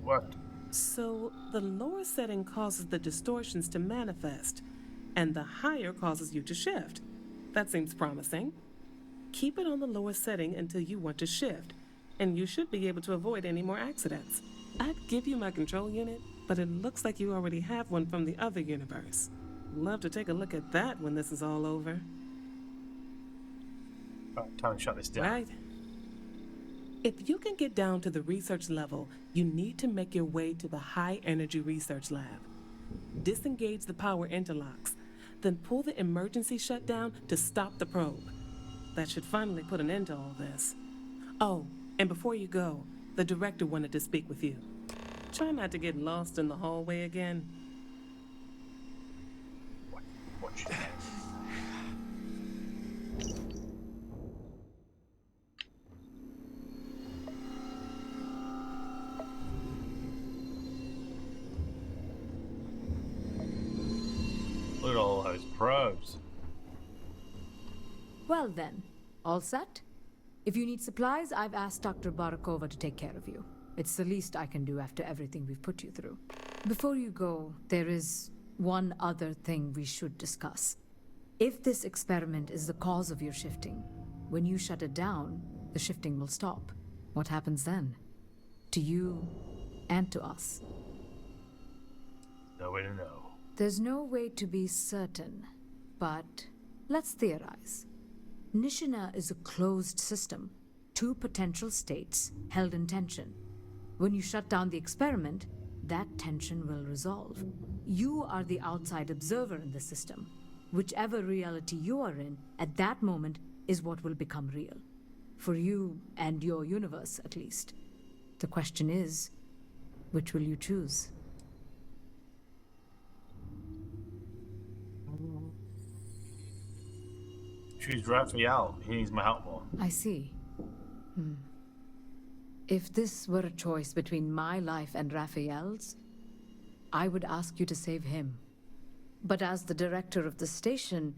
What? So, the lower setting causes the distortions to manifest, and the higher causes you to shift. That seems promising. Keep it on the lower setting until you want to shift, and you should be able to avoid any more accidents. I'd give you my control unit, but it looks like you already have one from the other universe. Love to take a look at that when this is all over. Time to shut this down. Right. If you can get down to the research level, you need to make your way to the high energy research lab. Disengage the power interlocks, then pull the emergency shutdown to stop the probe. That should finally put an end to all this. Oh, and before you go, the director wanted to speak with you. Try not to get lost in the hallway again. What should Look at all those probes. Well then, all set? If you need supplies, I've asked Dr. Barakova to take care of you. It's the least I can do after everything we've put you through. Before you go, there is one other thing we should discuss. If this experiment is the cause of your shifting, when you shut it down, the shifting will stop. What happens then? To you and to us. No way to know. There's no way to be certain, but let's theorize. Nishina is a closed system, two potential states held in tension. When you shut down the experiment, that tension will resolve. You are the outside observer in the system. Whichever reality you are in, at that moment, is what will become real. For you and your universe, at least. The question is, which will you choose? Choose Raphael. He needs my help more. I see. If this were a choice between my life and Raphael's, I would ask you to save him. But as the director of the station,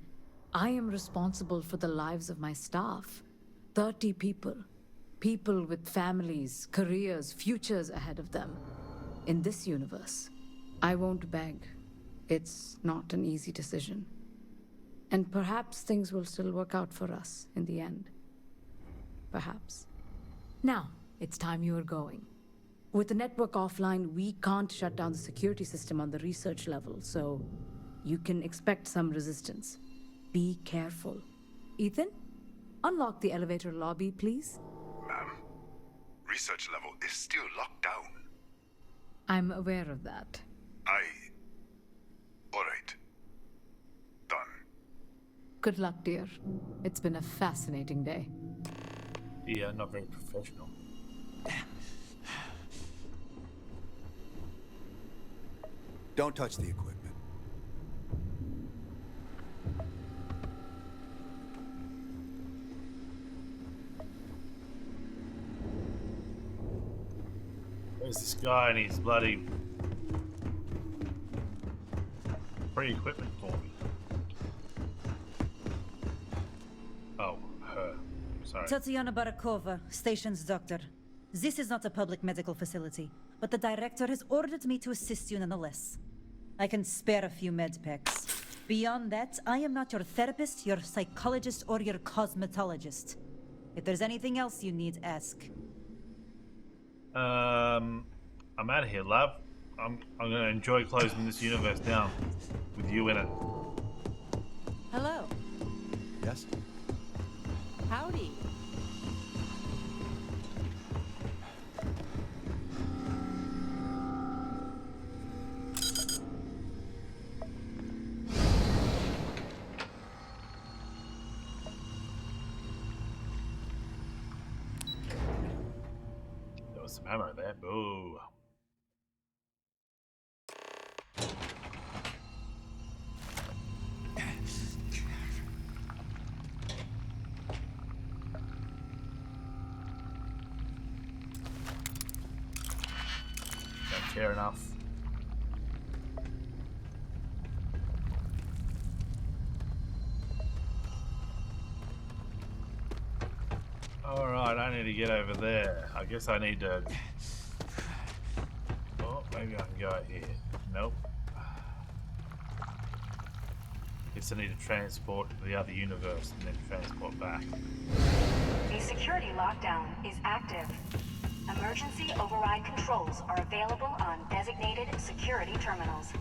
I am responsible for the lives of my staff. 30 people. People with families, careers, futures ahead of them. In this universe, I won't beg. It's not an easy decision. And perhaps things will still work out for us in the end. Perhaps. Now, it's time you are going. With the network offline, we can't shut down the security system on the research level, so you can expect some resistance. Be careful. Ethan, unlock the elevator lobby, please. Ma'am, research level is still locked down. I'm aware of that. All right. Done. Good luck, dear. It's been a fascinating day. Yeah, not very professional. Don't touch the equipment. There's this guy and he's bloody free equipment for me. Oh, her. Sorry. Tatiana Barakova, station's doctor. This is not a public medical facility, but the director has ordered me to assist you nonetheless. I can spare a few med packs. Beyond that, I am not your therapist, your psychologist, or your cosmetologist. If there's anything else you need, ask. I'm out of here, love. I'm gonna enjoy closing this universe down with you in it. Hello. Yes? Howdy. There was some ammo there. Boo. Don't care enough. Alright, I need to get over there. I guess I need to... Oh, maybe I can go out here. Nope. Guess I need to transport to the other universe and then transport back. The security lockdown is active. Emergency override controls are available on designated security terminals.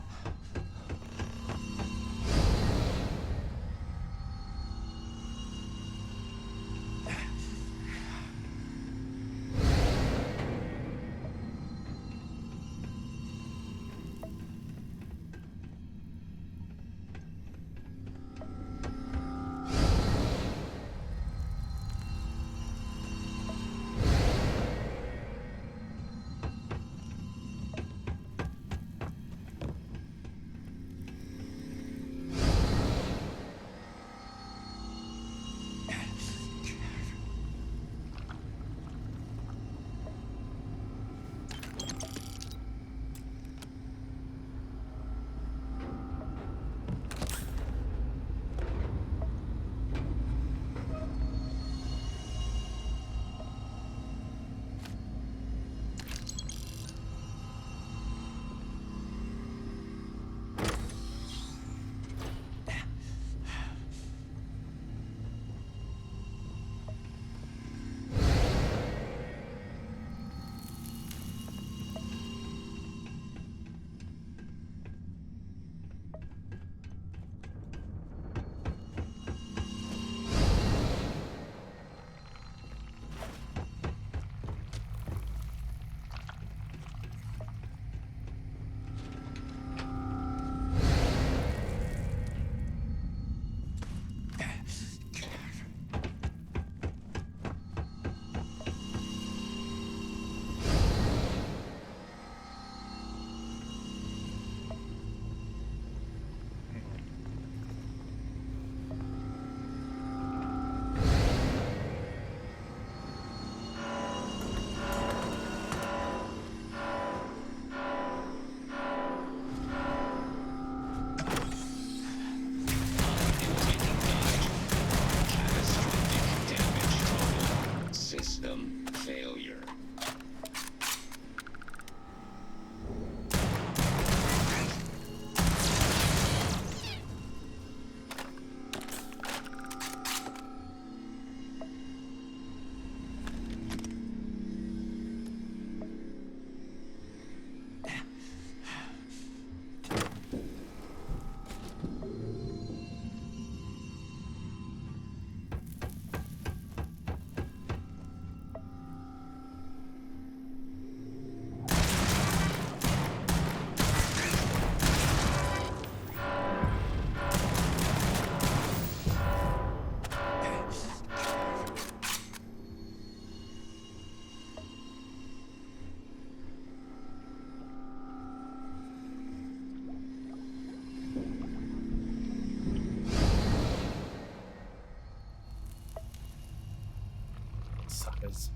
There's...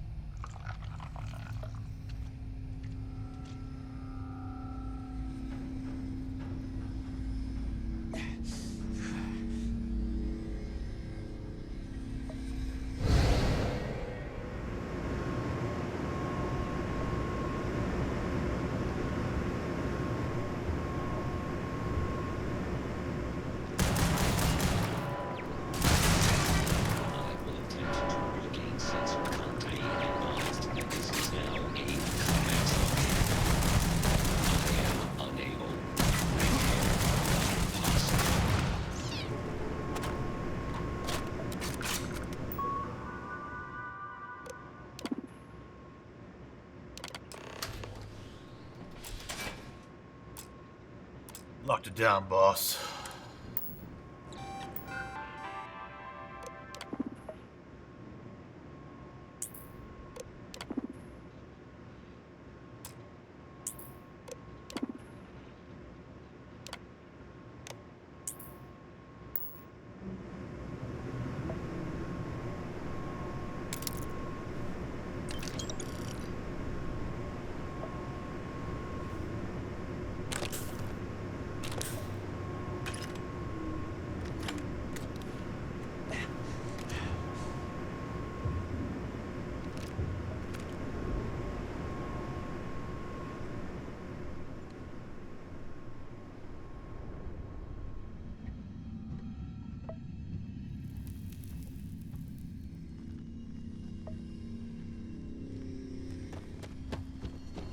Locked it down, boss.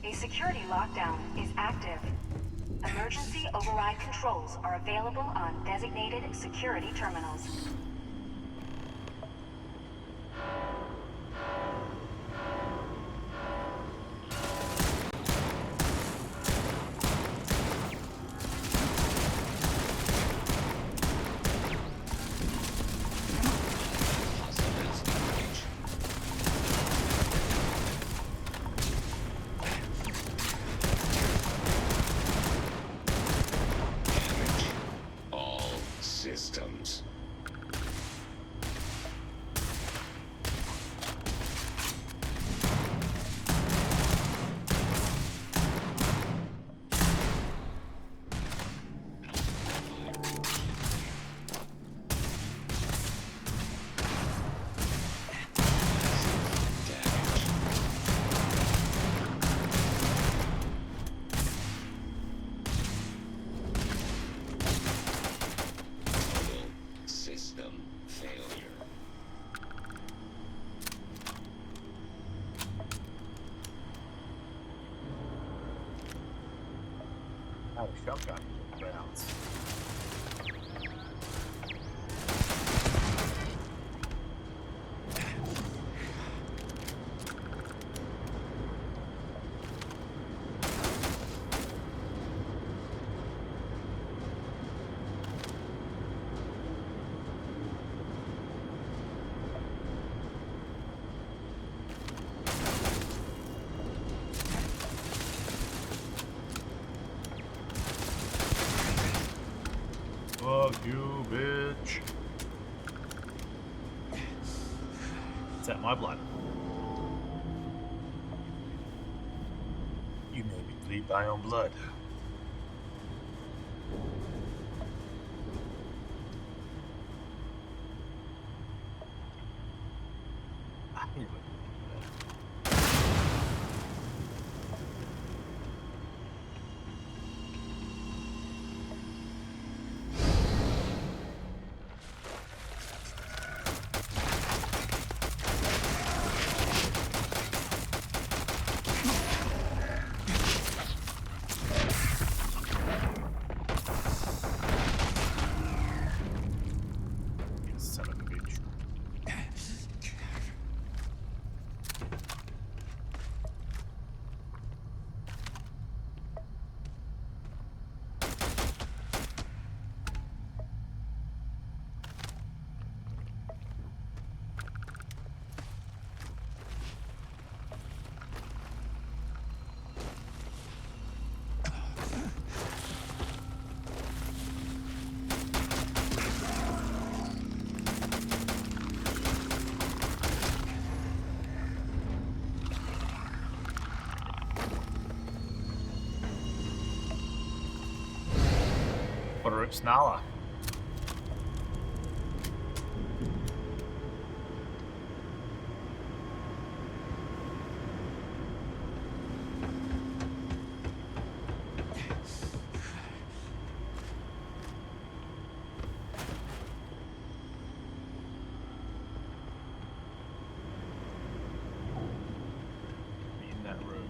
A security lockdown is active. Emergency override controls are available on designated security terminals. Systems. Out of shotgun rounds. Fuck you, bitch. Is that my blood? You made me bleed my own blood. Water Snarler. In that room.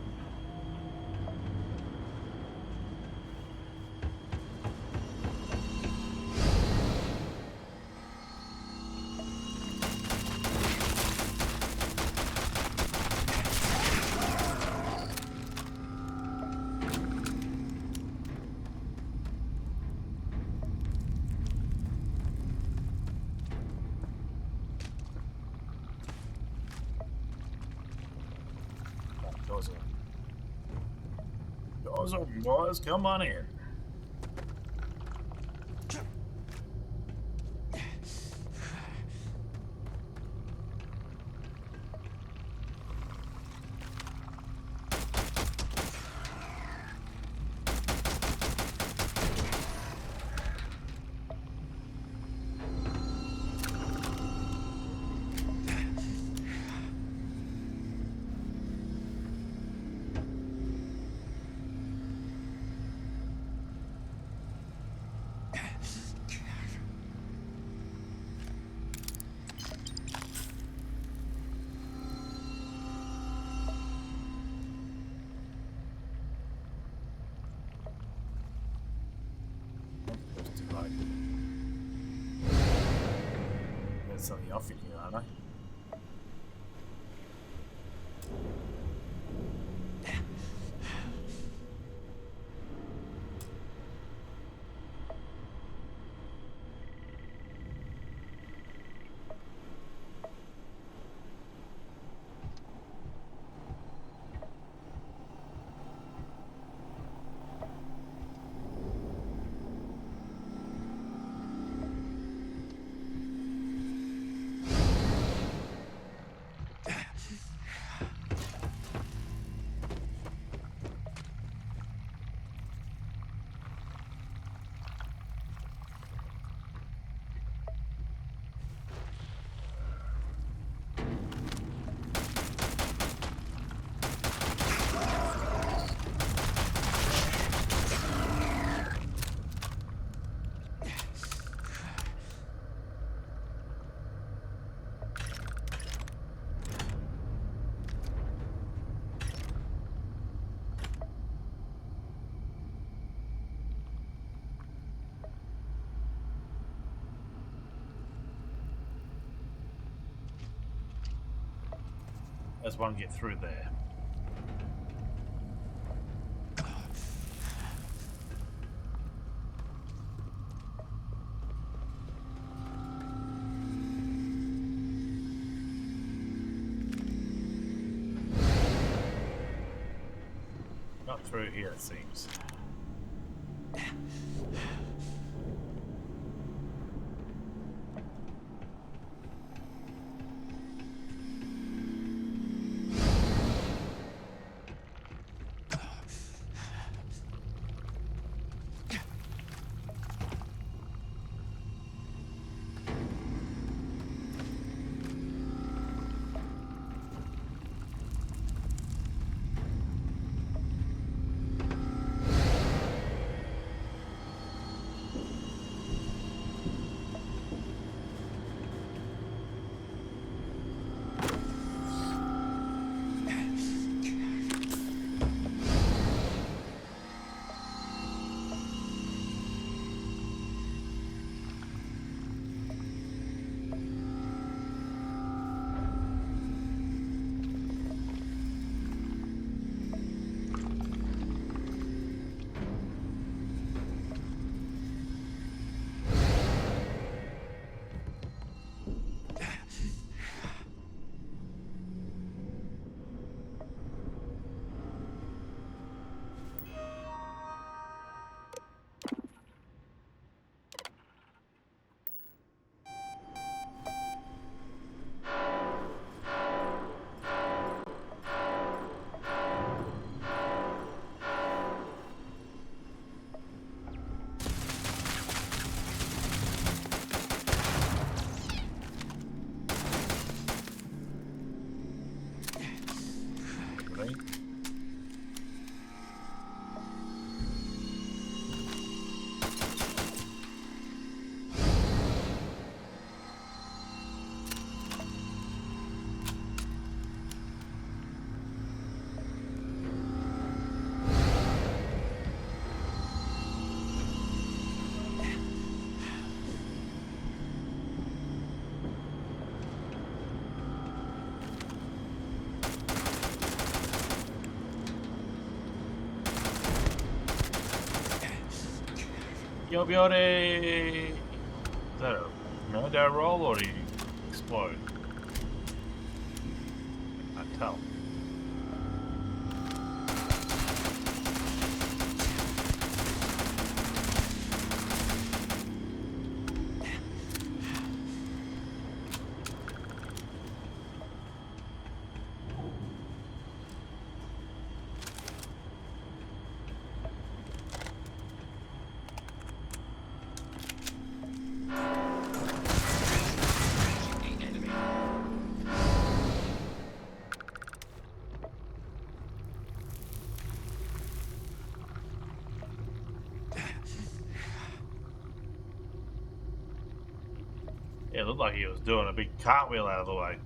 Doors open. Doors open, boys. Come on in. There's something off in here, aren't I? There's one get through there. Not through here, it seems. Yo, beauty! Is that a murder roll or do you explode? I can't tell. It looked like he was doing a big cartwheel out of the way.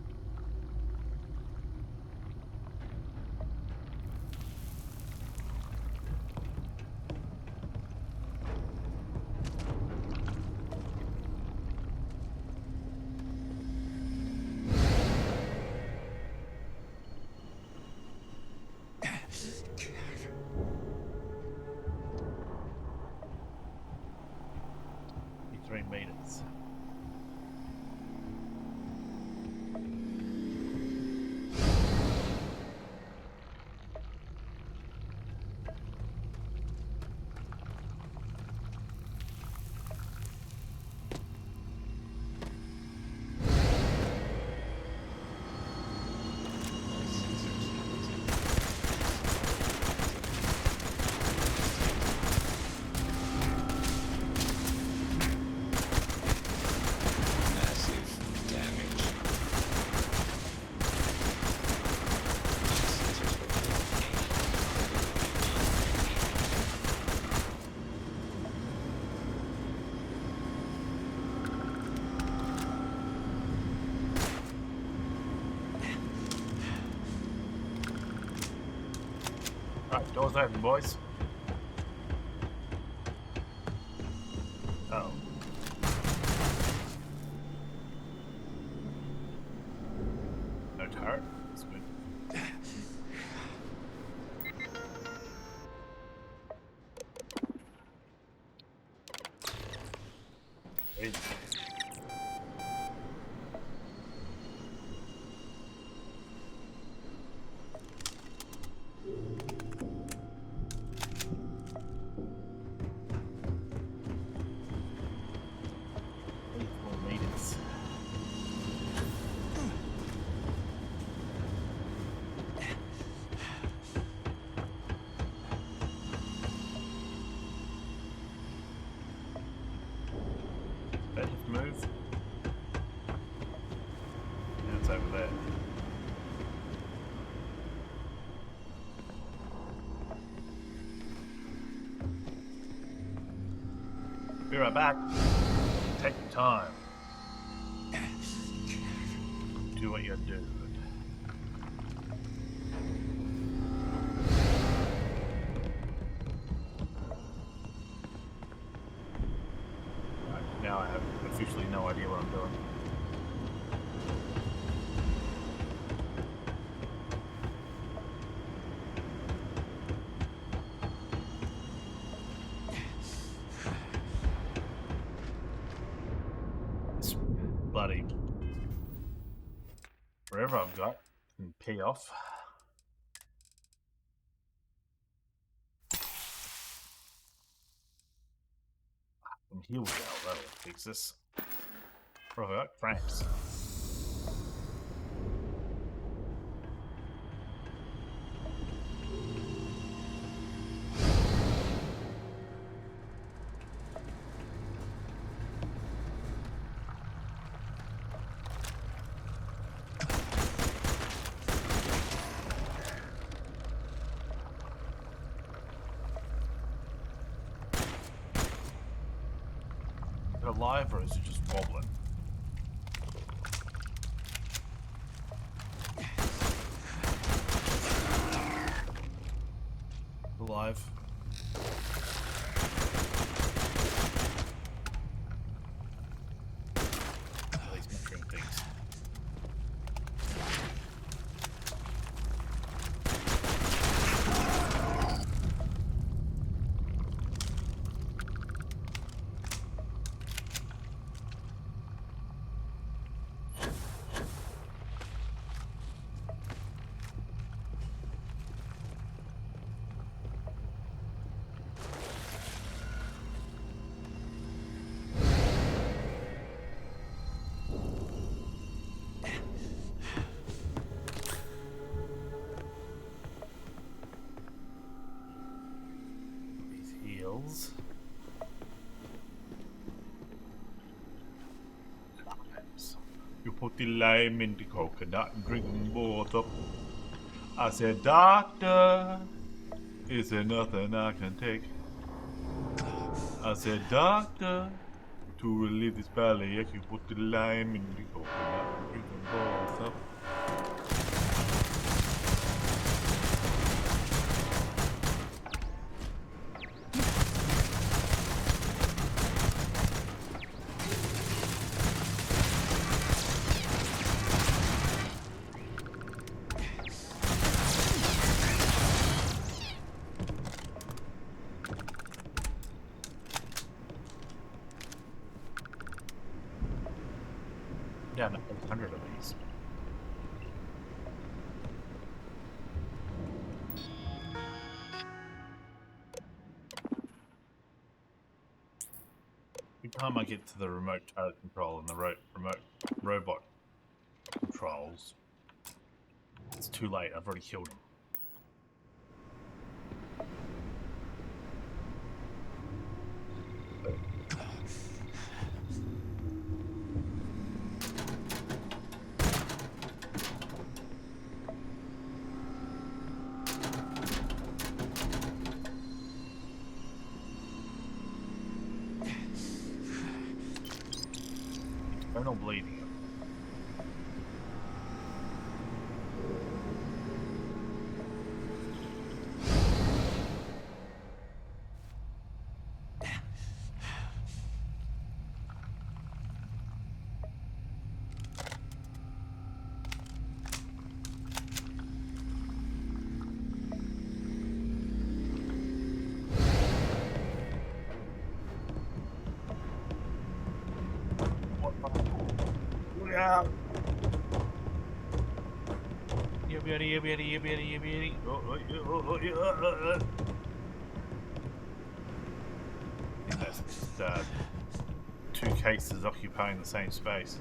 Meters. Alright, doors open, boys. Oh. No turret? That's good. Wait. Move. Yeah, it's over there. Be right back. Take your time. Do what you do. Now I have officially no idea what I'm doing. This bloody wherever I've got can pay off. Some heal gel, that'll fix this. What have I got? Frames. Alive or is it just wobbling? Alive. These mushroom things. pills. You put the lime in the coconut and drink water. I said, doctor, is there nothing I can take? I said, doctor, to relieve this bellyache, you put the lime in the coconut and drink water. Yeah, no, 800 of these. Every time I get to the remote turret control and the remote robot controls, it's too late. I've already killed him. Internal bleeding. Yeah. That's two cases occupying the same space.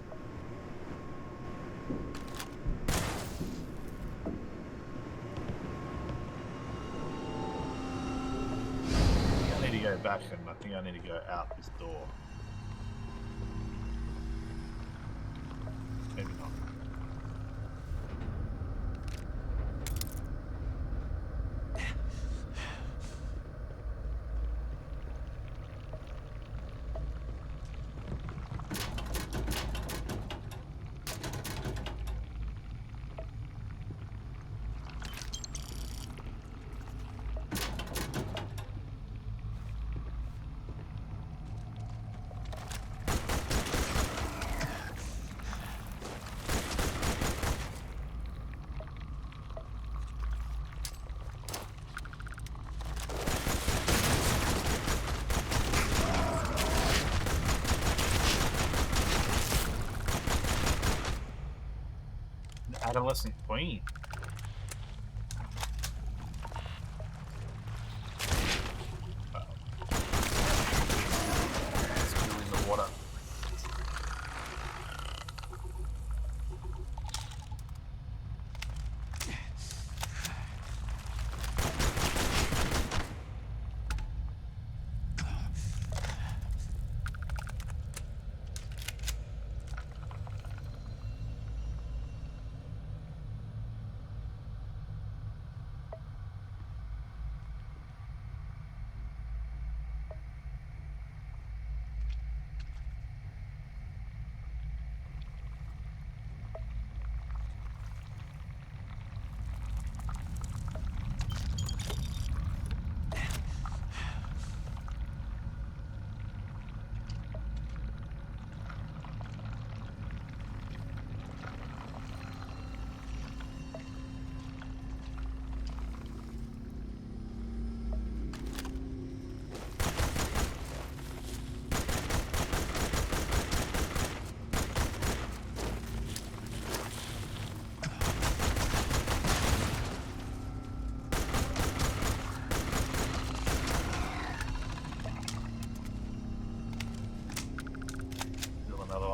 I need to go back, and I think I need to go out this door. Maybe not. Adolescent queen. Still in the water.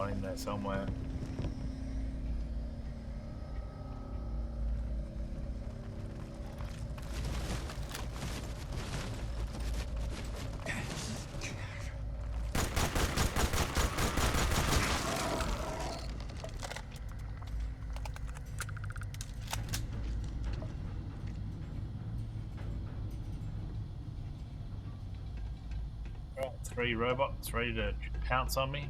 In there somewhere. Right, 3 robots ready to pounce on me.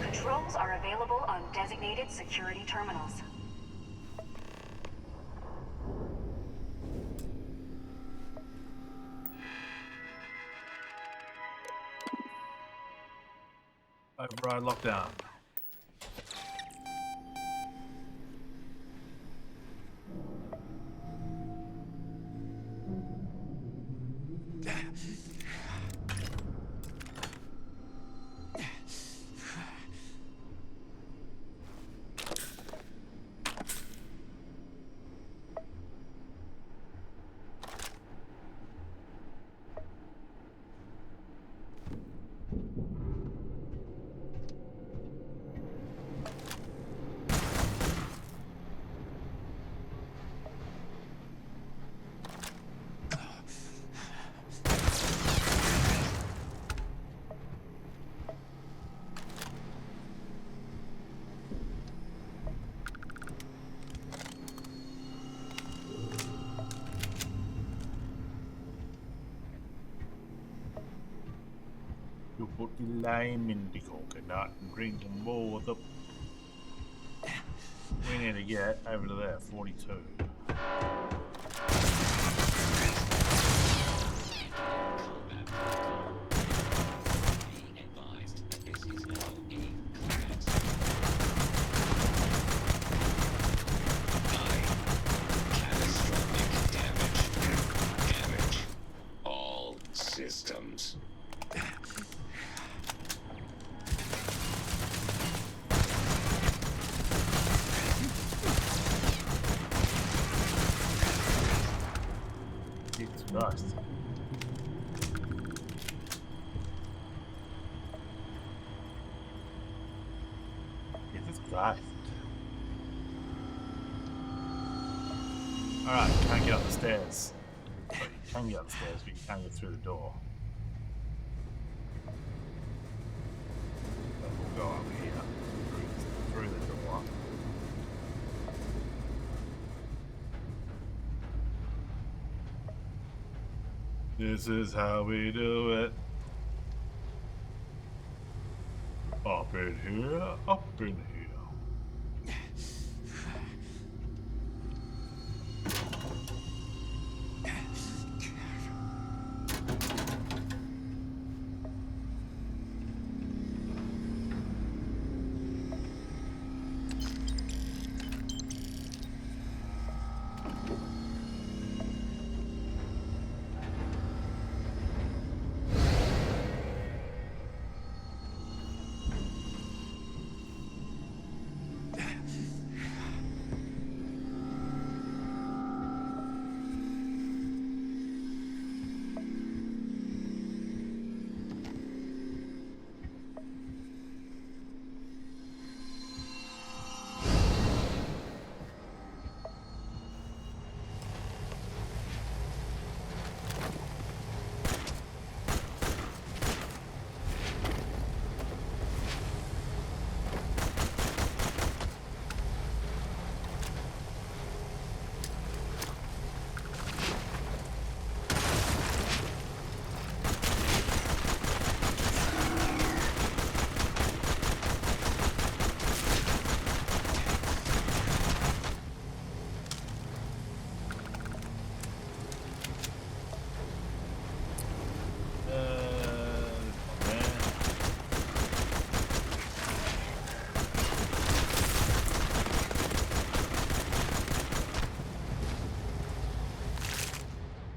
Controls are available on designated security terminals. Override lockdown. You put the lime in the coconut and drink them both up. We need to get over to there, 42. Systems. Jesus Christ. Jesus Christ. Alright, you can't get up the stairs. Well, you can get up the stairs, but you can't get through the door. So we'll go up here, through the door. This is how we do it. Up in here, up in here.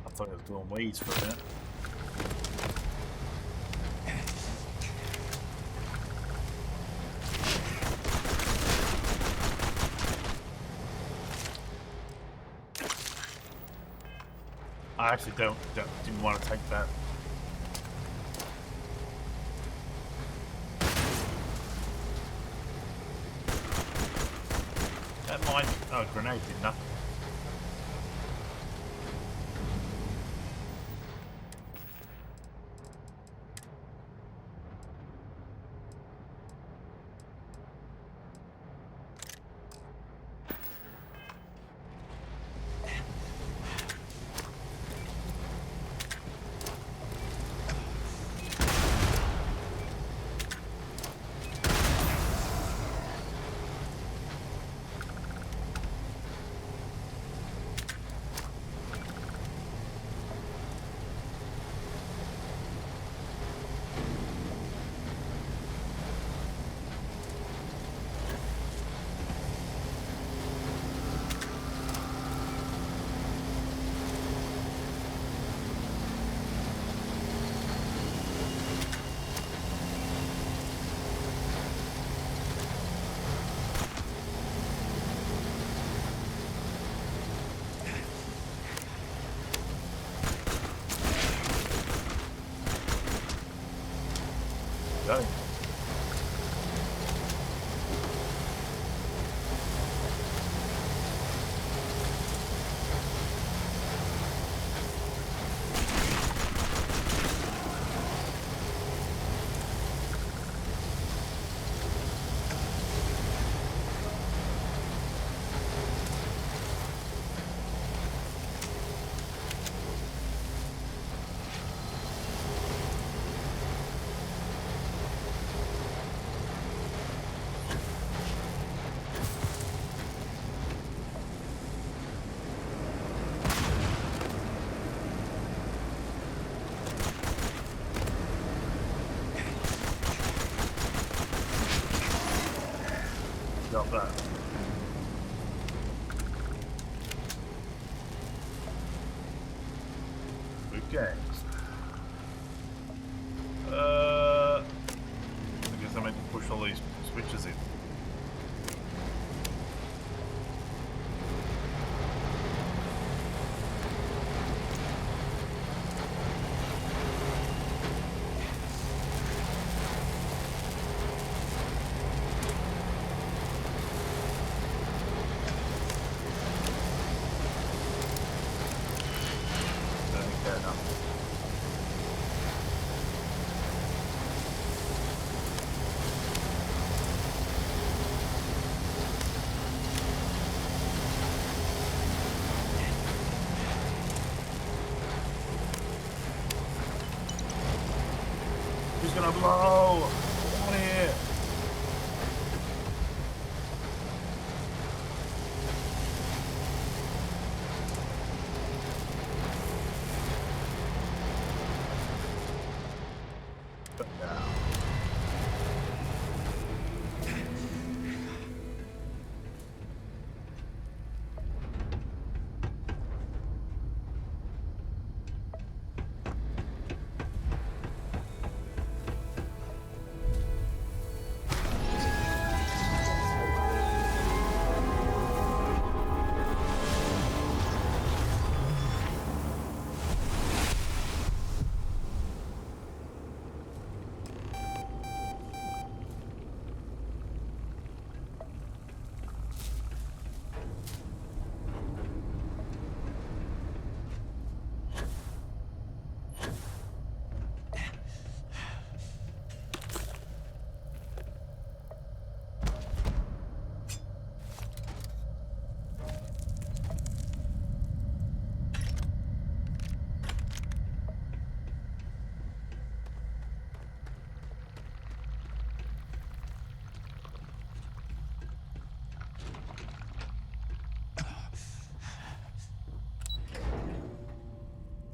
I thought I was doing weeds for a minute. I actually didn't want to take that. That mine, oh, grenade did nothing. Okay. I guess I meant to push all these switches in. He's gonna blow! Get out of here!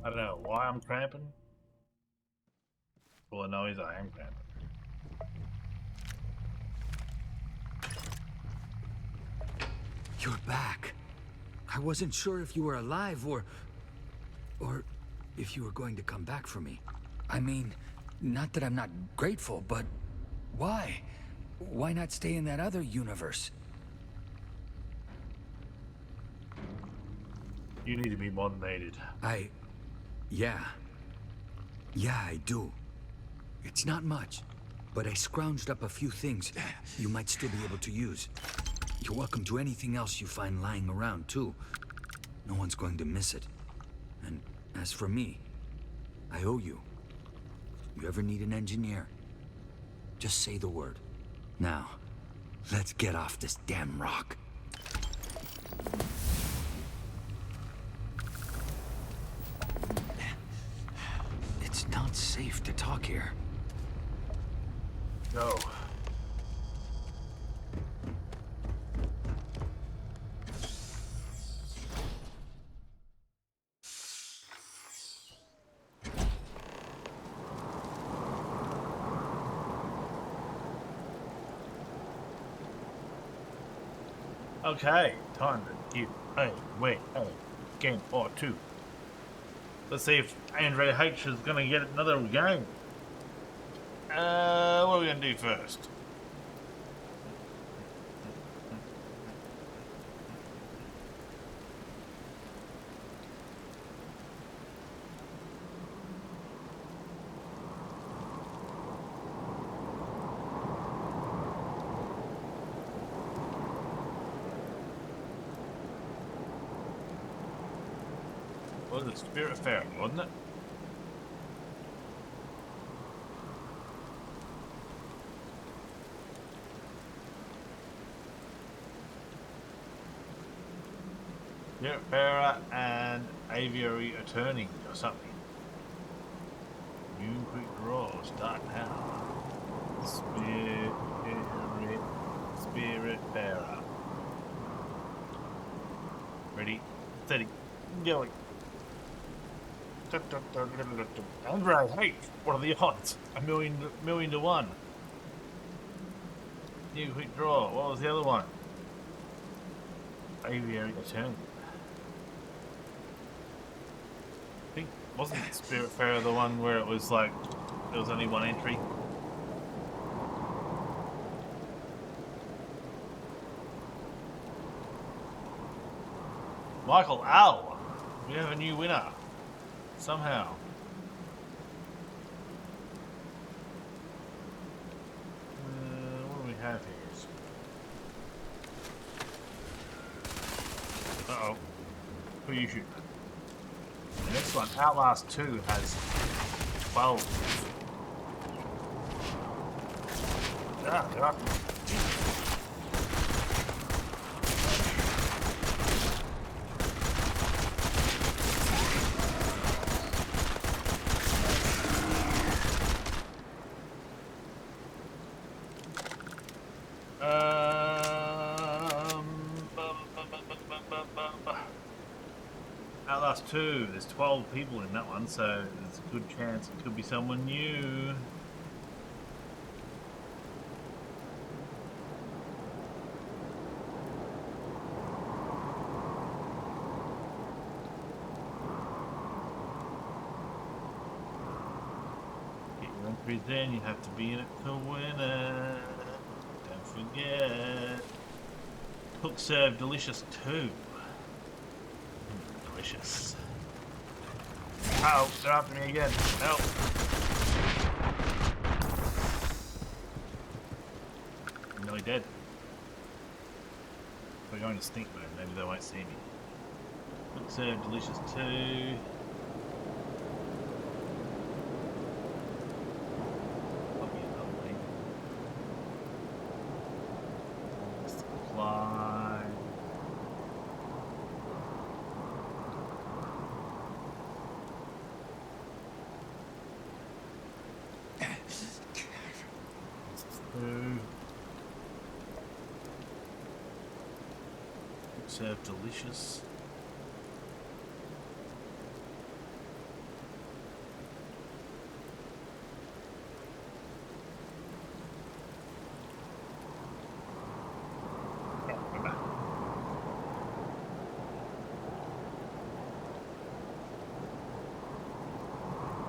I don't know why I'm cramping. All I know is I am cramping. You're back. I wasn't sure if you were alive or if you were going to come back for me. I mean, not that I'm not grateful, but why? Why not stay in that other universe? You need to be motivated. Yeah, I do. It's not much, but I scrounged up a few things you might still be able to use. You're welcome to anything else you find lying around, too. No one's going to miss it. And as for me, I owe you. You ever need an engineer, just say the word. Now, let's get off this damn rock. It's not safe to talk here. No. Okay, time to give a game or two. Let's see if Andrea H is gonna get another game. What are we gonna do first? Well, the Spirit Fair, wasn't it? Spirit Fair and Aviary Attorney or something. New quick draw, start now. Spirit Fair. Ready, steady, going. Andrea, hey, what are the odds? A million to one. New quick draw. What was the other one? Aviary Attorney. Wasn't Spiritfarer the one where it was like there was only one entry? Michael Al, we have a new winner somehow. What do we have here? Uh-oh. Who are you shooting at? The next one, Outlast 2, has 12. Ah, there are. Outlast 2, there's 12 people in that one, so there's a good chance it could be someone new. Get your entries in, you have to be in it to win it. Don't forget. Cook Serve Delicious 2. Delicious. Oh, they're after me again. Help. I'm nearly dead. We're going to stink mode, maybe they won't see me. Cook Serve Delicious 2. Lovely. Supply. Serve Delicious.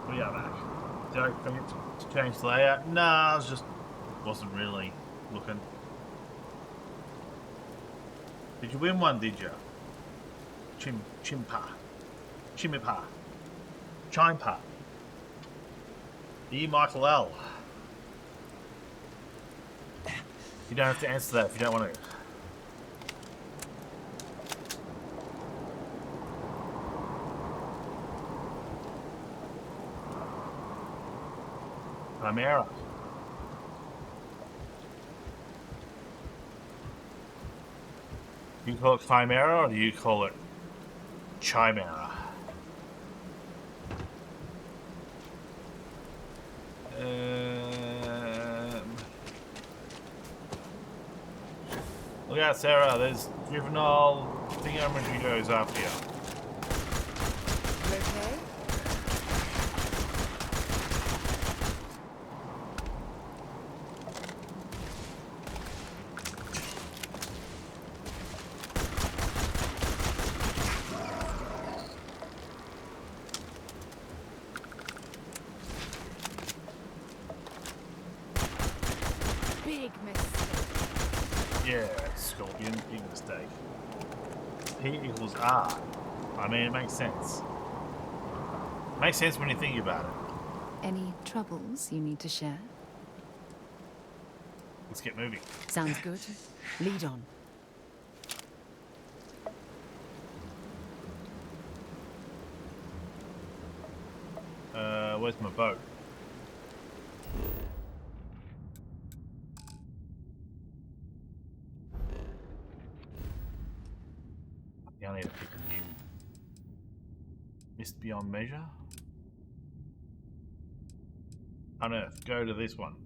We are back. Did I forget to change the layout? No, I wasn't really looking. Did you win one, did you? Chimpa. E. Michael L. You don't have to answer that if you don't want to. Chimera. Do you call it Chimera or do you call it Chimera? Look out, Sarah, there's juvenile thingamajig goes after you. You okay? Big mistake. Yeah, Scorpion, big mistake. P equals R. I mean, it makes sense. Makes sense when you think about it. Any troubles you need to share? Let's get moving. Sounds good. Lead on. Where's my boat? I need to pick a new Mist Beyond Measure. Unearth. Go to this one.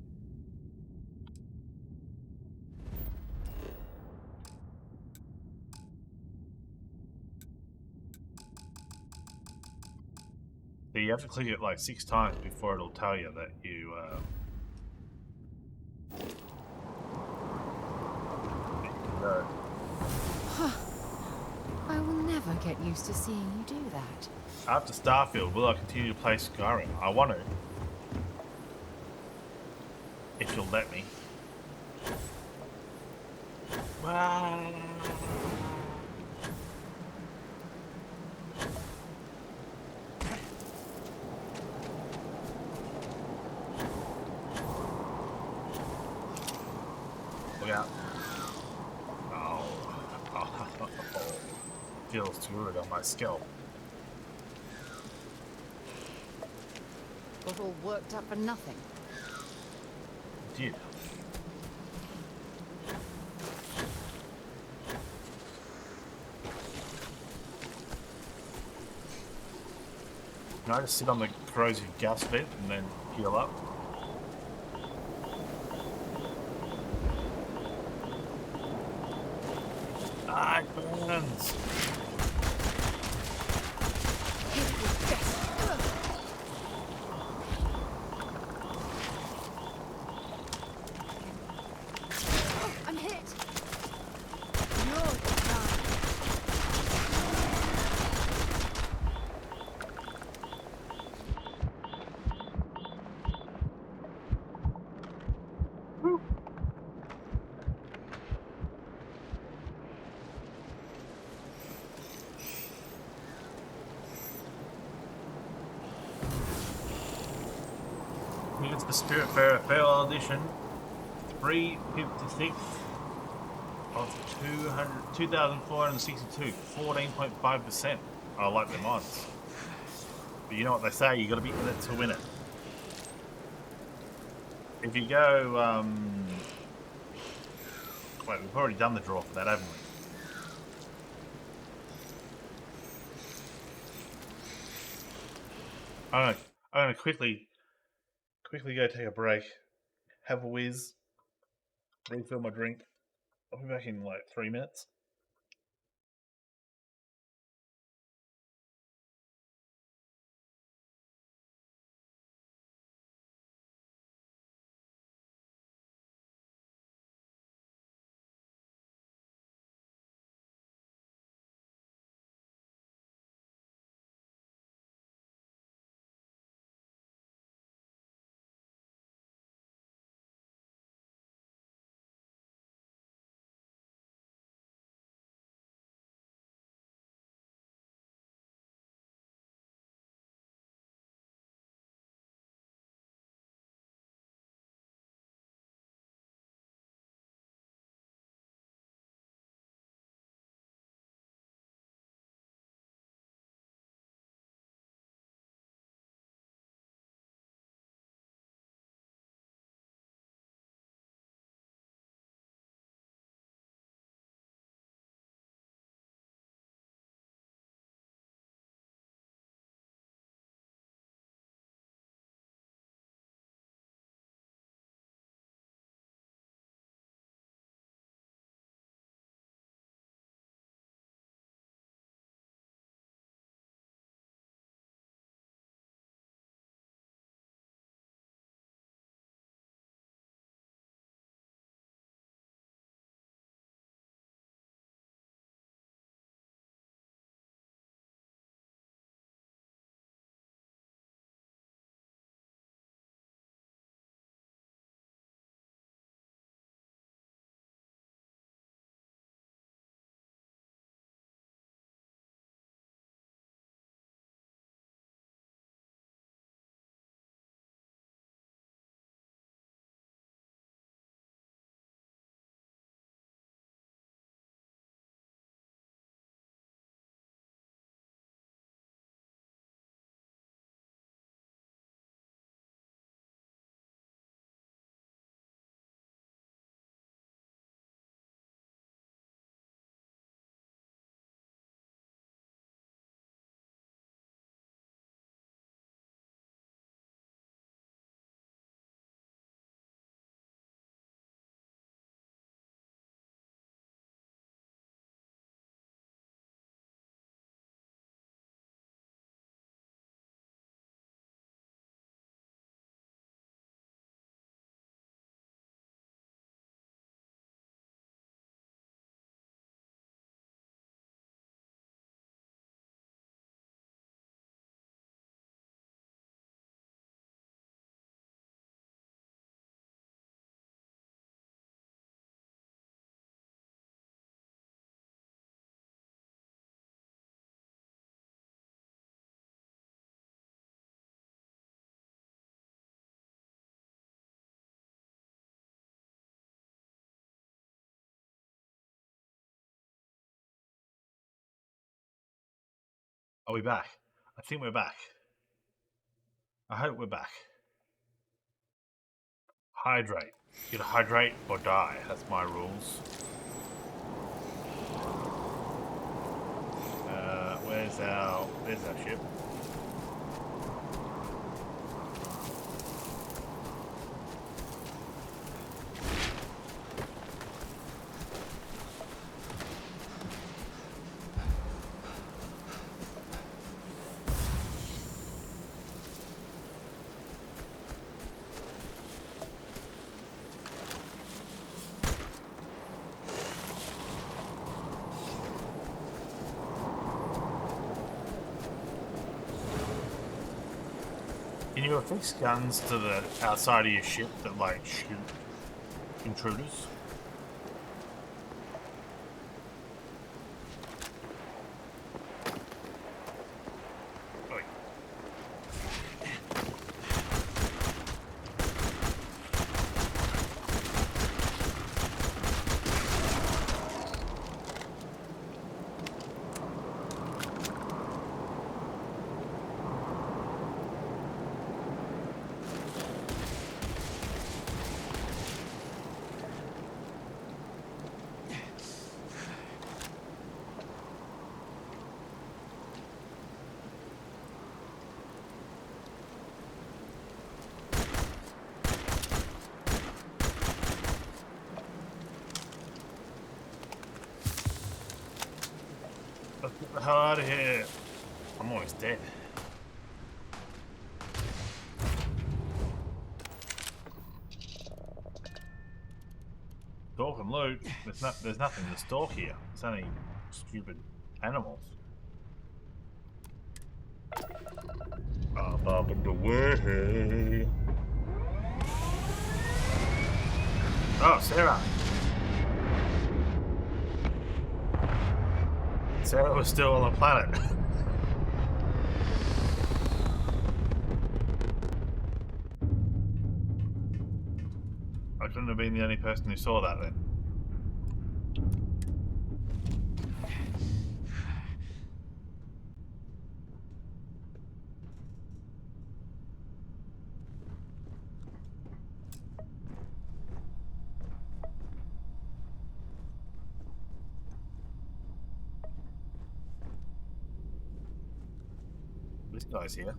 So you have to click it like 6 times before it'll tell you that you can go. I will never never get used to seeing you do that. After Starfield, will I continue to play Skyrim? I want to. If you'll let me. Wow. Look out. Oh. Feels good on my scalp. Got all worked up for nothing. Did. Can I just sit on the corrosive gas vent and then heal up? Ah, it burns! I'm hit! You're done. It's the Spirit Farewell Edition. 356 of 2,462. 14.5%. I like them odds. But you know what they say, you gotta be in it to win it. If you go, wait, we've already done the draw for that, haven't we? I'm gonna quickly go take a break, have a whiz, refill my drink. I'll be back in like 3 minutes. Are we back? I think we're back. I hope we're back. Hydrate. Either hydrate or die. That's my rules. Where's our ship? Can you affix guns to the outside of your ship that, like, shoot intruders? Oi. Let's get the hell out of here. I'm almost dead. Stalk and loot. There's nothing to stalk here. It's only stupid animals. Up and away. Oh, Sarah. Sarah was still on the planet. I couldn't have been the only person who saw that then. This guy's here.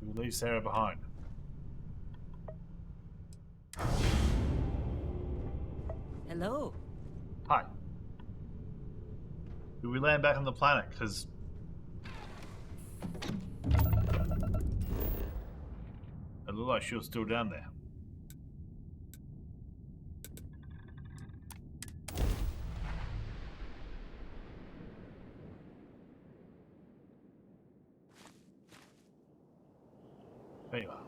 We leave Sarah behind. Hello. Hi. Do we land back on the planet? Because it looked like she was still down there. There you are.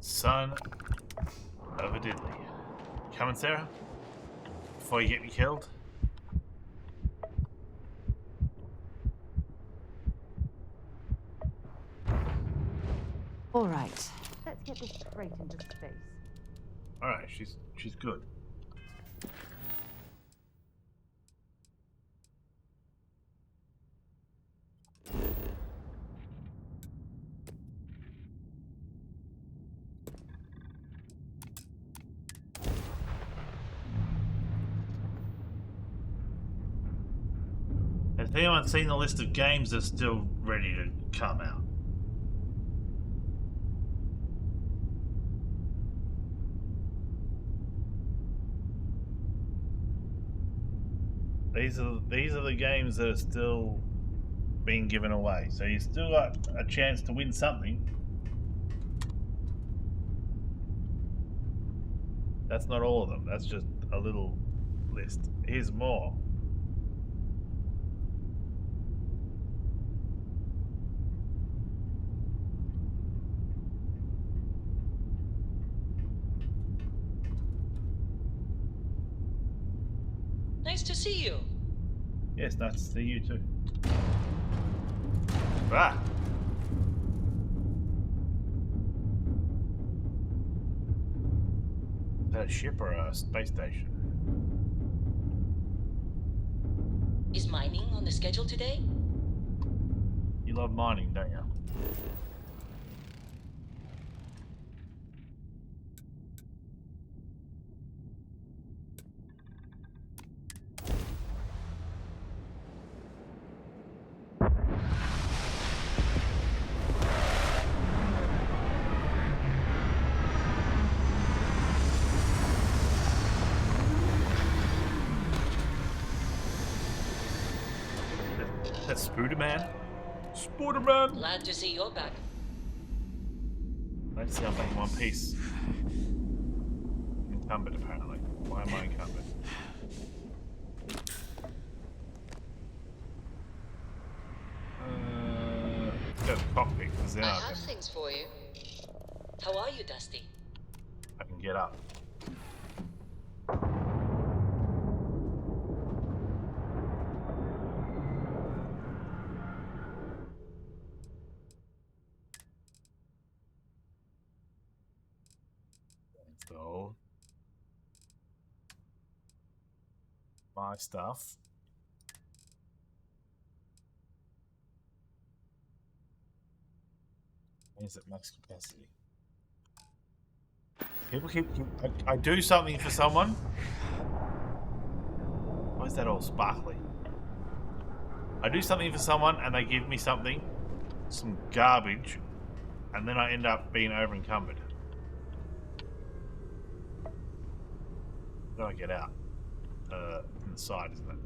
Son of a diddly. Coming, Sarah? Before you get me killed? All right, let's get this straight into space. All right, she's good. Has anyone seen the list of games that's still ready to come out? These are the games that are still being given away. So you still got a chance to win something. That's not all of them. That's just a little list. Here's more. Nice to see you. Yes, nice to see you too. Ah! Is that a ship or a space station? Is mining on the schedule today? You love mining, don't you? That's Spooderman. Spooderman! Glad to see you're back. Let's see, I'm back in one piece. Incumbent, apparently. Why am I incumbent? Go to the cockpit, because then I have things for you. How are you, Dusty? I can get up. So, my stuff. Is at max capacity. People keep. I do something for someone. Why is that all sparkly? I do something for someone and they give me something, some garbage, and then I end up being over encumbered. How do I get out? From the side, isn't it?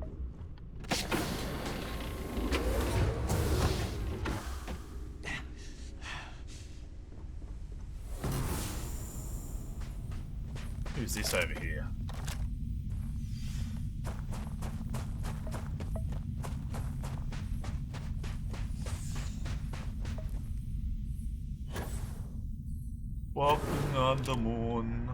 Who's this over here? Walking on the moon.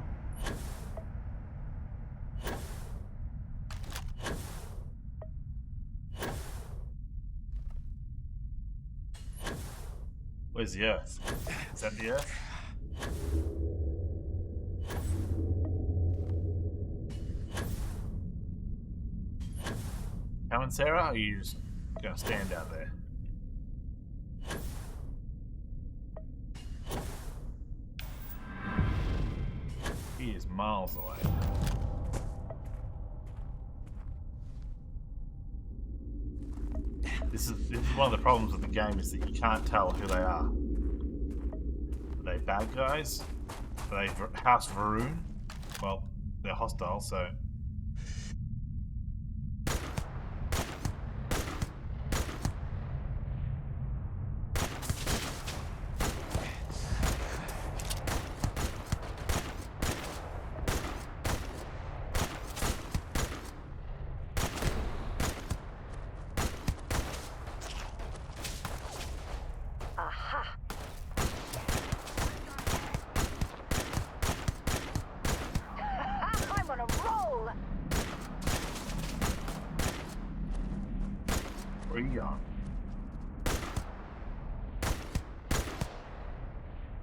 Where's the Earth? Is that the Earth? Come on, Sarah, or are you just gonna stand out there? He is miles away. This is one of the problems with the game, is that you can't tell who they are. Are they bad guys? Are they House Varun? Well, they're hostile, so...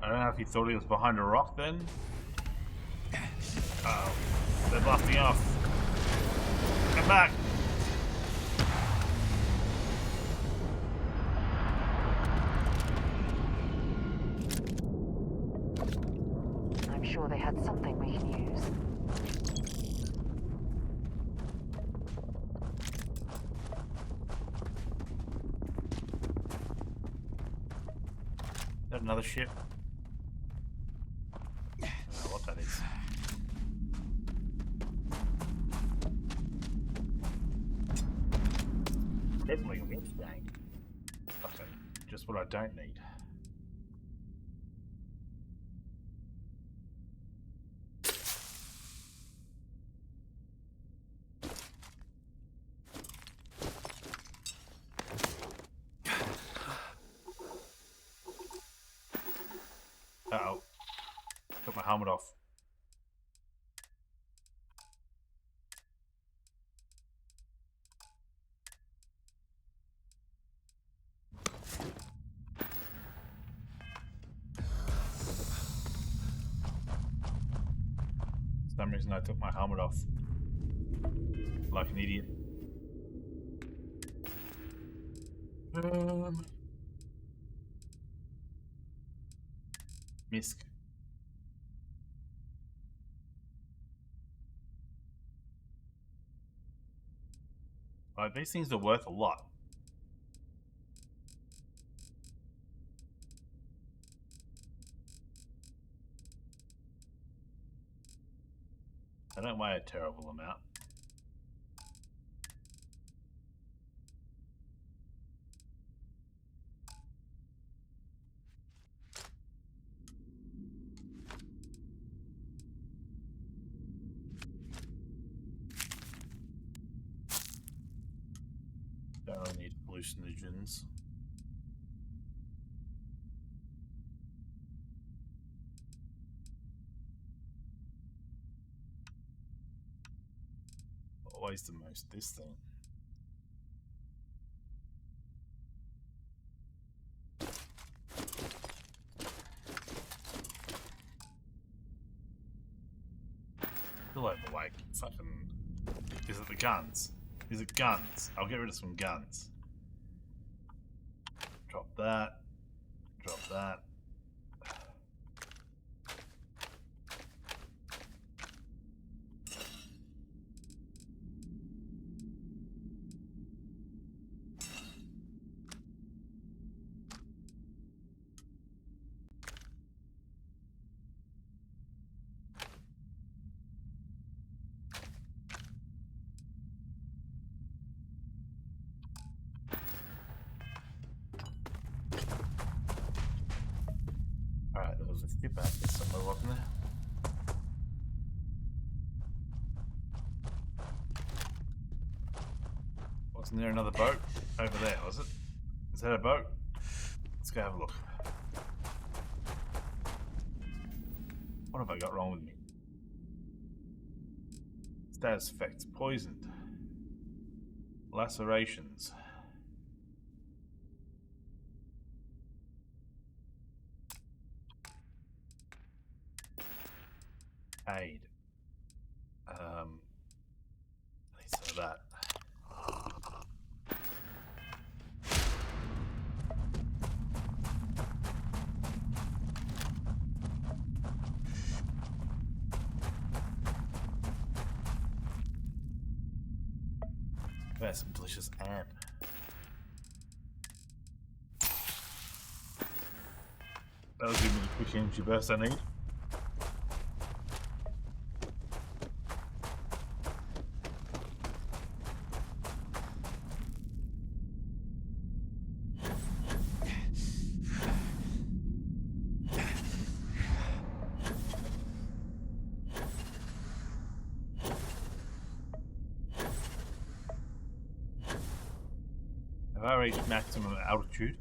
I don't know if he thought he was behind a rock then. Uh-oh. They're blasting off. Come back! I'm sure they had something we can use. that another ship? I don't know what that is. Definitely a winch tank. Fucking just what I don't need. Uh-oh. Took my helmet off. For some reason I took my helmet off. Like an idiot. Misk. Like, these things are worth a lot. They don't weigh a terrible amount. Don't really need hallucinogens. Always the most this thing. Feel overweight. Fucking. Is it the guns? Is it guns? I'll get rid of some guns. Drop that. Drop that. Alright, there was a skip out there somewhere, wasn't there? Wasn't there another boat over there, was it? Is that a boat? Let's go have a look. What have I got wrong with me? Status effects. Poisoned. Lacerations. Aid. Need some of that. That's some delicious amp. That'll give me the quick energy burst I need. Have I reached maximum altitude?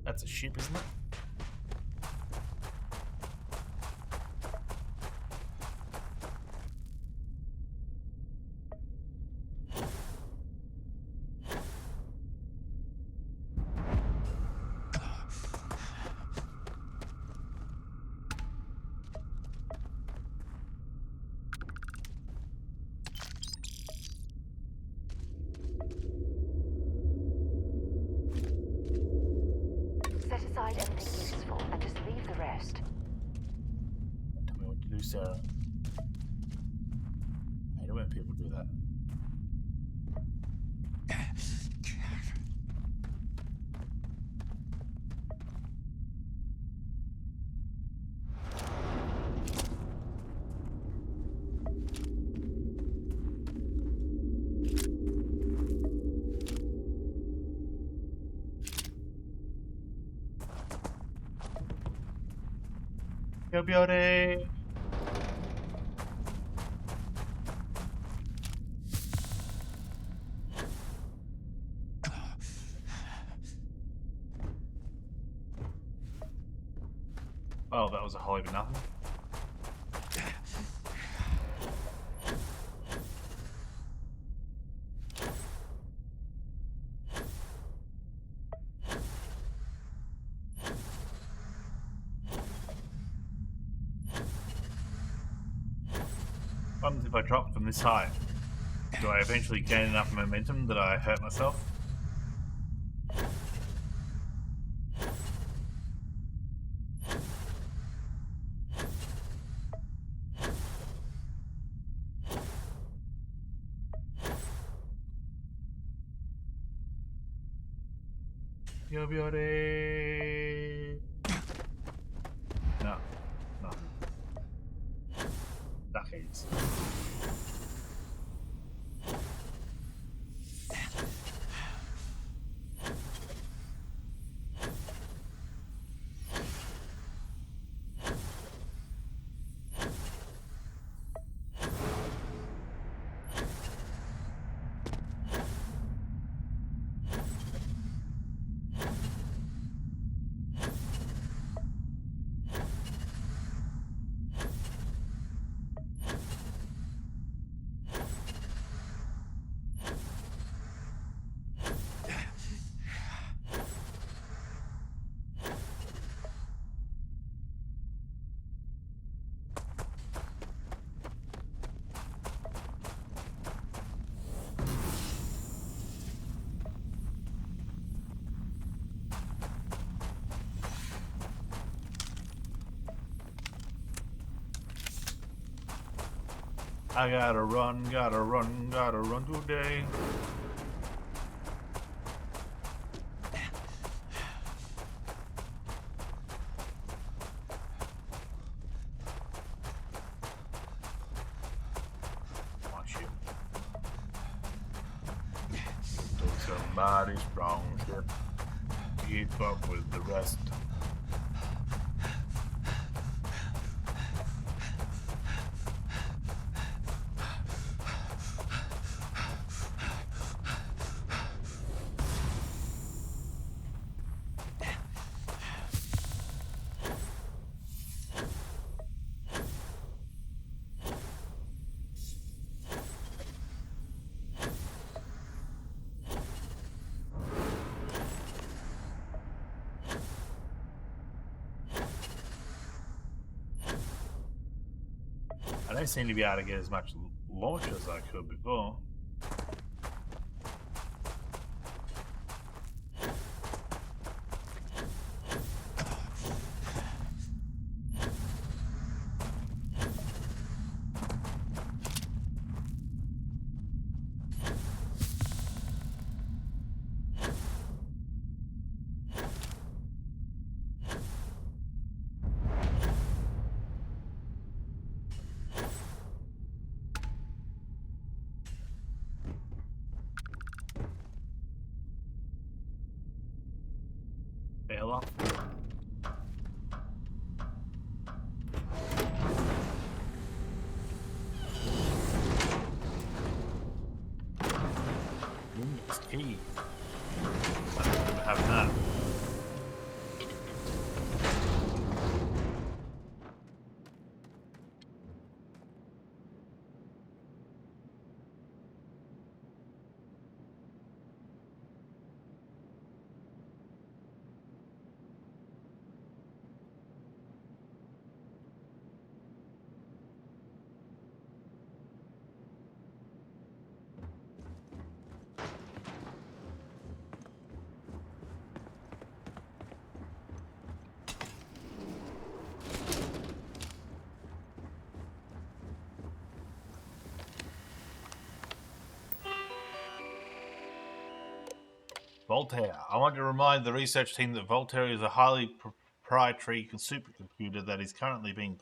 That's a ship, isn't it? Set aside anything useful and just leave the rest. Tell me what to do, Sarah. I hate it when people do that. Yo, beauty. Oh, that was a whole heap of nothing. What happens if I drop from this height? Do I eventually gain enough momentum that I hurt myself? Yo, beauty. No, no. Duckies. I gotta run today. Watch you. Take somebody's strong ship. Keep up with the rest. I don't seem to be able to get as much launch as I could before. Bail off. It's key. I don't remember having that. Voltaire. I want to remind the research team that Voltaire is a highly proprietary supercomputer that is currently being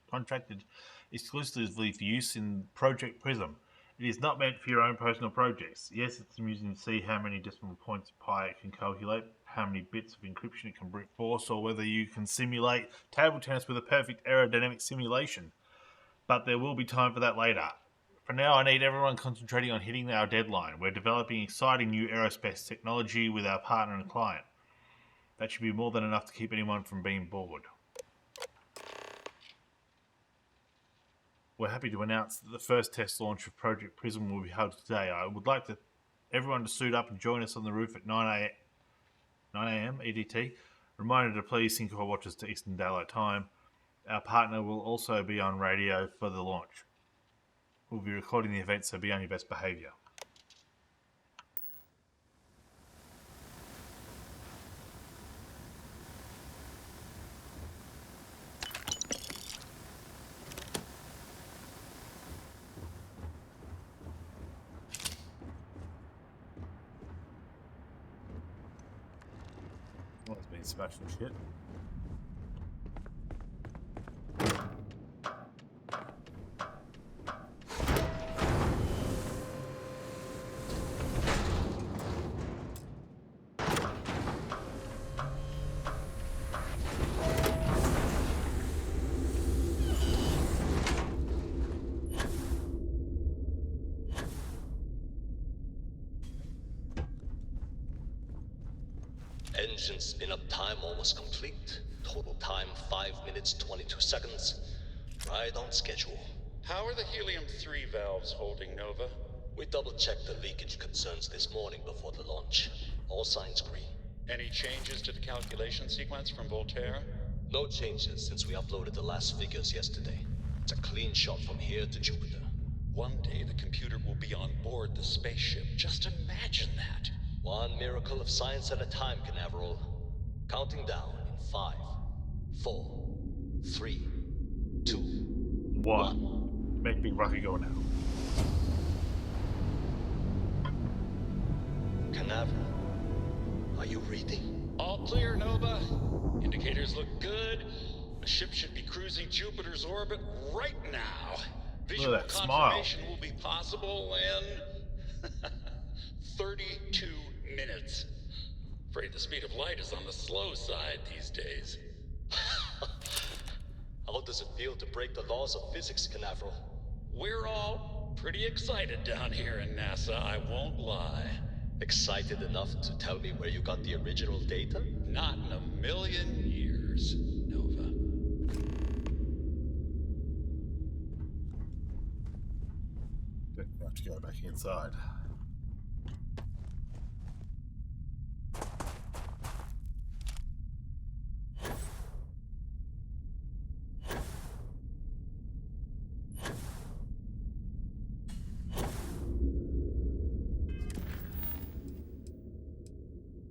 contracted exclusively for use in Project Prism. It is not meant for your own personal projects. Yes, it's amusing to see how many decimal points pi it can calculate, how many bits of encryption it can brute force, or whether you can simulate table tennis with a perfect aerodynamic simulation. But there will be time for that later. For now, I need everyone concentrating on hitting our deadline. We're developing exciting new aerospace technology with our partner and client. That should be more than enough to keep anyone from being bored. We're happy to announce that the first test launch of Project Prism will be held today. I would like everyone to suit up and join us on the roof at 9 a.m. EDT. Reminder to please sync your watches to Eastern Daylight Time. Our partner will also be on radio for the launch. We'll be recording the event, so be on your best behaviour. Well, it's been smashing shit. Engine spin-up time almost complete. Total time 5 minutes 22 seconds. Right on schedule. How are the helium-3 valves holding, Nova? We double-checked the leakage concerns this morning before the launch. All signs green. Any changes to the calculation sequence from Voltaire? No changes since we uploaded the last figures yesterday. It's a clean shot from here to Jupiter. One day the computer will be on board the spaceship. Just imagine that. One miracle of science at a time, Canaveral. Counting down in 5, 4, 3, 2, 1. Make Big Rocky go now. Canaveral, are you reading? All clear, Nova. Indicators look good. The ship should be cruising Jupiter's orbit right now. Visual confirmation will be possible in 32 minutes. Afraid the speed of light is on the slow side these days. How does it feel to break the laws of physics, Canaveral? We're all pretty excited down here in NASA, I won't lie. Excited enough to tell me where you got the original data? Not in a million years, Nova. I have to go back inside.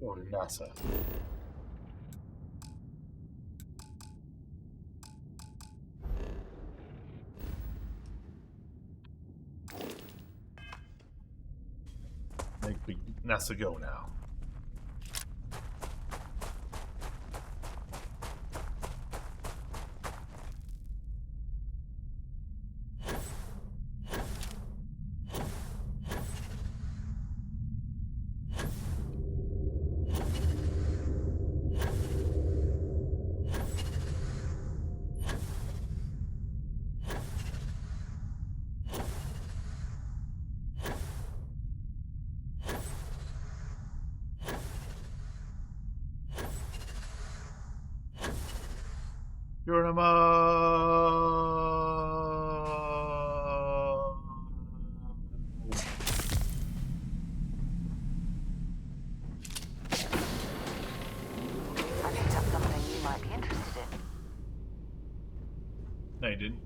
Or NASA. Make big NASA go now. You're in a I picked up something you might be interested in. No, you didn't.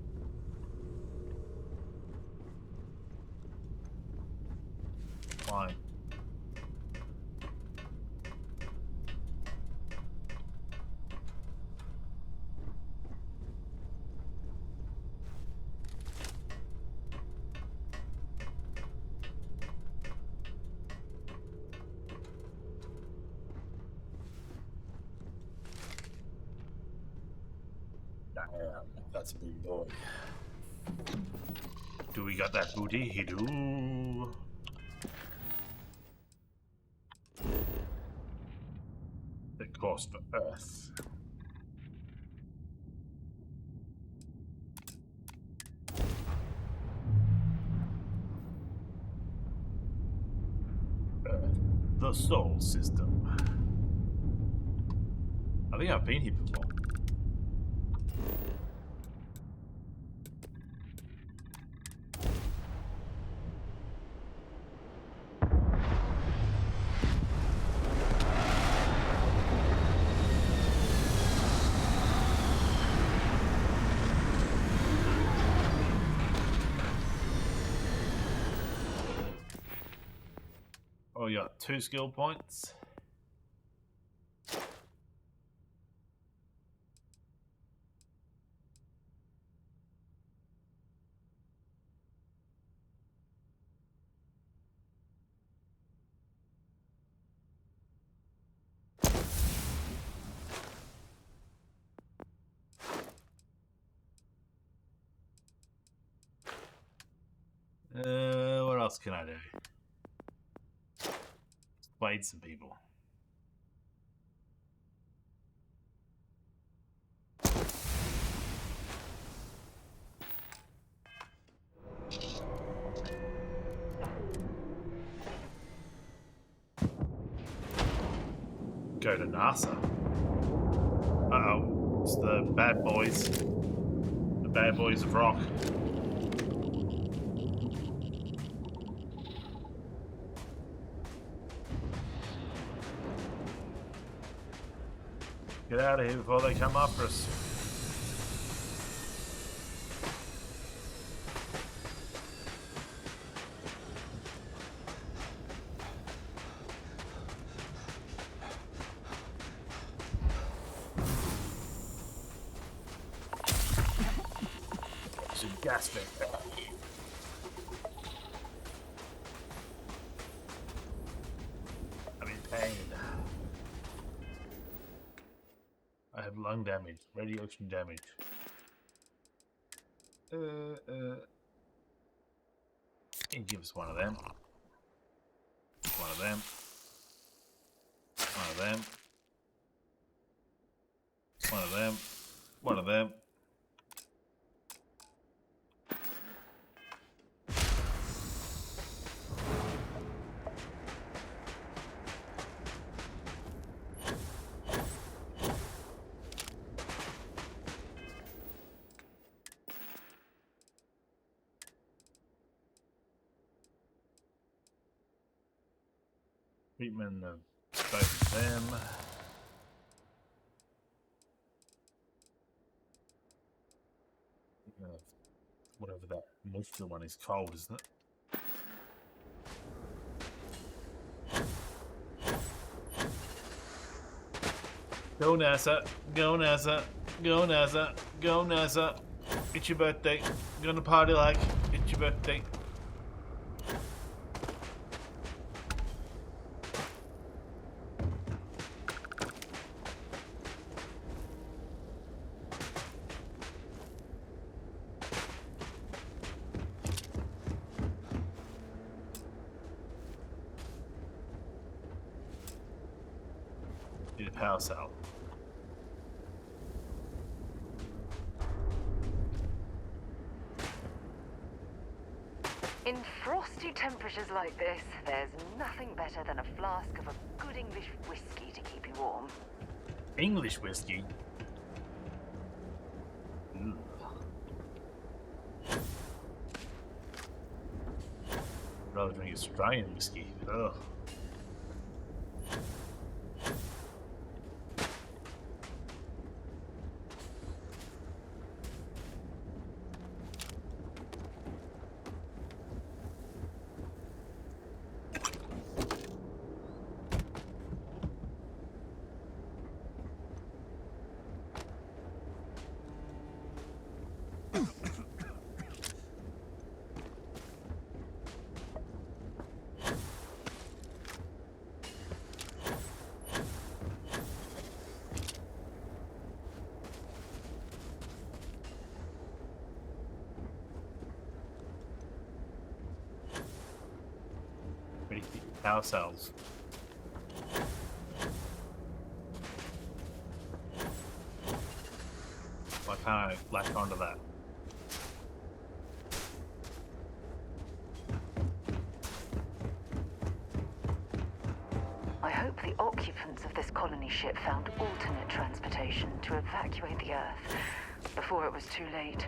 Fine. That's a big boy. Do we got that booty? He do. The course for Earth. The Soul System. I think I've been here before. Oh, you got 2 skill points. What else can I do? Persuade some people. Go to NASA. Uh-oh. It's the bad boys. The bad boys of rock. Get out of here before they come after us. Some gas vent. I'm in pain. I have lung damage, radiation damage. He gives one of them. One of them. One of them. One of them. One of them. Treatment of both of them. Whatever that moisture one is cold, isn't it? Go NASA, go NASA, go NASA, go NASA. It's your birthday. Gonna party like it's your birthday. Need a power cell. In frosty temperatures like this, there's nothing better than a flask of a good English whiskey to keep you warm. English whiskey? Ugh. Rather drink Australian whiskey. Ugh. Power cells. Why can't I latch onto that? I hope the occupants of this colony ship found alternate transportation to evacuate the Earth before it was too late.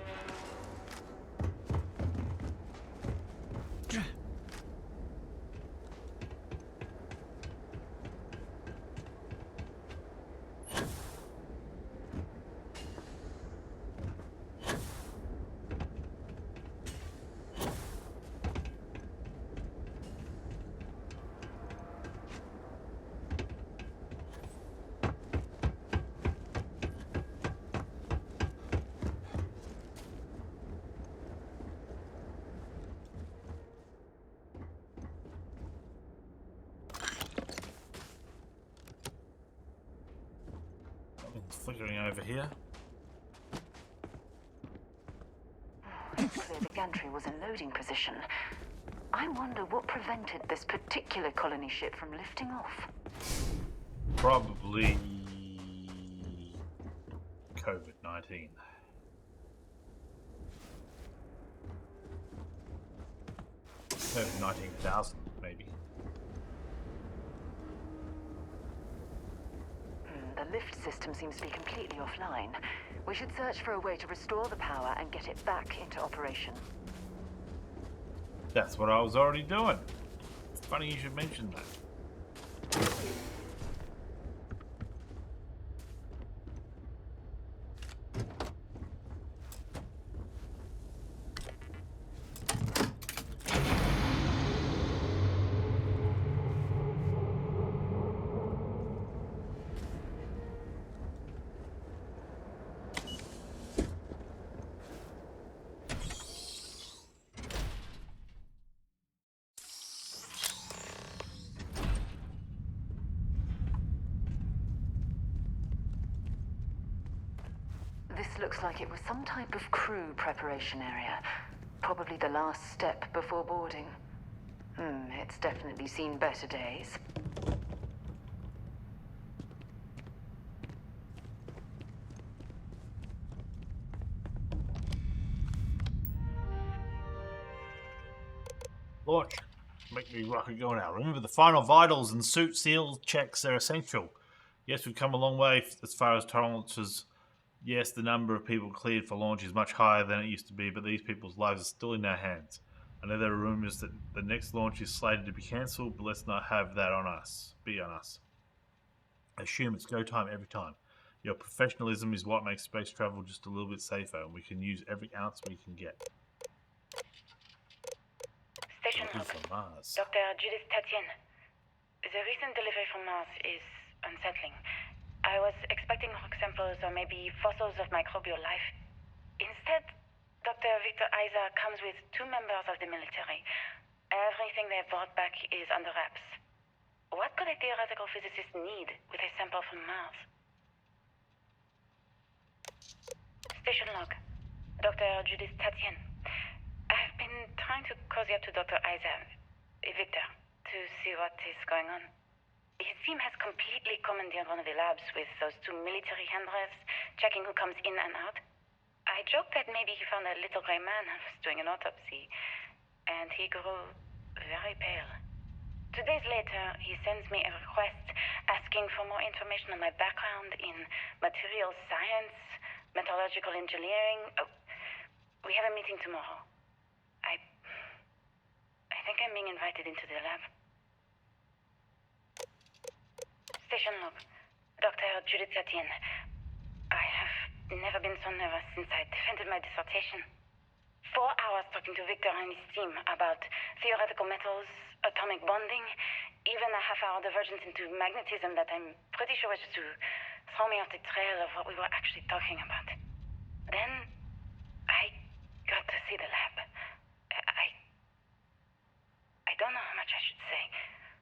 Flickering over here. It's clear the gantry was in loading position. I wonder what prevented this particular colony ship from lifting off. Probably COVID-19. COVID-19,000, maybe. The lift system seems to be completely offline. We should search for a way to restore the power and get it back into operation. That's what I was already doing. It's funny you should mention that. This looks like it was some type of crew preparation area. Probably the last step before boarding. It's definitely seen better days. Launch. Make me rocket go now. Remember, the final vitals and suit seal checks are essential. Yes, we've come a long way as far as tolerances. Yes, the number of people cleared for launch is much higher than it used to be, but these people's lives are still in our hands. I know there are rumors that the next launch is slated to be cancelled, but let's not have that on us. Be on us. Assume it's go time every time. Your professionalism is what makes space travel just a little bit safer, and we can use every ounce we can get. Station Looking for Mars. Dr. Judith Tatian. The recent delivery from Mars is unsettling. I was expecting rock samples or maybe fossils of microbial life. Instead, Dr. Victor Isa comes with 2 members of the military. Everything they've brought back is under wraps. What could a theoretical physicist need with a sample from Mars? Station log. Dr. Judith Tatian. I've been trying to cozy up to Dr. Isa, Victor, to see what is going on. His team has completely commandeered one of the labs with those 2 military handlers, checking who comes in and out. I joked that maybe he found a little gray man and was doing an autopsy, and he grew very pale. 2 days later, he sends me a request asking for more information on my background in material science, metallurgical engineering. Oh, we have a meeting tomorrow. I think I'm being invited into the lab. Station log. Dr. Judith Tatian. I have never been so nervous since I defended my dissertation. 4 hours talking to Victor and his team about theoretical metals, atomic bonding, even a half-hour divergence into magnetism that I'm pretty sure was just to throw me off the trail of what we were actually talking about. Then, I got to see the lab. I don't know how much I should say,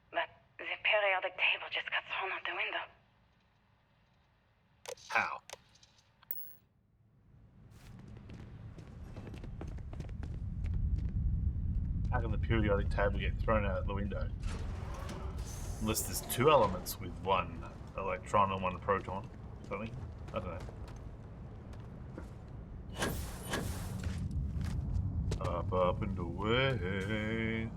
but the periodic table just got thrown out the window. How? How can the periodic table get thrown out the window? Unless there's two elements with one electron and one proton. Something. I don't know. Up and away.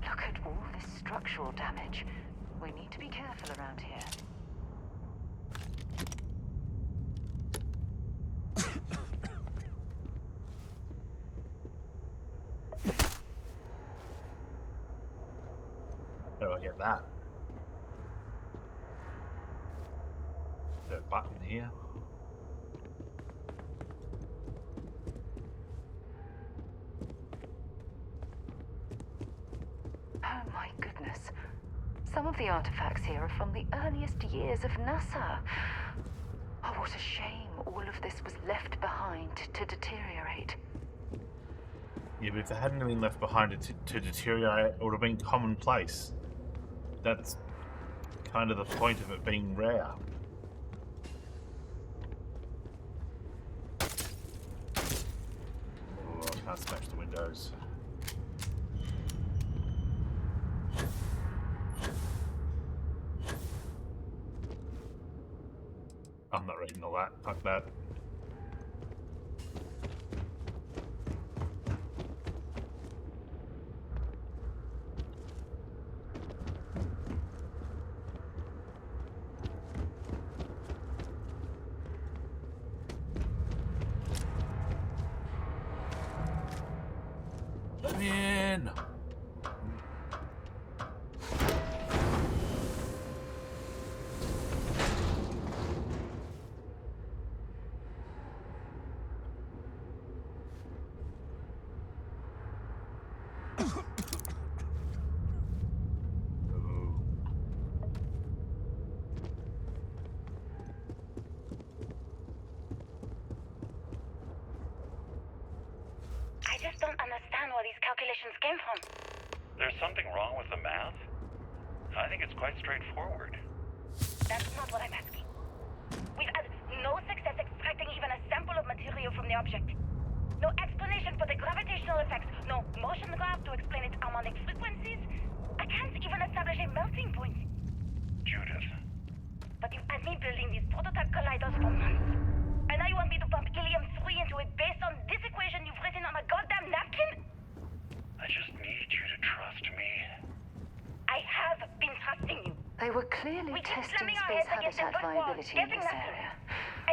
Look at all this structural damage. We need to be careful around here. How do I get that? Is there a button here? Oh my goodness. Some of the artifacts here are from the earliest years of NASA. Oh, what a shame all of this was left behind to deteriorate. Yeah, but if it hadn't been left behind to deteriorate, it would have been commonplace. That's kind of the point of it being rare. Oh, I can't smash the windows. I'm not reading all that. Fuck that. Let me in. I just don't understand where these calculations came from. There's something wrong with the math? I think it's quite straightforward. That's not what I'm asking. We've had no success extracting even a sample of material from the object. No explanation for the gravitational effects. No motion graph to explain its harmonic frequencies. I can't even establish a melting point. Judith. But you had me building these prototype colliders for months. And now you want me to pump helium-3 into it based on this equation you've written on a goddamn napkin? I just need you to trust me. I have been trusting you. They were clearly We keep testing slamming our space heads against the habitat brick wall, viability in getting this nothing. area.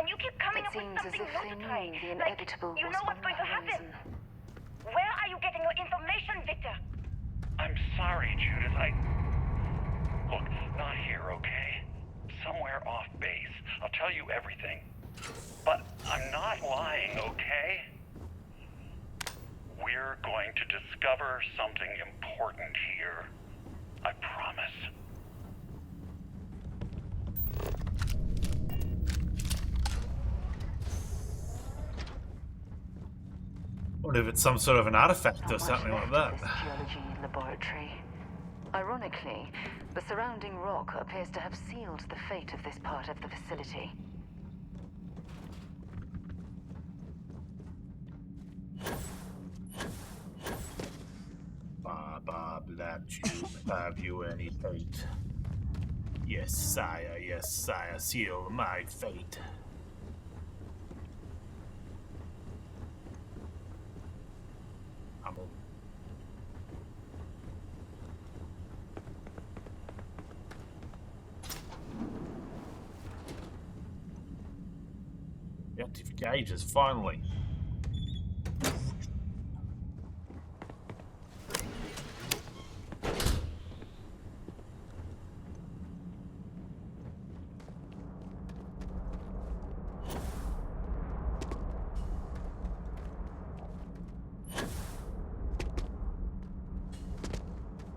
And you keep coming It up with seems as something if new they to try. knew the Like, inevitable you was know on what's going the to happen. horizon. Where are you getting your information, Victor? I'm sorry, Judith. Look, not here, okay? Somewhere off base. I'll tell you everything. But I'm not lying, okay? We're going to discover something important here. I promise. I wonder if it's some sort of an artifact or something like that. This geology laboratory. Ironically, the surrounding rock appears to have sealed the fate of this part of the facility. Baba Black Tube, have you any fate? Yes, sire, seal my fate. The active gauges, finally.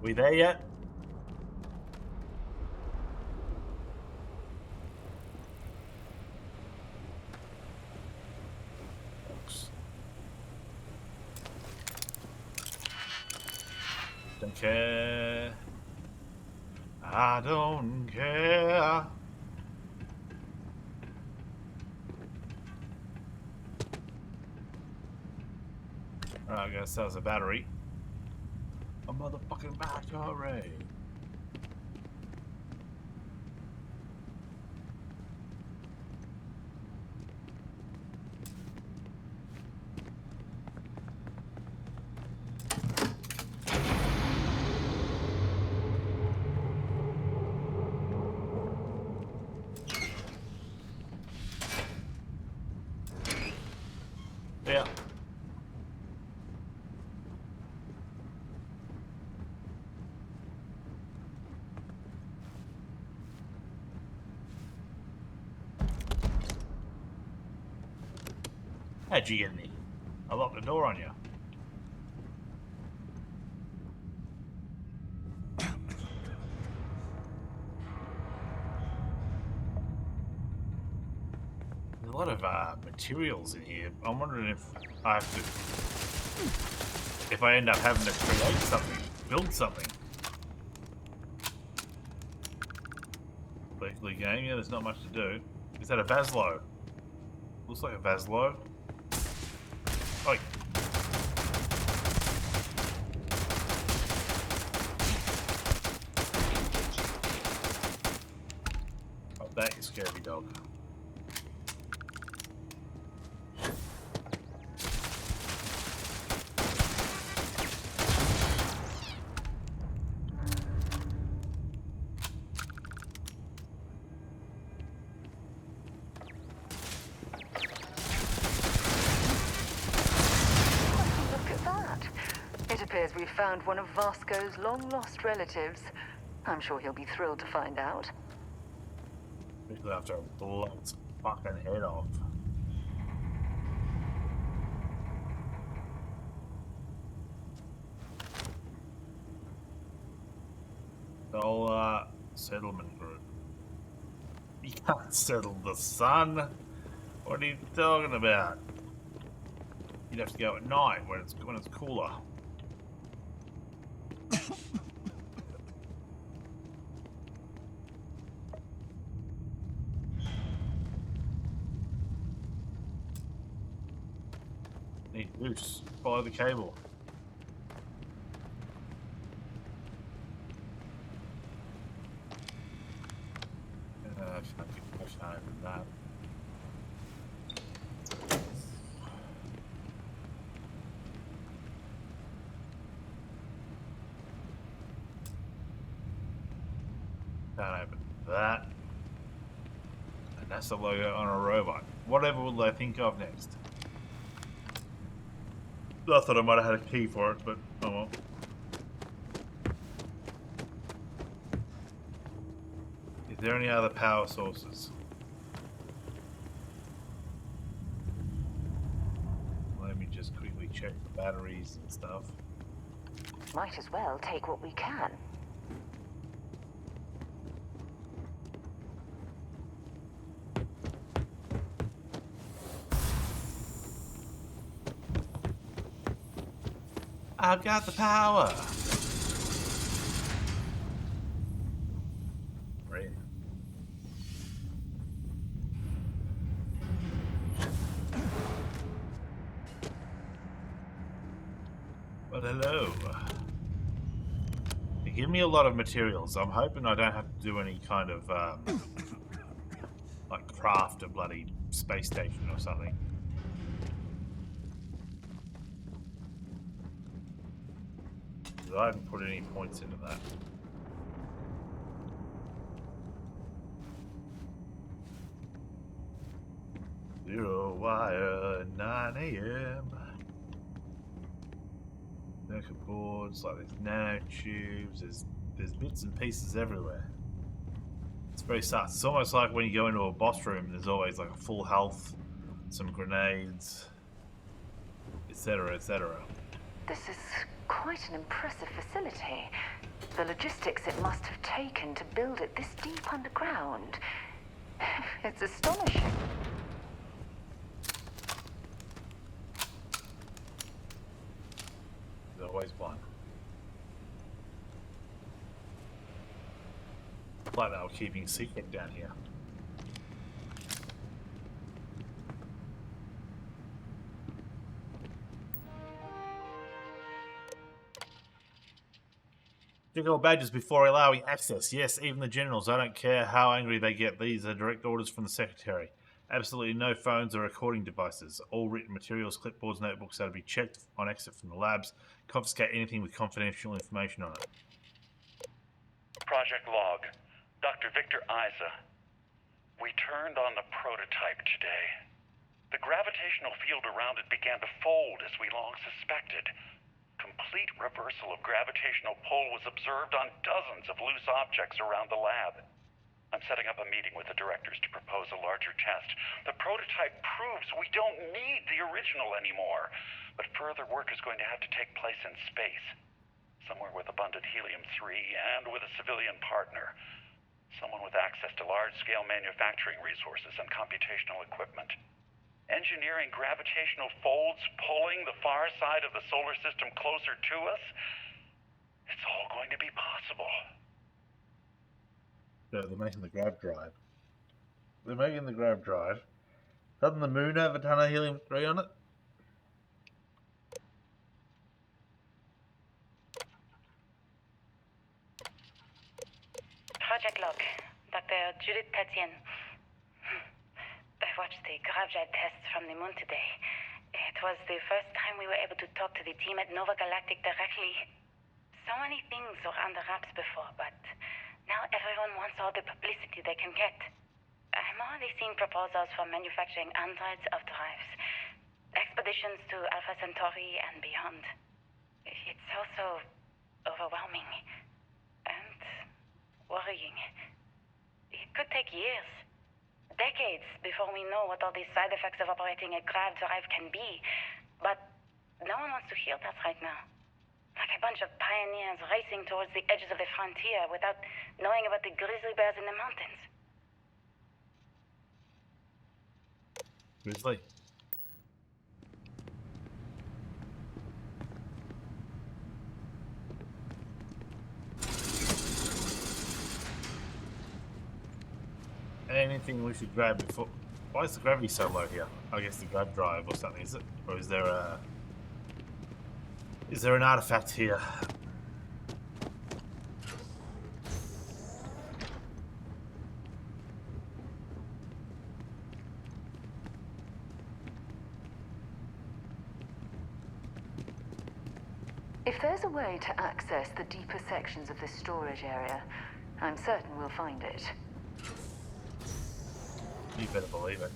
We there yet? Don't care. I don't care. Alright, I guess that was a battery. A motherfucking battery. Yeah. How'd you get in here? I locked the door on you. There's a lot of materials in here. I'm wondering if I have to... if I end up having to create something, build something. Weekly game, yeah, there's not much to do. Is that a Vaslo? Looks like a Vaslo. Oh. Oh, that is scary dog. We've found one of Vasco's long-lost relatives. I'm sure he'll be thrilled to find out. We'll have to blow its fucking head off. Solar Settlement Group. You can't settle the sun. What are you talking about? You'd have to go at night when it's cooler. Need loose. Follow the cable. I can't open that. Can't open that. And that's the logo on a robot. Whatever will they think of next? I thought I might have had a key for it, but oh well. Is there any other power sources? Let me just quickly check the batteries and stuff. Might as well take what we can. I've got the power. Right. Well, hello. They give me a lot of materials. I'm hoping I don't have to do any kind of like craft a bloody space station or something. I haven't put any points into that. Zero wire, 9 AM. Circuit boards, like there's nanotubes, there's bits and pieces everywhere. It's very sus. It's almost like when you go into a boss room, there's always like a full health, some grenades, etc., etc. This is quite an impressive facility. The logistics it must have taken to build it this deep underground. It's astonishing. There's always one. Like they were keeping secret down here. Check all badges before allowing access. Yes, even the generals. I don't care how angry they get. These are direct orders from the Secretary. Absolutely no phones or recording devices. All written materials, clipboards, notebooks are to be checked on exit from the labs. Confiscate anything with confidential information on it. Project Log. Dr. Victor Isa. We turned on the prototype today. The gravitational field around it began to fold as we long suspected. Complete reversal of gravitational pull was observed on dozens of loose objects around the lab. I'm setting up a meeting with the directors to propose a larger test. The prototype proves we don't need the original anymore, but further work is going to have to take place in space. Somewhere with abundant helium-3 and with a civilian partner. Someone with access to large-scale manufacturing resources and computational equipment. Engineering gravitational folds pulling the far side of the solar system closer to us, it's all going to be possible. So they're making the grav drive. They're making the grav drive. Doesn't the moon have a ton of helium-3 on it? Project Log. Dr. Judith Tatien. I watched the gravjet tests from the moon today. It was the first time we were able to talk to the team at Nova Galactic directly. So many things were under wraps before, but now everyone wants all the publicity they can get. I'm already seeing proposals for manufacturing androids of drives, expeditions to Alpha Centauri and beyond. It's also overwhelming and worrying. It could take years. Decades before we know what all these side effects of operating a grav drive can be. But no one wants to hear that right now. Like a bunch of pioneers racing towards the edges of the frontier without knowing about the grizzly bears in the mountains. Grizzly. Anything we should grab before... Why is the gravity so low here? I guess the grav drive or something, is it? Or is there a... Is there an artifact here? If there's a way to access the deeper sections of this storage area, I'm certain we'll find it. You better believe it.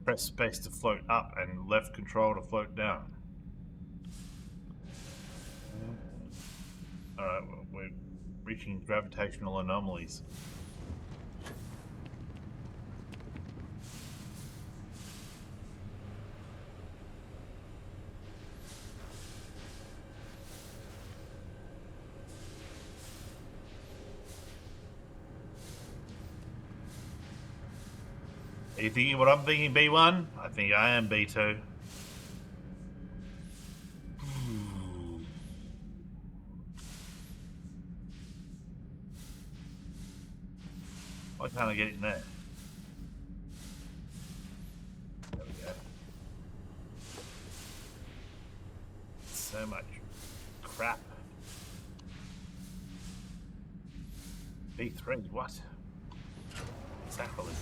Press space to float up and left control to float down. Alright, well, we're reaching gravitational anomalies. Are you thinking what I'm thinking, B1? I think I am B2. Why can't I get it in there? There we go. So much crap. B3, what? Sacrilege.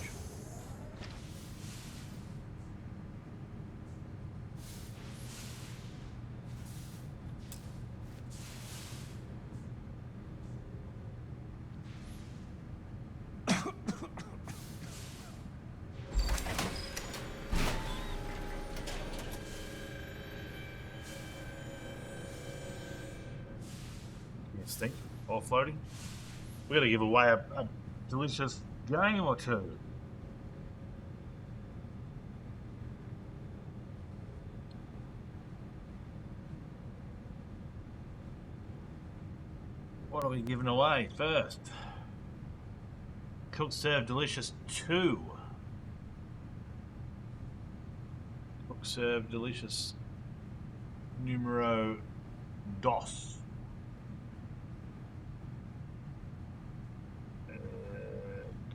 Stink or floating. We're gonna give away a delicious game or two. What are we giving away first? Cook Serve Delicious 2. Cook Serve Delicious Numero Dos.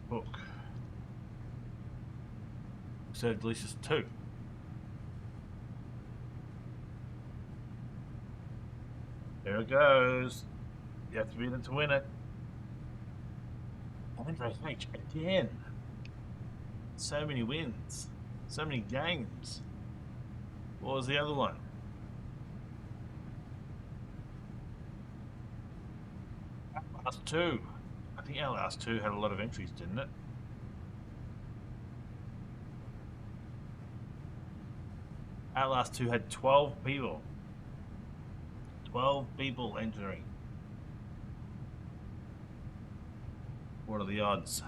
Book. So Delicious 2. Here it goes. You have to be in it to win it. Andre H again. So many wins. So many games. What was the other one? Outlast 2. I think Outlast 2 had a lot of entries, didn't it? Outlast 2 had 12 people. 12 people entering. What are the odds?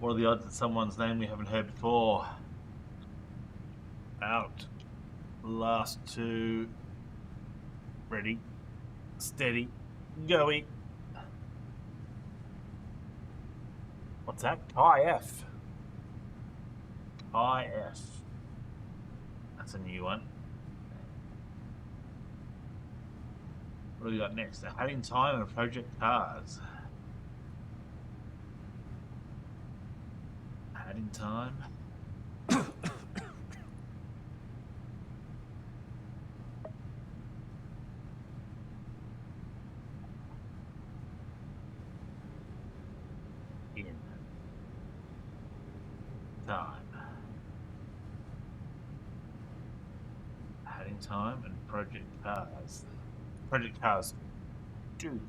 What are the odds that someone's name we haven't heard before? Outlast 2. Ready, steady, going. What's that? IF. IF. That's a new one. What do we got next? Adding time and Project Cars. Adding time. In time. Adding time and Project Cars. Project Cars 2.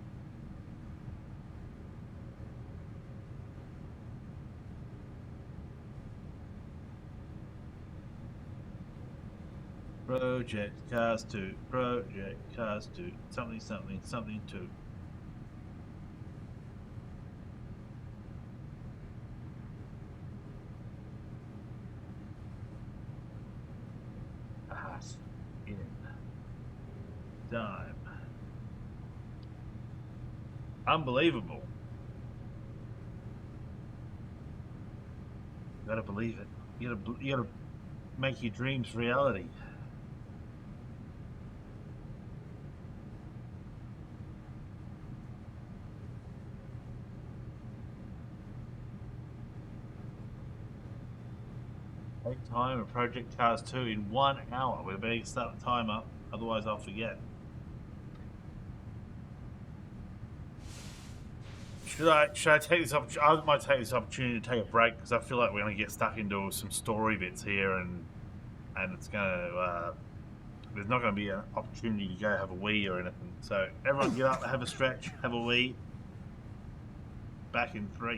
Project Cars 2. Project Cars 2. Something, something, something 2. In time. Unbelievable. You gotta believe it. You gotta make your dreams reality. Take time and Project Cars 2 in 1 hour. We better start the timer, otherwise I'll forget. Should I take this opportunity? I might take this opportunity to take a break because I feel like we're going to get stuck into some story bits here, and it's going to there's not going to be an opportunity to go have a wee or anything. So everyone get up, have a stretch, have a wee. Back in 3.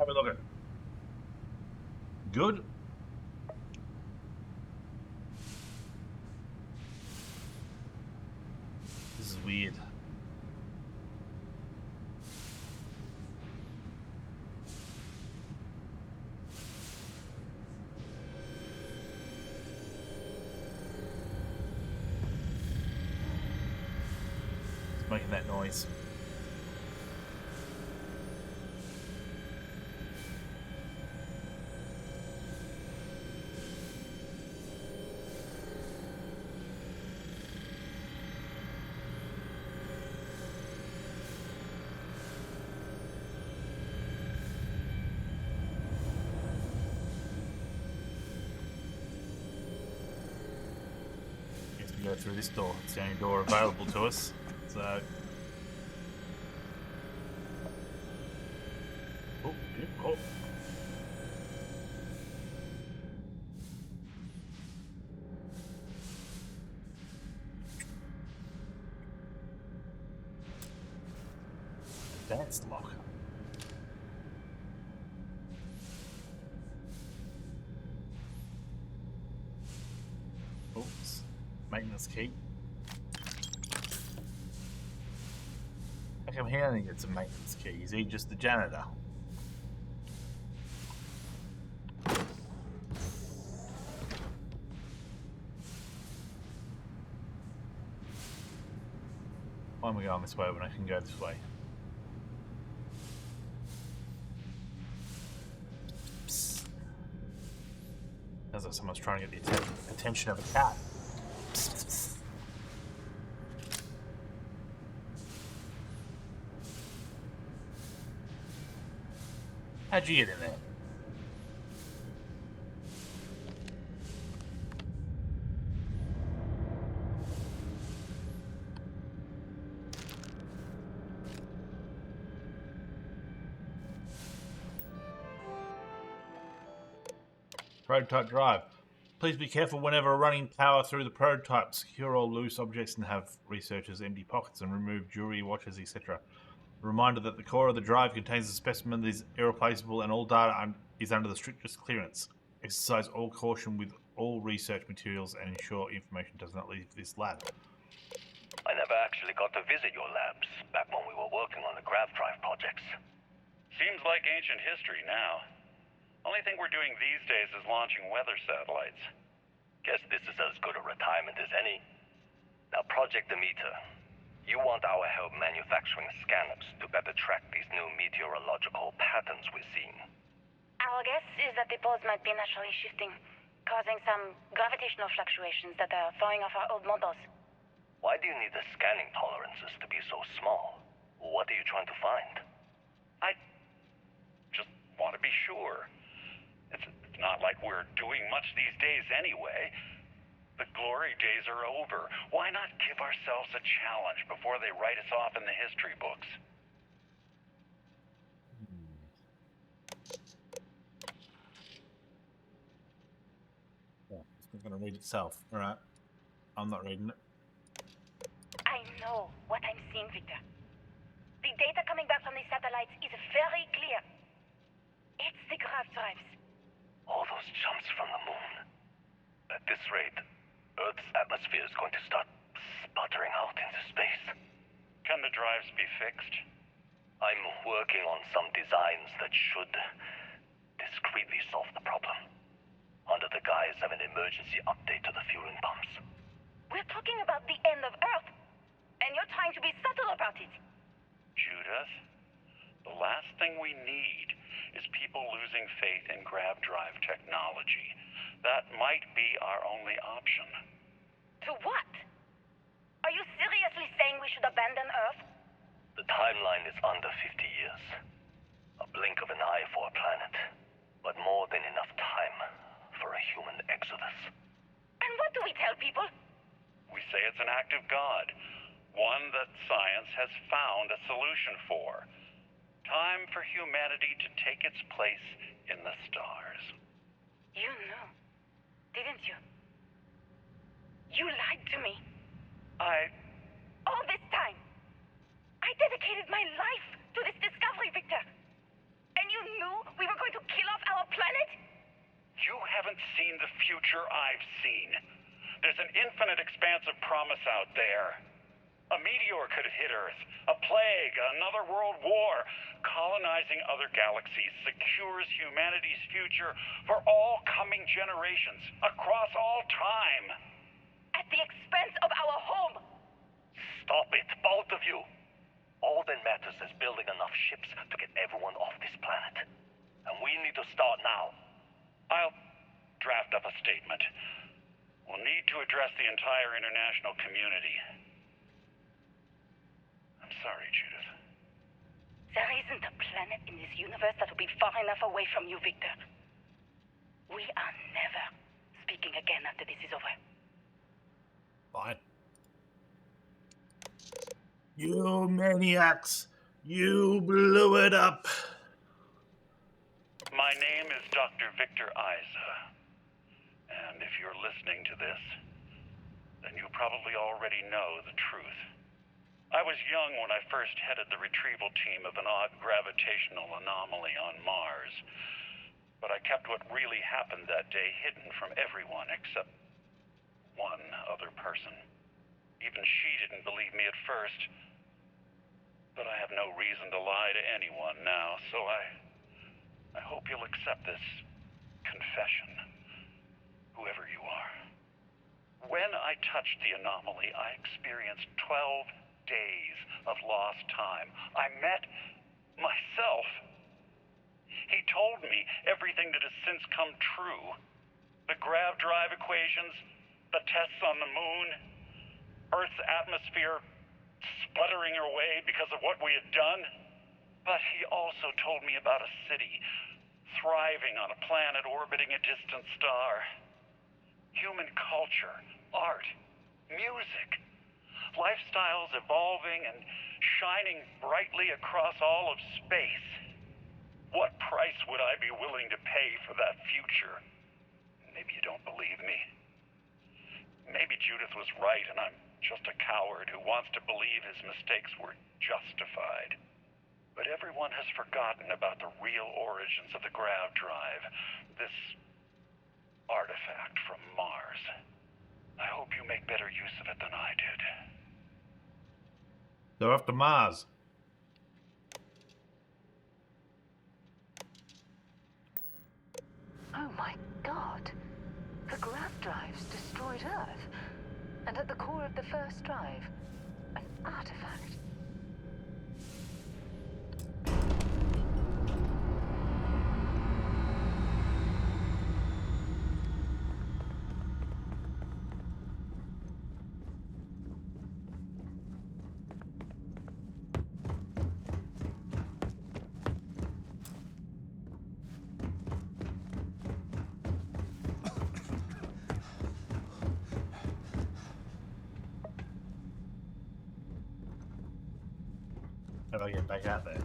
Have a look at it. Good. This is weird. It's making that noise. Go through this door. It's the only door available to us. So. Oh, oh. Advanced lock. Oops. Maintenance key. How come he only gets a maintenance key? Is he just the janitor? Why am I going this way when I can go this way? Psst. Sounds like someone's trying to get the attention of a cat. How'd you get in there? Prototype drive. Please be careful whenever running power through the prototype. Secure all loose objects and have researchers empty pockets and remove jewelry, watches, etc. Reminder that the core of the drive contains a specimen that is irreplaceable and all data is under the strictest clearance. Exercise all caution with all research materials and ensure information does not leave this lab. I never actually got to visit your labs back when we were working on the grav drive projects. Seems like ancient history now. Only thing we're doing these days is launching weather satellites. Guess this is as good a retirement as any. Now, Project Demeter. You want our help manufacturing scanners to better track these new meteorological patterns we're seeing. Our guess is that the poles might be naturally shifting, causing some gravitational fluctuations that are throwing off our old models. Why do you need the scanning tolerances to be so small? What are you trying to find? I just want to be sure. It's not like we're doing much these days anyway. The glory days are over. Why not give ourselves a challenge before they write us off in the history books? Yeah, it's not going to read itself. All right. I'm not reading it. I know what I'm seeing, Victor. The data coming back from the satellites is very clear. It's the grav drives. All those jumps from the moon. At this rate, Earth's atmosphere is going to start sputtering out into space. Can the drives be fixed? I'm working on some designs that should discreetly solve the problem, under the guise of an emergency update to the fueling pumps. We're talking about the end of Earth, and you're trying to be subtle about it. Judith, the last thing we need is people losing faith in grav drive technology. That might be our only option. To what? Are you seriously saying we should abandon Earth? The timeline is under 50 years. A blink of an eye for a planet, but more than enough time for a human exodus. And what do we tell people? We say it's an act of God, one that science has found a solution for. Time for humanity to take its place in the stars. You knew, didn't you? You lied to me. All this time. I dedicated my life to this discovery, Victor. And you knew planet? You haven't seen the future I've seen. There's an infinite expanse of promise out there. A meteor could hit Earth, a plague, another world war. Colonizing other galaxies secures humanity's future for all coming generations, across all time. At the expense of our home. Stop it, both of you. All that matters is building enough ships to get everyone off this planet. And we need to start now. I'll draft up a statement. We'll need to address the entire international community. I'm sorry, Judith. There isn't a planet in this universe that will be far enough away from you, Victor. We are never speaking again after this is over. Fine. You maniacs! You blew it up! My name is Dr. Victor Isa. And if you're listening to this, then you probably already know the truth. I was young when I first headed the retrieval team of an odd gravitational anomaly on Mars. But I kept what really happened that day hidden from everyone except one other person. Even she didn't believe me at first. But I have no reason to lie to anyone now, so I hope you'll accept this confession, whoever you are. When I touched the anomaly, I experienced 12 days of lost time. I met myself. He told me everything that has since come true. The grav drive equations, the tests on the moon, Earth's atmosphere sputtering away because of what we had done. But he also told me about a city thriving on a planet orbiting a distant star. Human culture, art, music, lifestyles evolving and shining brightly across all of space. What price would I be willing to pay for that future? Maybe you don't believe me. Maybe Judith was right and I'm just a coward who wants to believe his mistakes were justified. But everyone has forgotten about the real origins of the grav drive, this artifact from Mars. I hope you make better use of it than I did. They're off to Mars. Oh my god. The grav drives destroyed Earth. And at the core of the first drive, an artifact. How do I get back out there?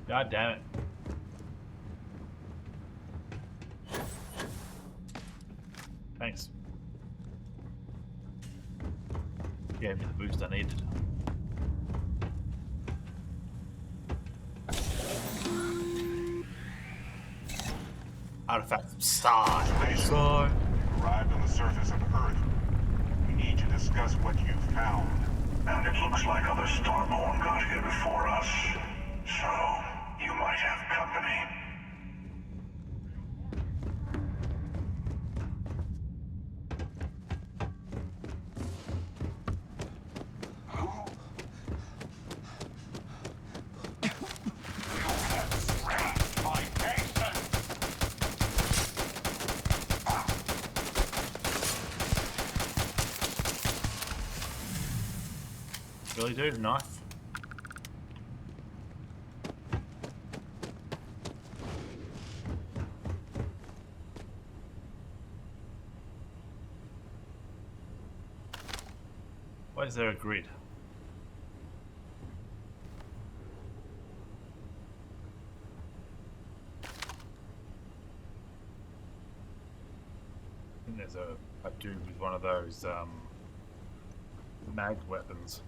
God damn it. Thanks. Gave me the boost I needed. Artifact side. Arrived on the surface of Earth. We need to discuss what you found. And it looks like other Starborn got here before us. So, you might have company. Really, dude? Knife? Why is there a grid? I think there's a dude with one of those mag weapons.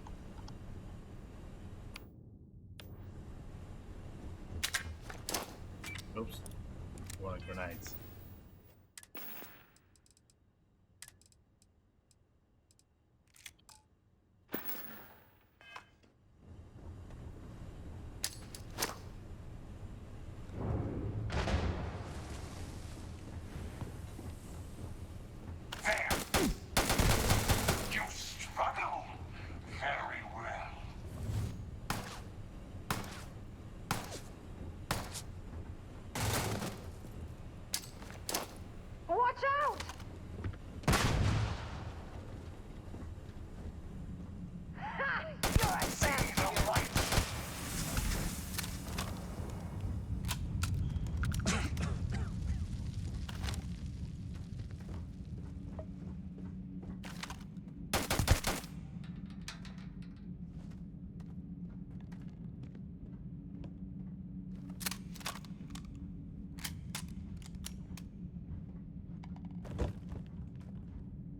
Oops. One of grenades. You struggle very well. Watch out! Ha! You're a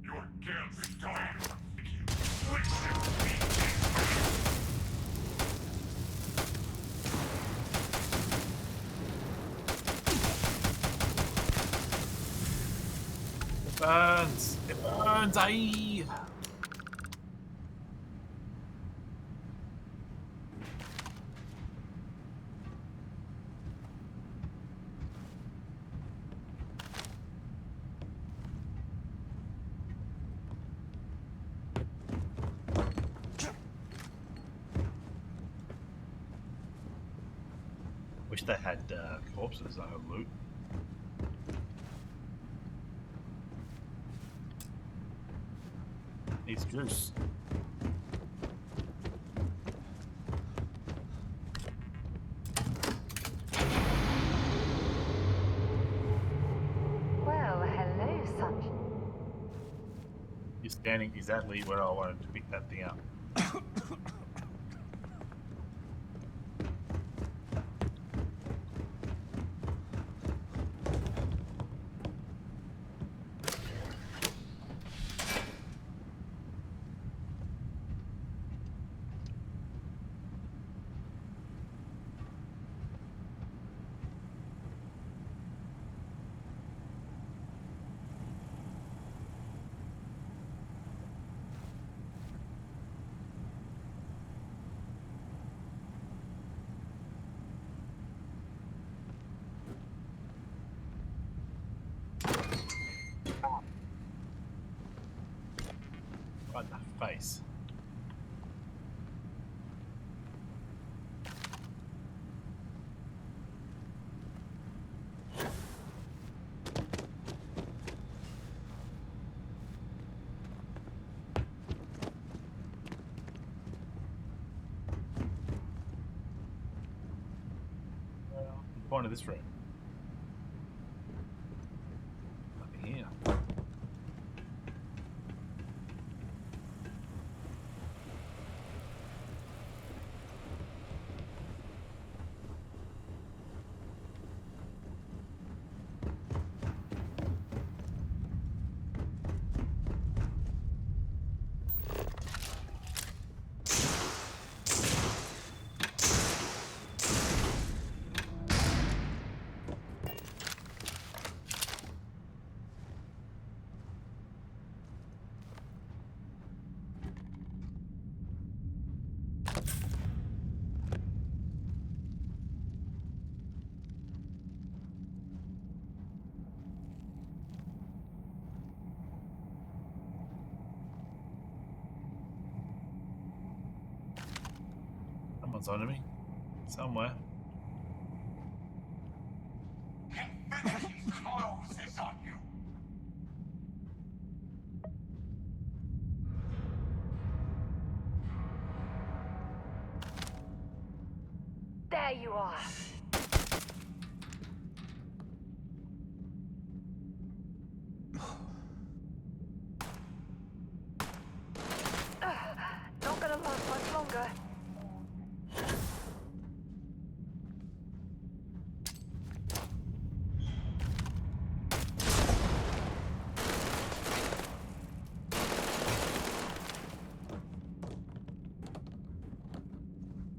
Your guilt is gone. It burns! It burns! Aye! Wish they had corpses, I have loot. Needs juice. Well, hello, sunshine. You're standing exactly where I wanted to pick that thing up. Right in the face. The point of this room. Nothing here. Someone's onto me. Somewhere. Infinity's close is on you. There you are. Not gonna last much longer.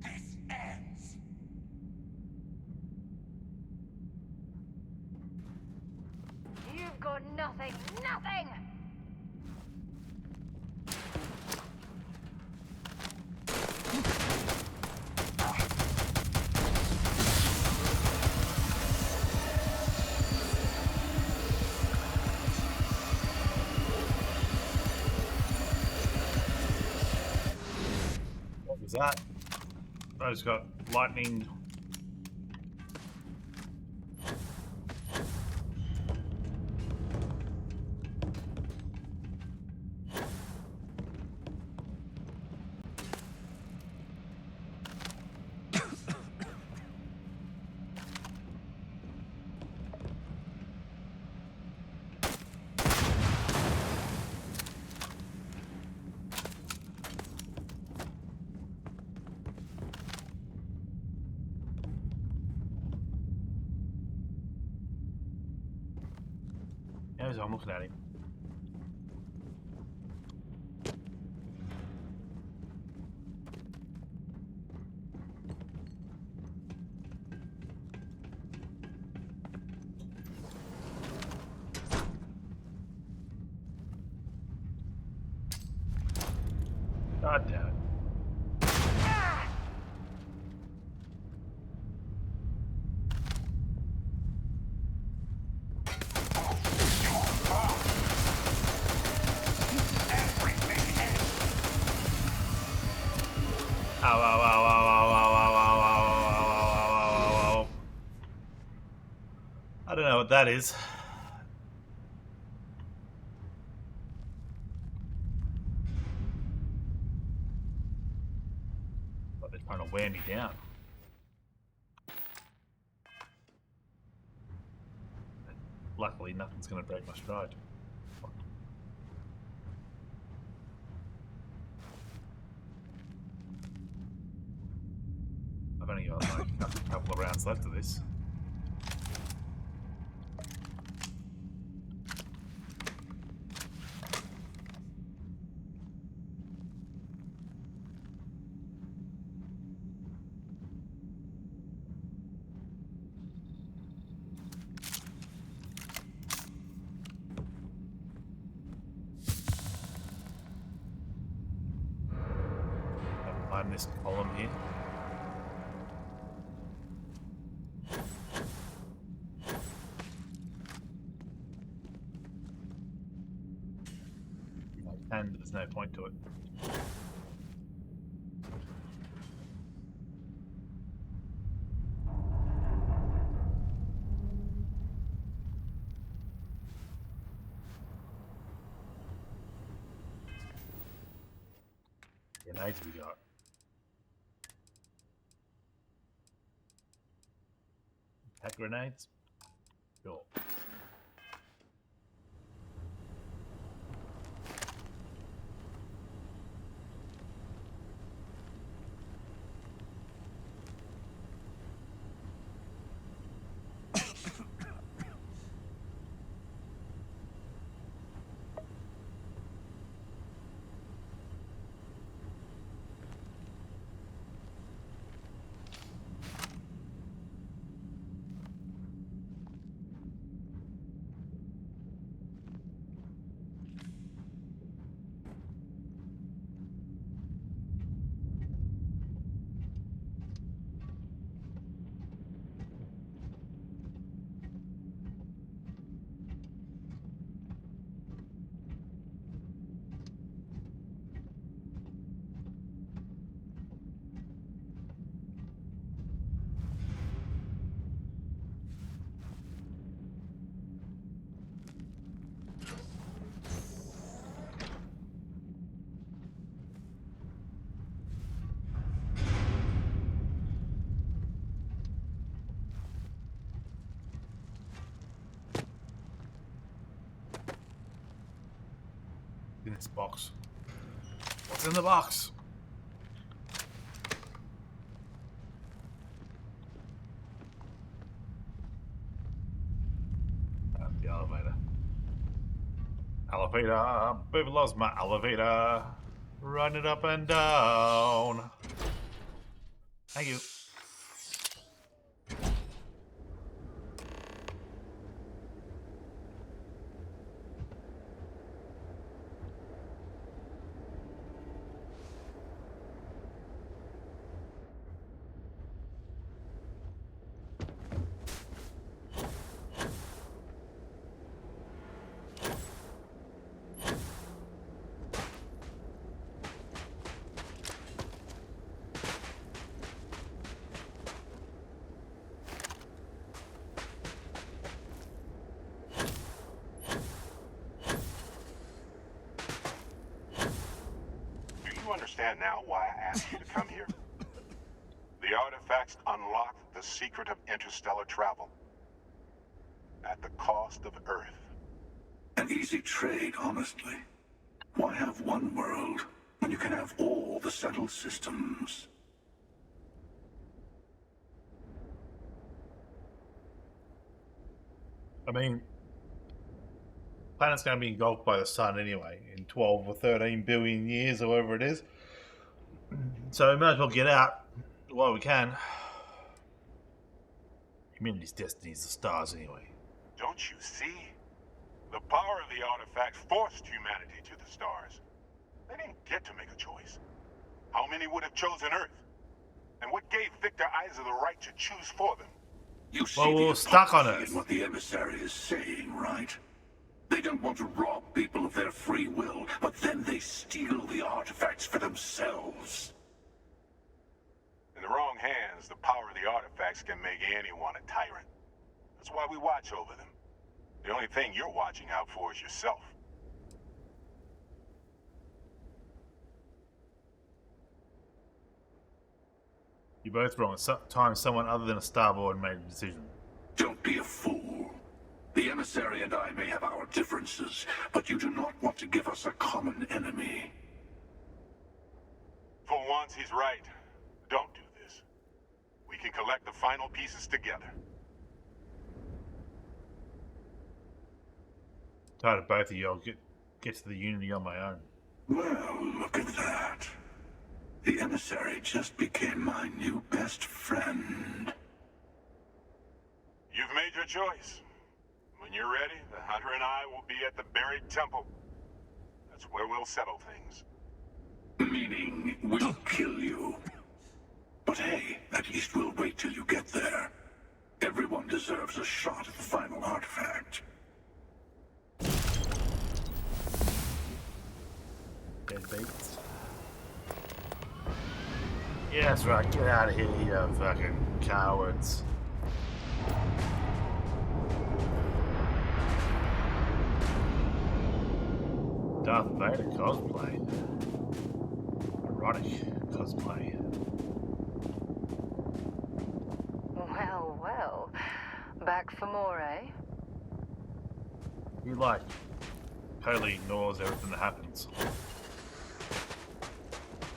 This ends. You've got nothing. Nothing! What was that? I just got lightning. I'm looking at him. God damn it. Ow, ow, ow, ow, ow, ow, ow, ow, ow, ow, ow, ow, ow. I don't know what that is. But they're trying to wear me down. Luckily, nothing's going to break my stride. I've only got like a couple of rounds left of this. I'll climb this column here. And there's no point to it. Grenades we got. Attack grenades? Sure. In this box. What's in the box? That's the elevator. Elevator. Baby loves my elevator. Run it up and down. Thank you. Understand now why I asked you to come here? The artifacts unlock the secret of interstellar travel. At the cost of Earth. An easy trade, honestly. Why have one world when you can have all the settled systems? I mean, planet's going to be engulfed by the sun anyway in 12 or 13 billion years or whatever it is. So we might as well get out while we can. Humanity's destiny is the stars anyway. Don't you see? The power of the artifact forced humanity to the stars. They didn't get to make a choice. How many would have chosen Earth? And what gave Victor Isa the right to choose for them? You see well, we're stuck on Earth. What the emissary is saying, right? They don't want to rob people of their free will, but then they steal the artifacts for themselves. In the wrong hands, the power of the artifacts can make anyone a tyrant. That's why we watch over them. The only thing you're watching out for is yourself. You're both wrong. At some time, someone other than a starboard made a decision. Don't be a fool. The emissary and I may have our differences, but you do not want to give us a common enemy. For once, he's right. Don't do this. We can collect the final pieces together. Tired of both of you. I'll get to the Unity on my own. Well, look at that. The emissary just became my new best friend. You've made your choice. When you're ready, the Hunter and I will be at the buried temple. That's where we'll settle things. Meaning, we'll kill you. But hey, at least we'll wait till you get there. Everyone deserves a shot at the final artifact. Deadbeats. Yeah, that's right. Get out of here, you fucking cowards. Darth Vader cosplay. Erotic cosplay. Well, well. Back for more, eh? He, like, totally ignores everything that happens.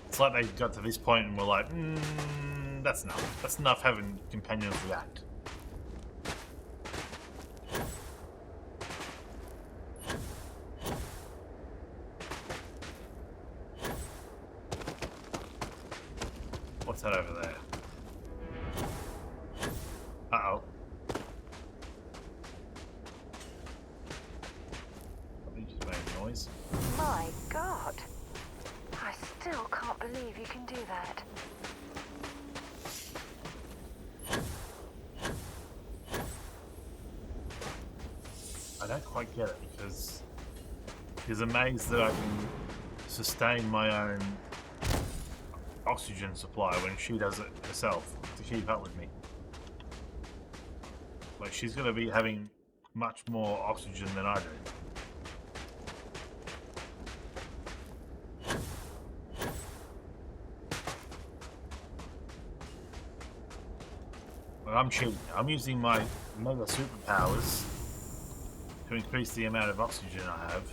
It's like they got to this point and were like, that's enough. That's enough having companions react. What's that over there? Uh-oh. Something just made a noise. My God. I still can't believe you can do that. I don't quite get it because he's amazed that I can sustain my own oxygen supply when she does it herself to keep up with me. Like, she's going to be having much more oxygen than I do. But I'm cheating. I'm using my mega superpowers to increase the amount of oxygen I have.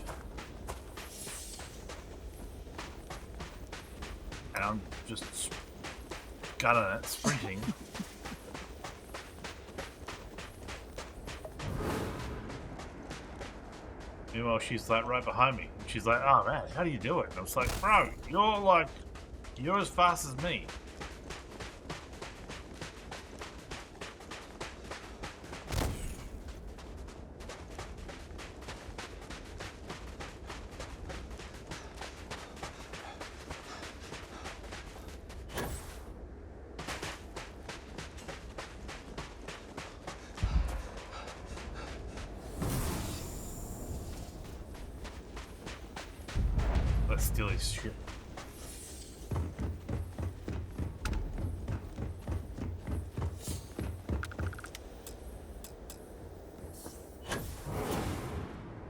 and I'm just gunning it, sprinting. Meanwhile, she's like right behind me. She's like, "Oh man, how do you do it?" And I was like, "Bro, you're as fast as me." Let's steal his shit.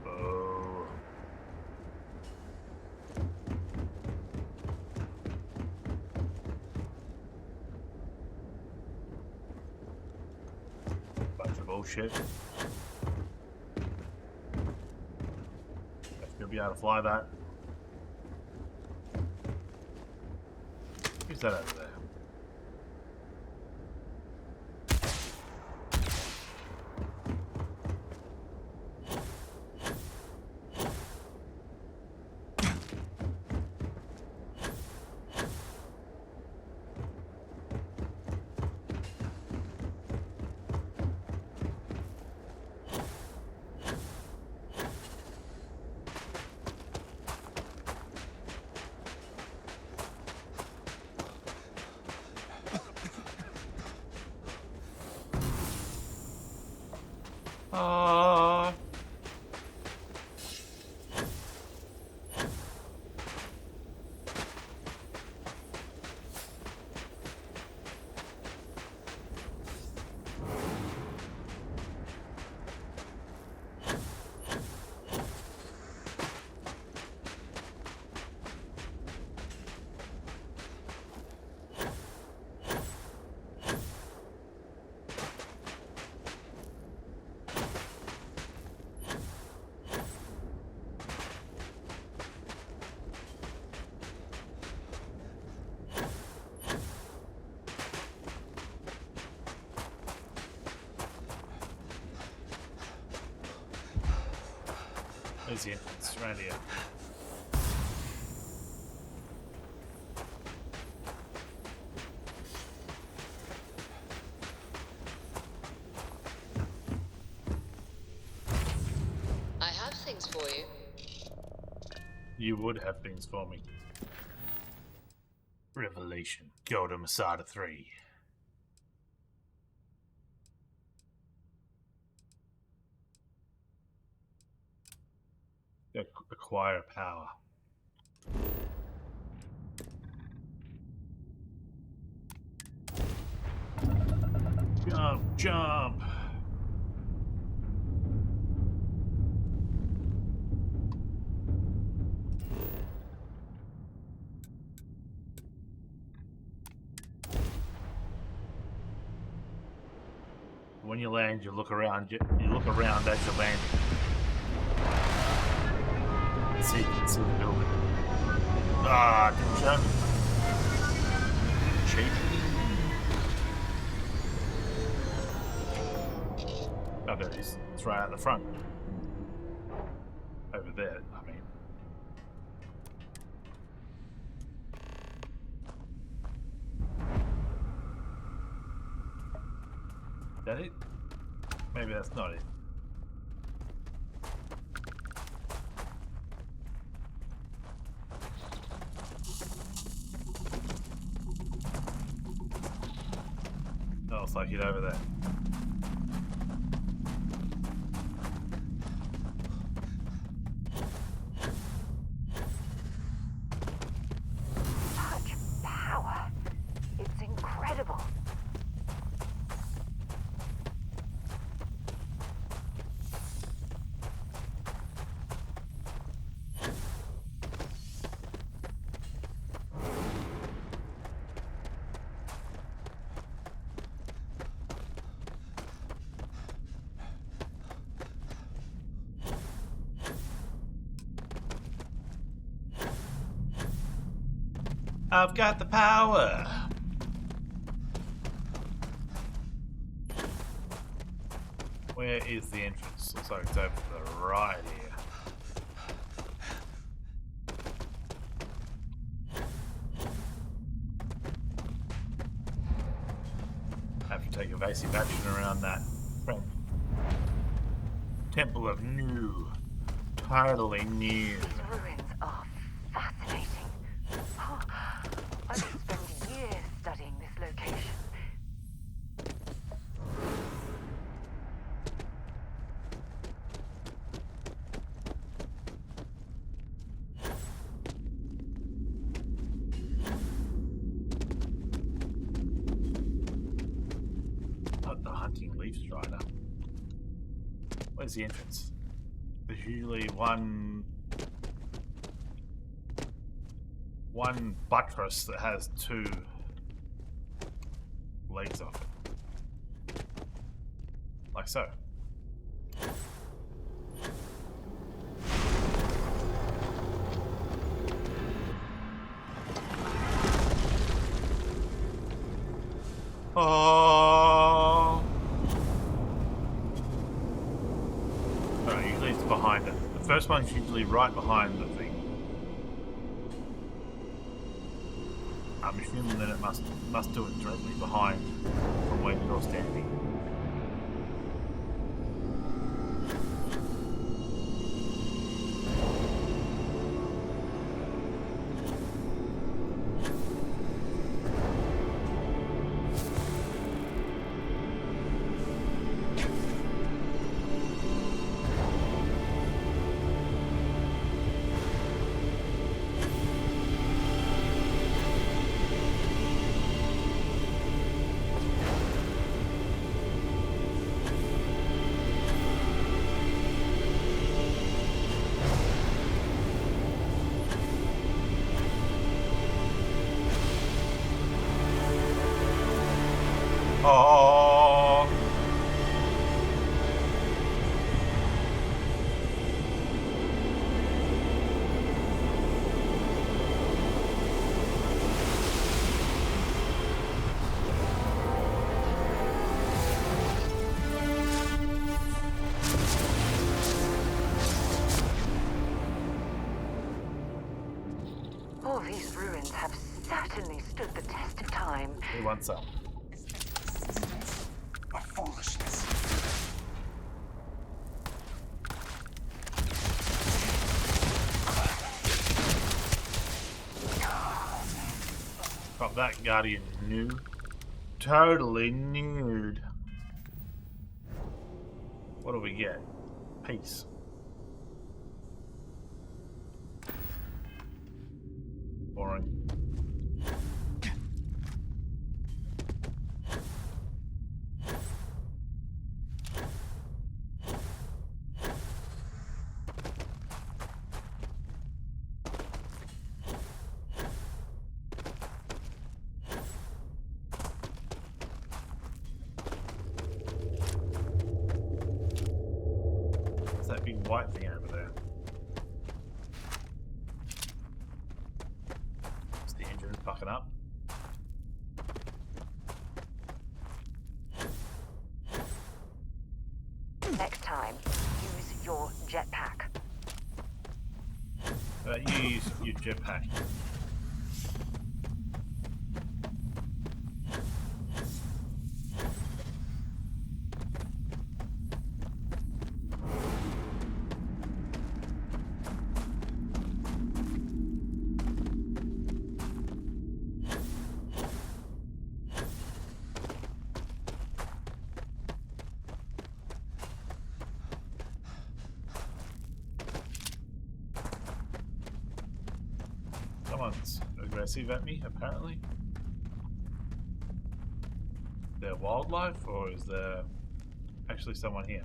Oh. Bunch of bullshit. You'll be able to fly that. Who's that over there? Where's the entrance? Right here. I have things for you. You would have things for me. Revelation. Go to Masada 3. Acquire power. Jump, jump. When you land, you look around. You look around as you land. See the building. Ah, didn't show me. Cheap. Oh, there it is. It's right out the front. Over there, I mean. Is that it? Maybe that's not it. Oh, it's like it over there. Such power. It's incredible. I've got the power. Where is the entrance? Looks like it's over to the right here. Have to take evasive action around that Temple of New. Totally new. These ruins are fascinating. Oh, I could spend years studying this location. Not the hunting leaf strider. Where's the entrance? There's usually one buttress that has two legs off it. Like so. Oh. Alright, usually it's behind it. The first one's usually right behind the thing. I'm assuming that it must do it directly behind from where you're standing. Oh. Oh, these ruins have certainly stood the test of time. Who wants some? Of foolishness. Got that Guardian new. Totally nude. What do we get? Peace. Boring. What's that big white thing over there? Is the engine fucking up? Next time, use your jetpack. You use your jetpack. Someone's aggressive at me, apparently. Is there wildlife, or is there actually someone here?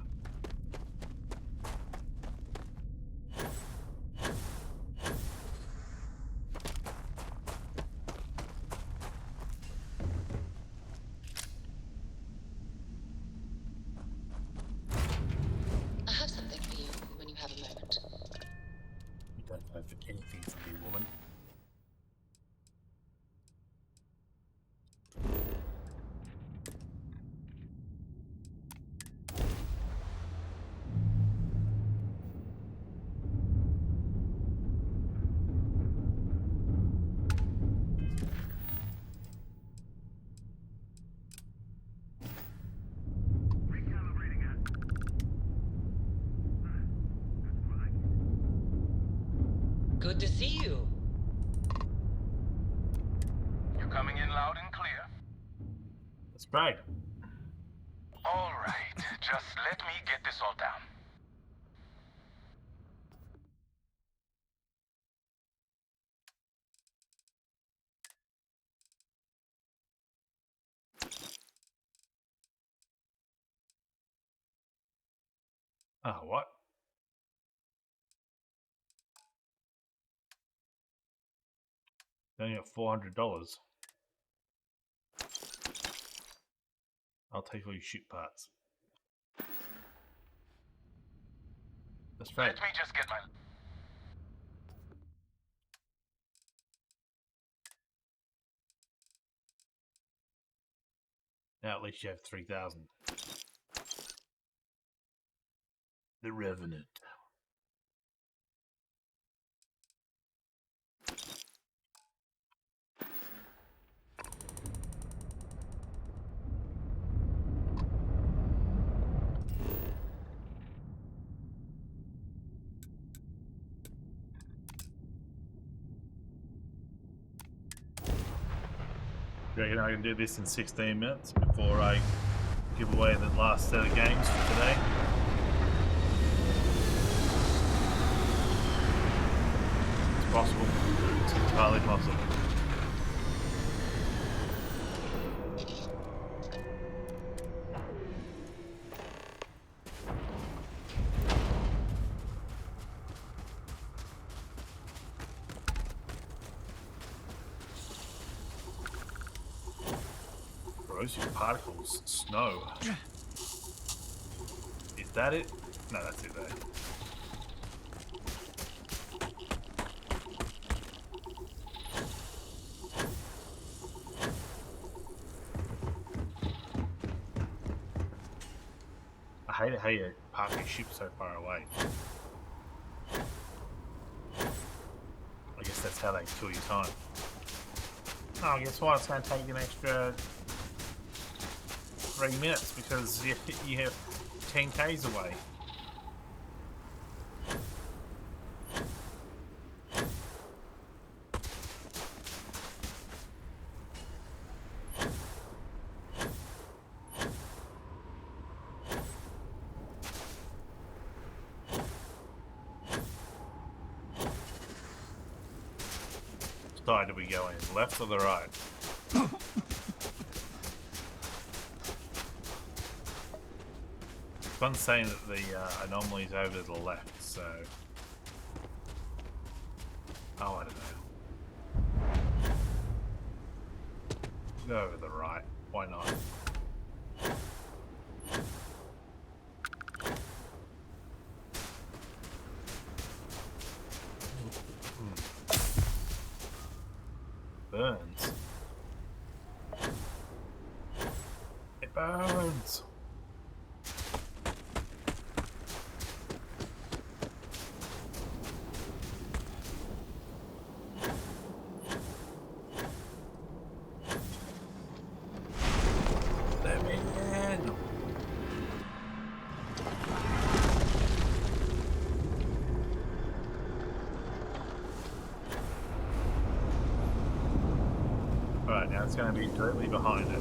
I have something for you when you have a moment. You don't have anything for me, woman. Good to see you. You coming in loud and clear? That's great. All right, just let me get this all down. Oh, what? They only got $400. I'll take all your ship parts. That's right. Let me just get my... Now at least you have 3,000. The Revenant. You reckon I can do this in 16 minutes before I give away the last set of games for today? It's possible. It's entirely possible. Corrosive particles, snow. Is that it? No, that's it there. I hate it how you park your ship so far away. I guess that's how they kill your time. Oh, guess what? It's going to take an extra 3 minutes because you have 10 Ks away. Which side do we go in? Left or the right? One's saying that the anomaly is over to the left, so... Oh, I don't know. Go over to the right. Why not? Burns. It burns! Now it's going to be directly behind it.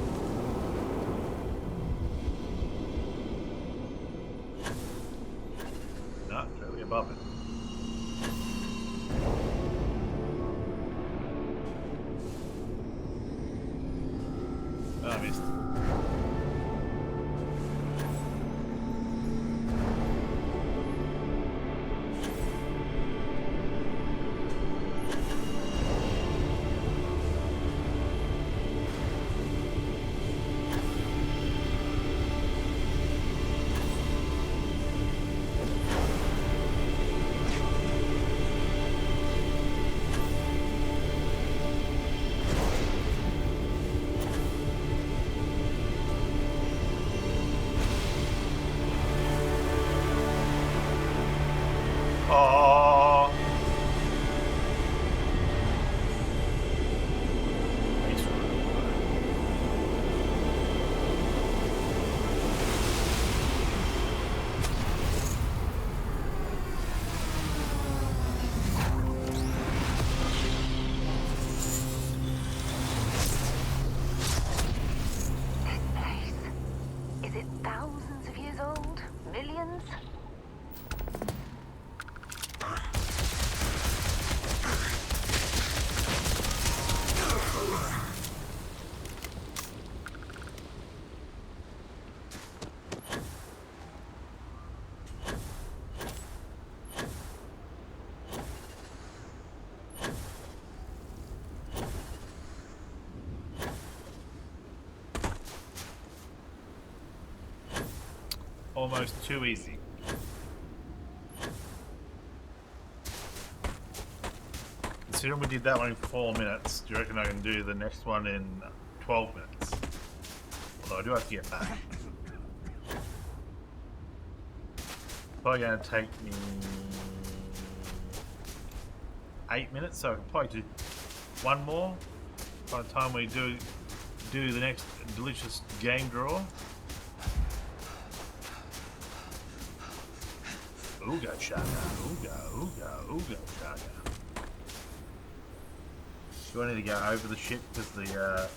No, directly above it. Oh, I missed. almost too easy. Considering we did that one in 4 minutes, do you reckon I can do the next one in 12 minutes? Although I do have to get back. Probably going to take me 8 minutes, so I can probably do one more by the time we do the next delicious game draw. Ooga shaka, ooga, ooga, ooga shaka. Do I need to go over the ship because I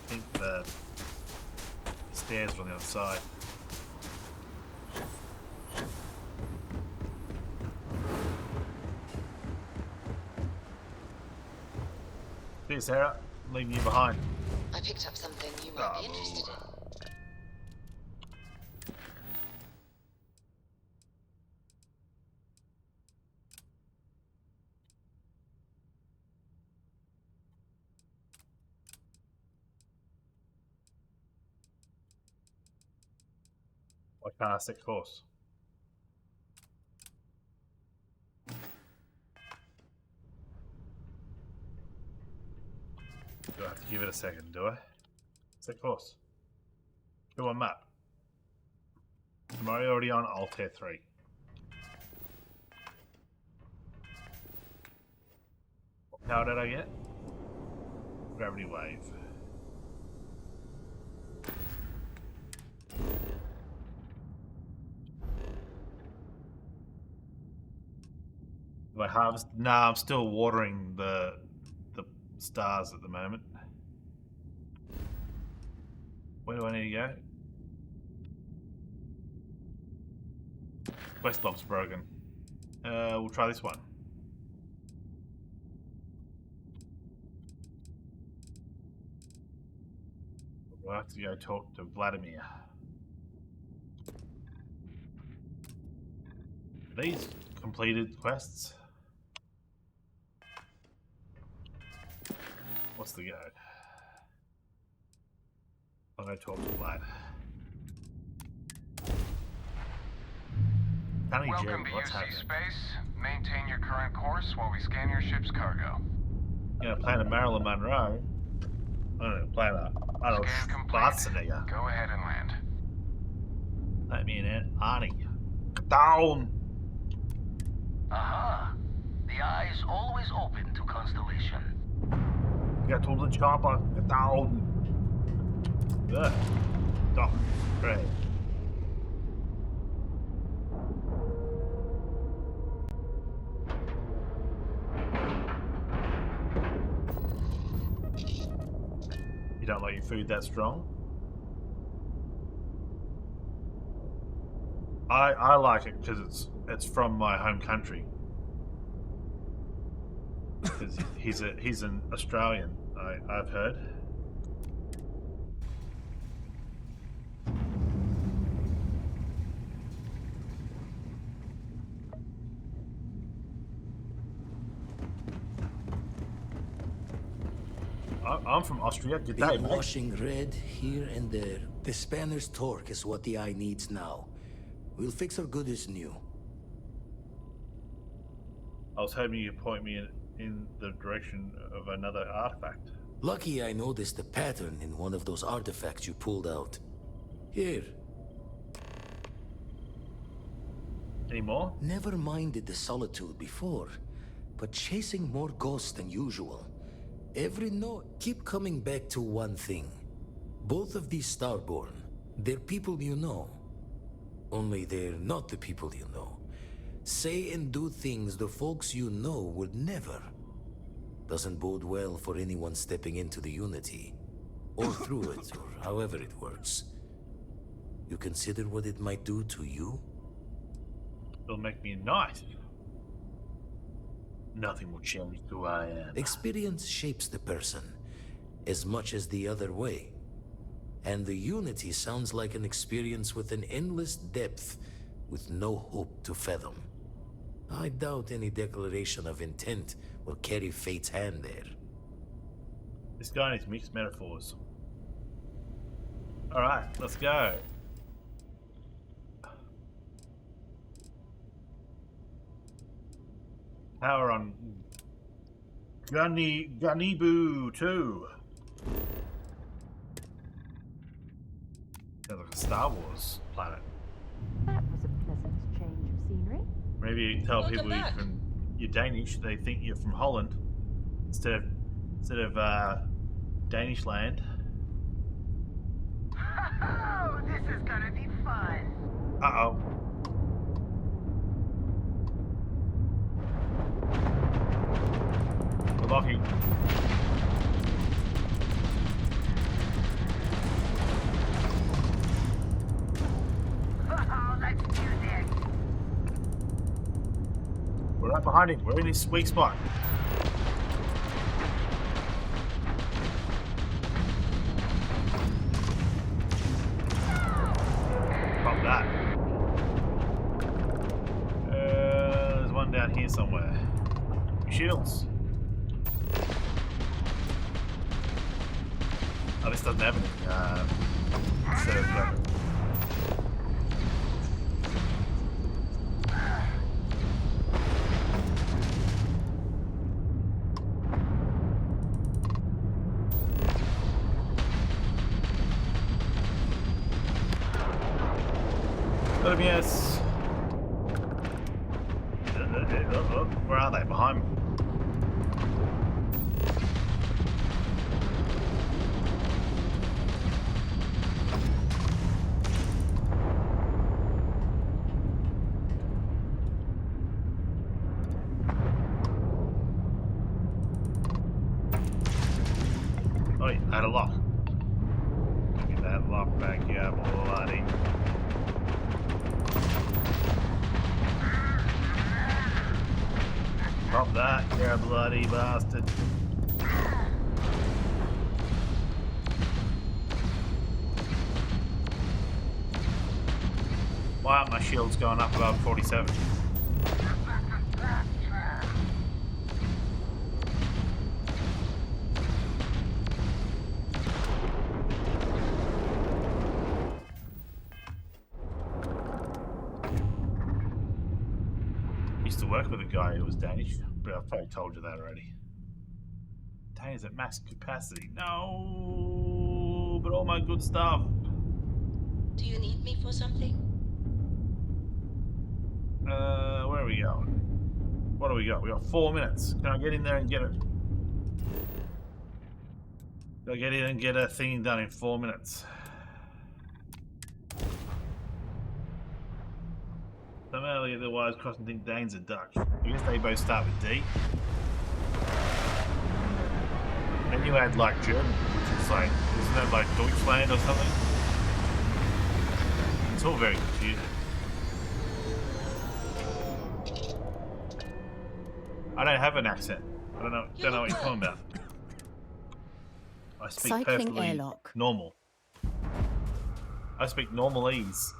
think the stairs are on the other side. See you, Sarah. I'm leaving you behind. I picked up something you might be interested in. Why can't I set course? Do I have to give it a second, do I? Set course. Go on map. Am I already on Altair 3? What power did I get? Gravity wave. Do I harvest? Nah, I'm still watering the stars at the moment. Where do I need to go? Quest log's broken. We'll try this one. We'll have to go talk to Vladimir. These completed quests. What's the go? I'm going to talk to Vlad. Welcome to UC Space. Maintain your current course while we scan your ship's cargo. You know, Planet Marilyn Monroe. I don't know, Planet Arnold Schwarzenegger. Go ahead and land. Let me in, Arnie. Down! Aha! The eye is always open to Constellation. Get to the chopper. Get down! Good. Stop. Great. You don't like your food that strong? I like it because it's from my home country. Because he's an Australian, I've heard. I'm from Austria. Good day, mate. Washing red here and there. The spanner's torque is what the eye needs now. We'll fix her good as new. I was hoping you could point me in the direction of another artifact. Lucky I noticed a pattern in one of those artifacts you pulled out. Here. Any more? Never minded the solitude before, but chasing more ghosts than usual. Every note keep coming back to one thing. Both of these Starborn, they're people you know. Only they're not the people you know. Say and do things the folks you know would never. Doesn't bode well for anyone stepping into the Unity. Or through it, or however it works. You consider what it might do to you? It'll make me a knight. Nothing will change who I am. Experience shapes the person, as much as the other way. And the Unity sounds like an experience with an endless depth, with no hope to fathom. I doubt any declaration of intent will carry fate's hand there. This guy needs mixed metaphors. Alright, let's go. Power on Ganibu 2. Sounds like a Star Wars planet. That was a pleasant change of scenery. Maybe you tell Welcome people back. you're Danish, they think you're from Holland instead of Danish land. Oh, this is gonna be fun. Uh-oh. We're lucky. Oh, let's do this. We're right behind him. We're in his weak spot. Pop that. There's one down here somewhere. Shields. Oh, this doesn't have any serve weapon. Let him, yes. Where are they? Behind me. Oh, I had a lock. Give me that lock back here, bloody. Pop that, you bloody bastard. Why aren't my shields going up above 47? Used to work with a guy who was Danish, but I've probably told you that already. Containers at max capacity. No, but all my good stuff. Do you need me for something? Where are we going? What do we got? We got 4 minutes. Can I get in there and get it? Can I get in and get a thing done in 4 minutes? Some earlier the wires crossing think Danes are Dutch. I guess they both start with D. Then you add like German, which is like, isn't that like Deutschland or something? It's all very confusing. I don't have an accent. I don't know what you're talking about. I speak Cycling perfectly airlock. normal. I speak normalese.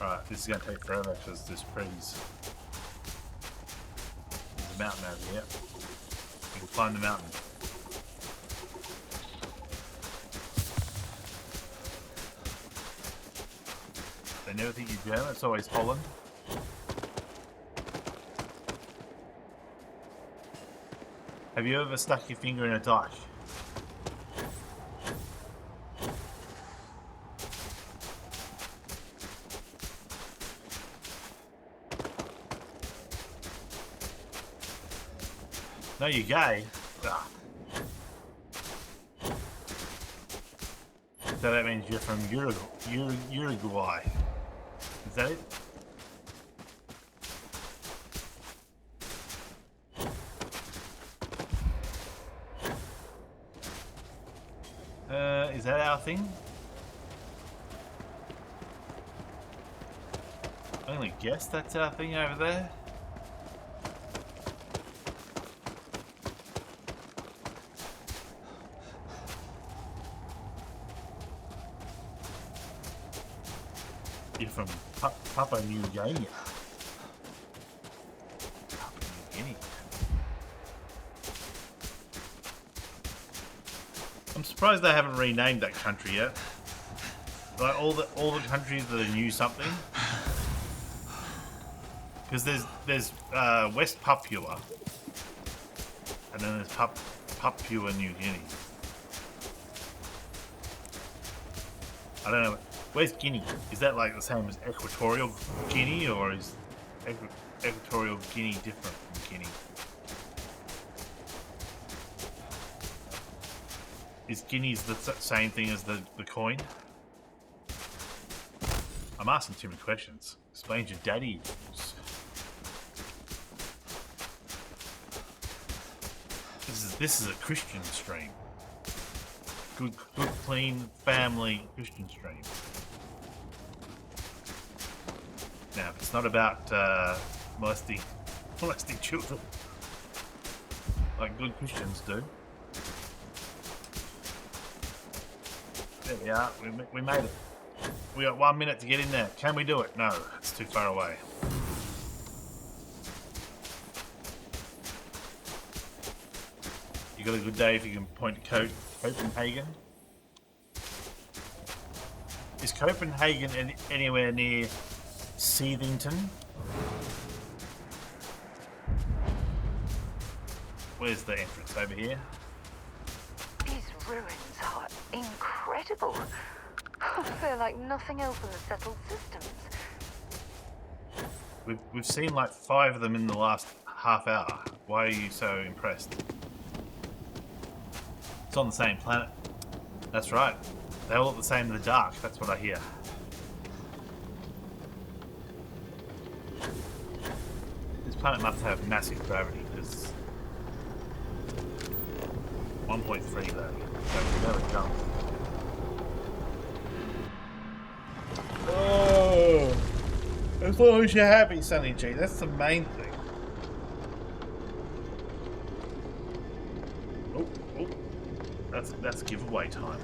Alright, this is gonna take forever because this freeze. There's a mountain over here. We can climb the mountain. They never think you're German, it's always Holland. Have you ever stuck your finger in a dike? No, you're gay. Ah. So that means you're from Uruguay. Is that it? Is that our thing? I only guess that's our thing over there. You're from Papua New Guinea. Papua New Guinea. I'm surprised they haven't renamed that country yet. Like all the countries that are new something, Because there's West Papua, and then there's Papua New Guinea. I don't know. Where's Guinea? Is that like the same as Equatorial Guinea, or is Equatorial Guinea different from Guinea? Is Guinea's the same thing as the coin? I'm asking too many questions. Explain your daddy. This is a Christian stream. Good, clean, family Christian stream. Now, if it's not about molesting children, like good Christians do. There we are. We made it. We got 1 minute to get in there. Can we do it? No, it's too far away. You got a good day if you can point to Copenhagen. Is Copenhagen anywhere near Seethington? Where's the entrance? Over here? These ruins are incredible. They're like nothing else in the settled systems. We've seen like 5 of them in the last half hour. Why are you so impressed? It's on the same planet. That's right. They all look the same in the dark. That's what I hear. This planet must have massive gravity because 1.3 though. So we never jump. Oh, as long as you're happy, Sonny G. That's the main thing. That's giveaway time.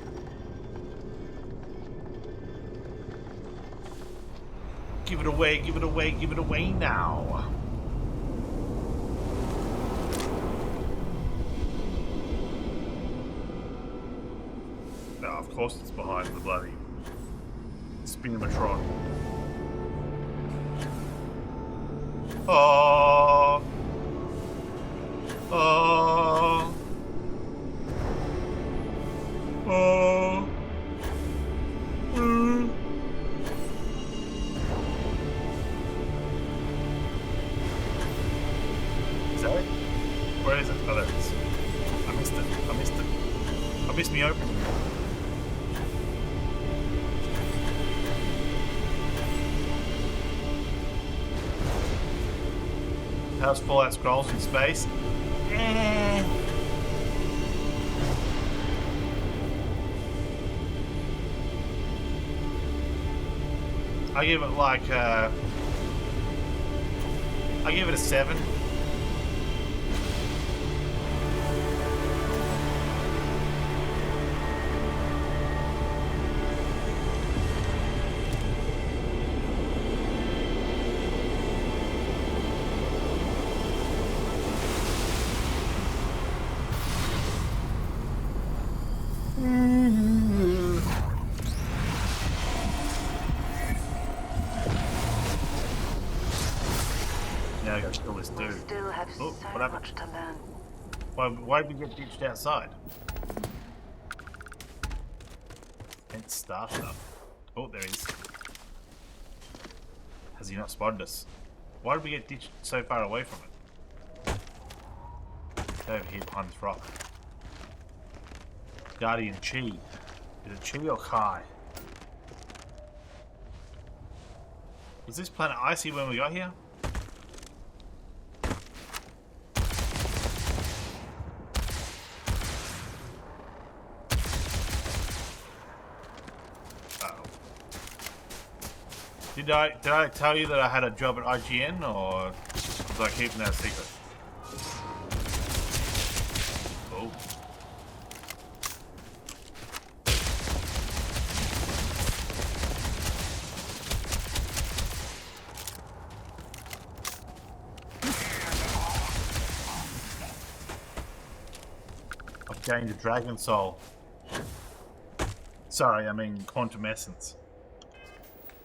Give it away, give it away, give it away now. No, of course it's behind the bloody Spinamatron. Oh. Oh. Oh. Is that it? Where is it? Oh, there it is. I missed it. I missed it. I missed me open. How's Fallout Scrolls in space? I give it like I give it a 7. Now I gotta kill this dude. We still have so much to learn. Why did we get ditched outside? It's star stuff. Oh, there he is. Has he not spotted us? Why did we get ditched so far away from it? Over here behind this rock. Guardian Chi. Is it Chi or Kai? Was this planet icy when we got here? Did I tell you that I had a job at IGN, or was I keeping that a secret? Oh. I've gained a dragon soul. Sorry, I mean quantum essence.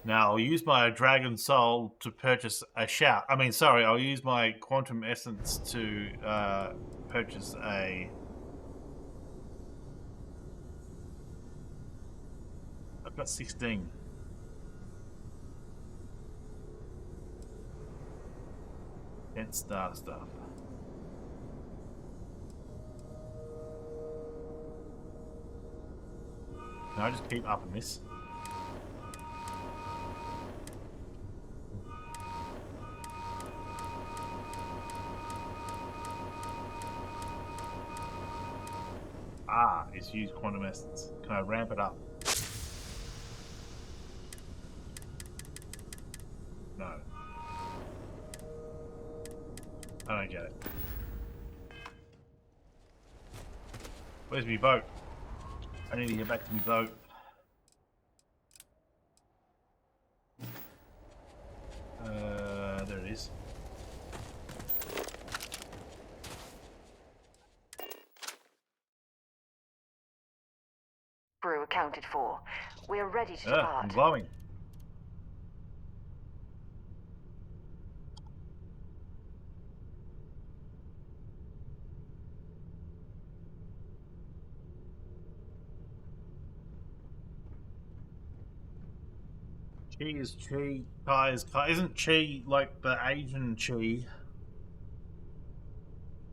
Now I'll use my dragon soul to purchase a shout. I mean, sorry, I'll use my quantum essence to purchase a. I've got 16. Star stuff. Can I just keep upping this? Ah, it's used quantum essence. Can I ramp it up? No. I don't get it. Where's my boat? I need to get back to my boat. There it is. Brew accounted for. We're ready to I'm depart. glowing. Chi is chi, Kai is Kai. Isn't chi like the Asian chi?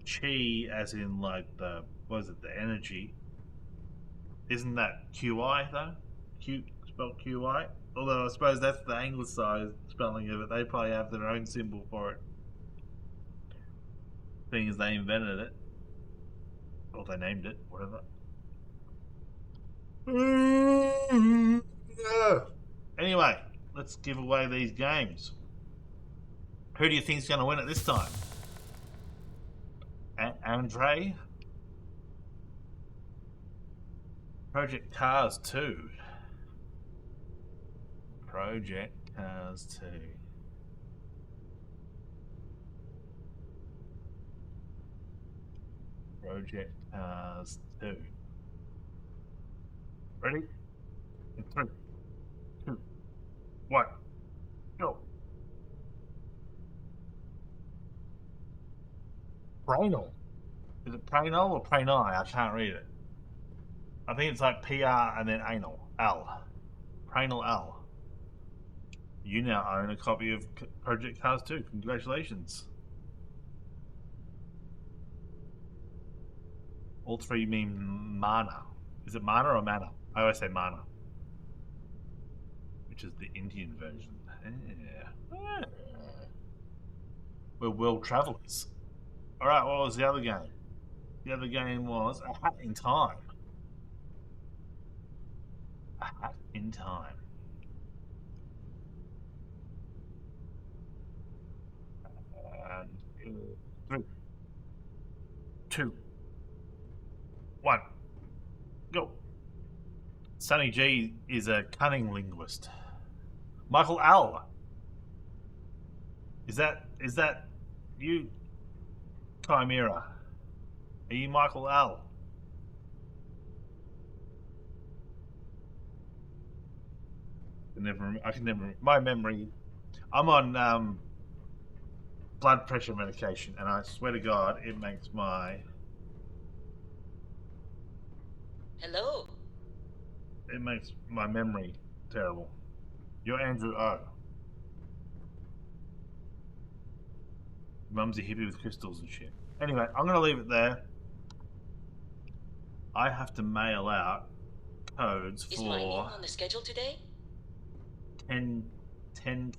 Chi as in like the, what is it, the energy? Isn't that QI though? Q spelled QI? Although I suppose that's the anglicized spelling of it. They probably have their own symbol for it. Being as they invented it. Or they named it, whatever. Anyway, let's give away these games. Who do you think's going to win it this time? Andre? Project Cars 2. Project Cars 2. Project Cars 2. Ready? In 3, 2, 1, go. Pranal. Is it Pranal or Pranai? I can't read it. I think it's like PR and then anal. L. Pranal L. You now own a copy of Project Cars 2. Congratulations. All three mean mana. Is it mana or mana? I always say mana. Which is the Indian version. Yeah. We're world travelers. Alright, what was the other game? The other game was A Hat in Time. A Hat in Time. And 3, 2, 1, go. Sonny G is a cunning linguist. Michael L. Is that you, Chimera? Are you Michael L? I can never. My memory. I'm on blood pressure medication, and I swear to God, it makes my. Hello. It makes my memory terrible. You're Andrew O. Mum's a hippie with crystals and shit. Anyway, I'm gonna leave it there. I have to mail out codes Is my name on the schedule today? 10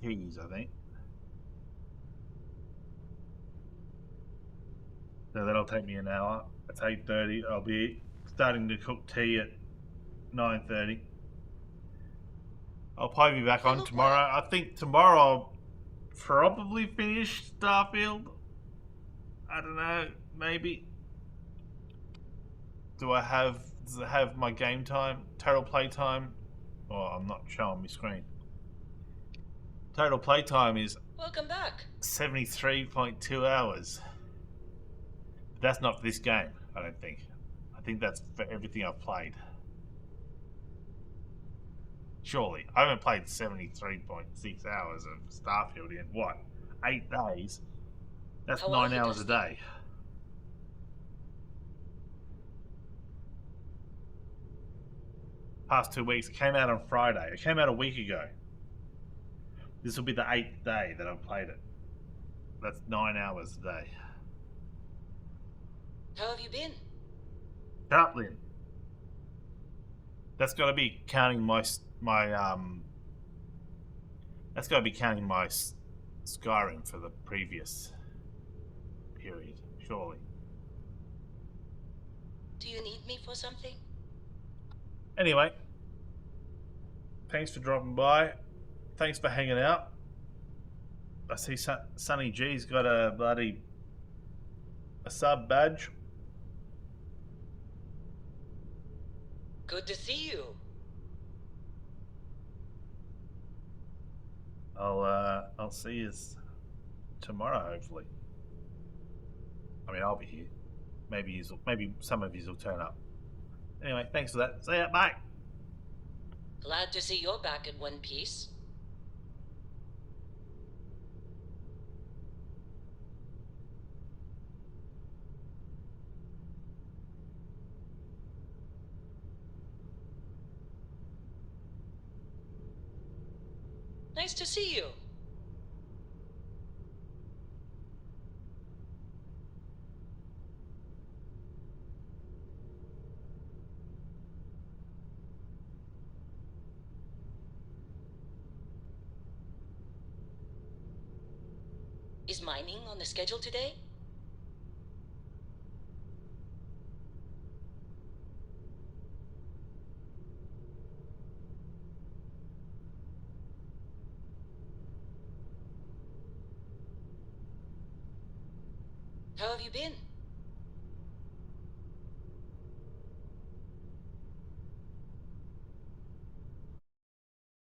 keys, I think. So that'll take me an hour. It's 8:30. I'll be starting to cook tea at 9:30. I'll probably be back on tomorrow. I think tomorrow I'll probably finish Starfield. I don't know, maybe. Does it have my game time? Total play time? Oh, I'm not showing my screen. Total play time is Welcome back. 73.2 hours. But that's not for this game, I don't think. I think that's for everything I've played. Surely. I haven't played 73.6 hours of Starfield in, what, 8 days? That's How 9 hours a day. Past 2 weeks. It came out on Friday. It came out a week ago. This will be the 8th day that I've played it. That's 9 hours a day. How have you been? Shut up, Lynn. That's got to be counting my that's got to be counting my Skyrim for the previous period, surely. Do you need me for something? Anyway, thanks for dropping by. Thanks for hanging out. I see Sonny G's got a sub badge. Good to see you. I'll see you tomorrow, hopefully. I mean, I'll be here. Maybe some of yous will turn up. Anyway, thanks for that. See ya, bye. Glad to see you're back in one piece. Nice to see you. Is mining on the schedule today? How have you been?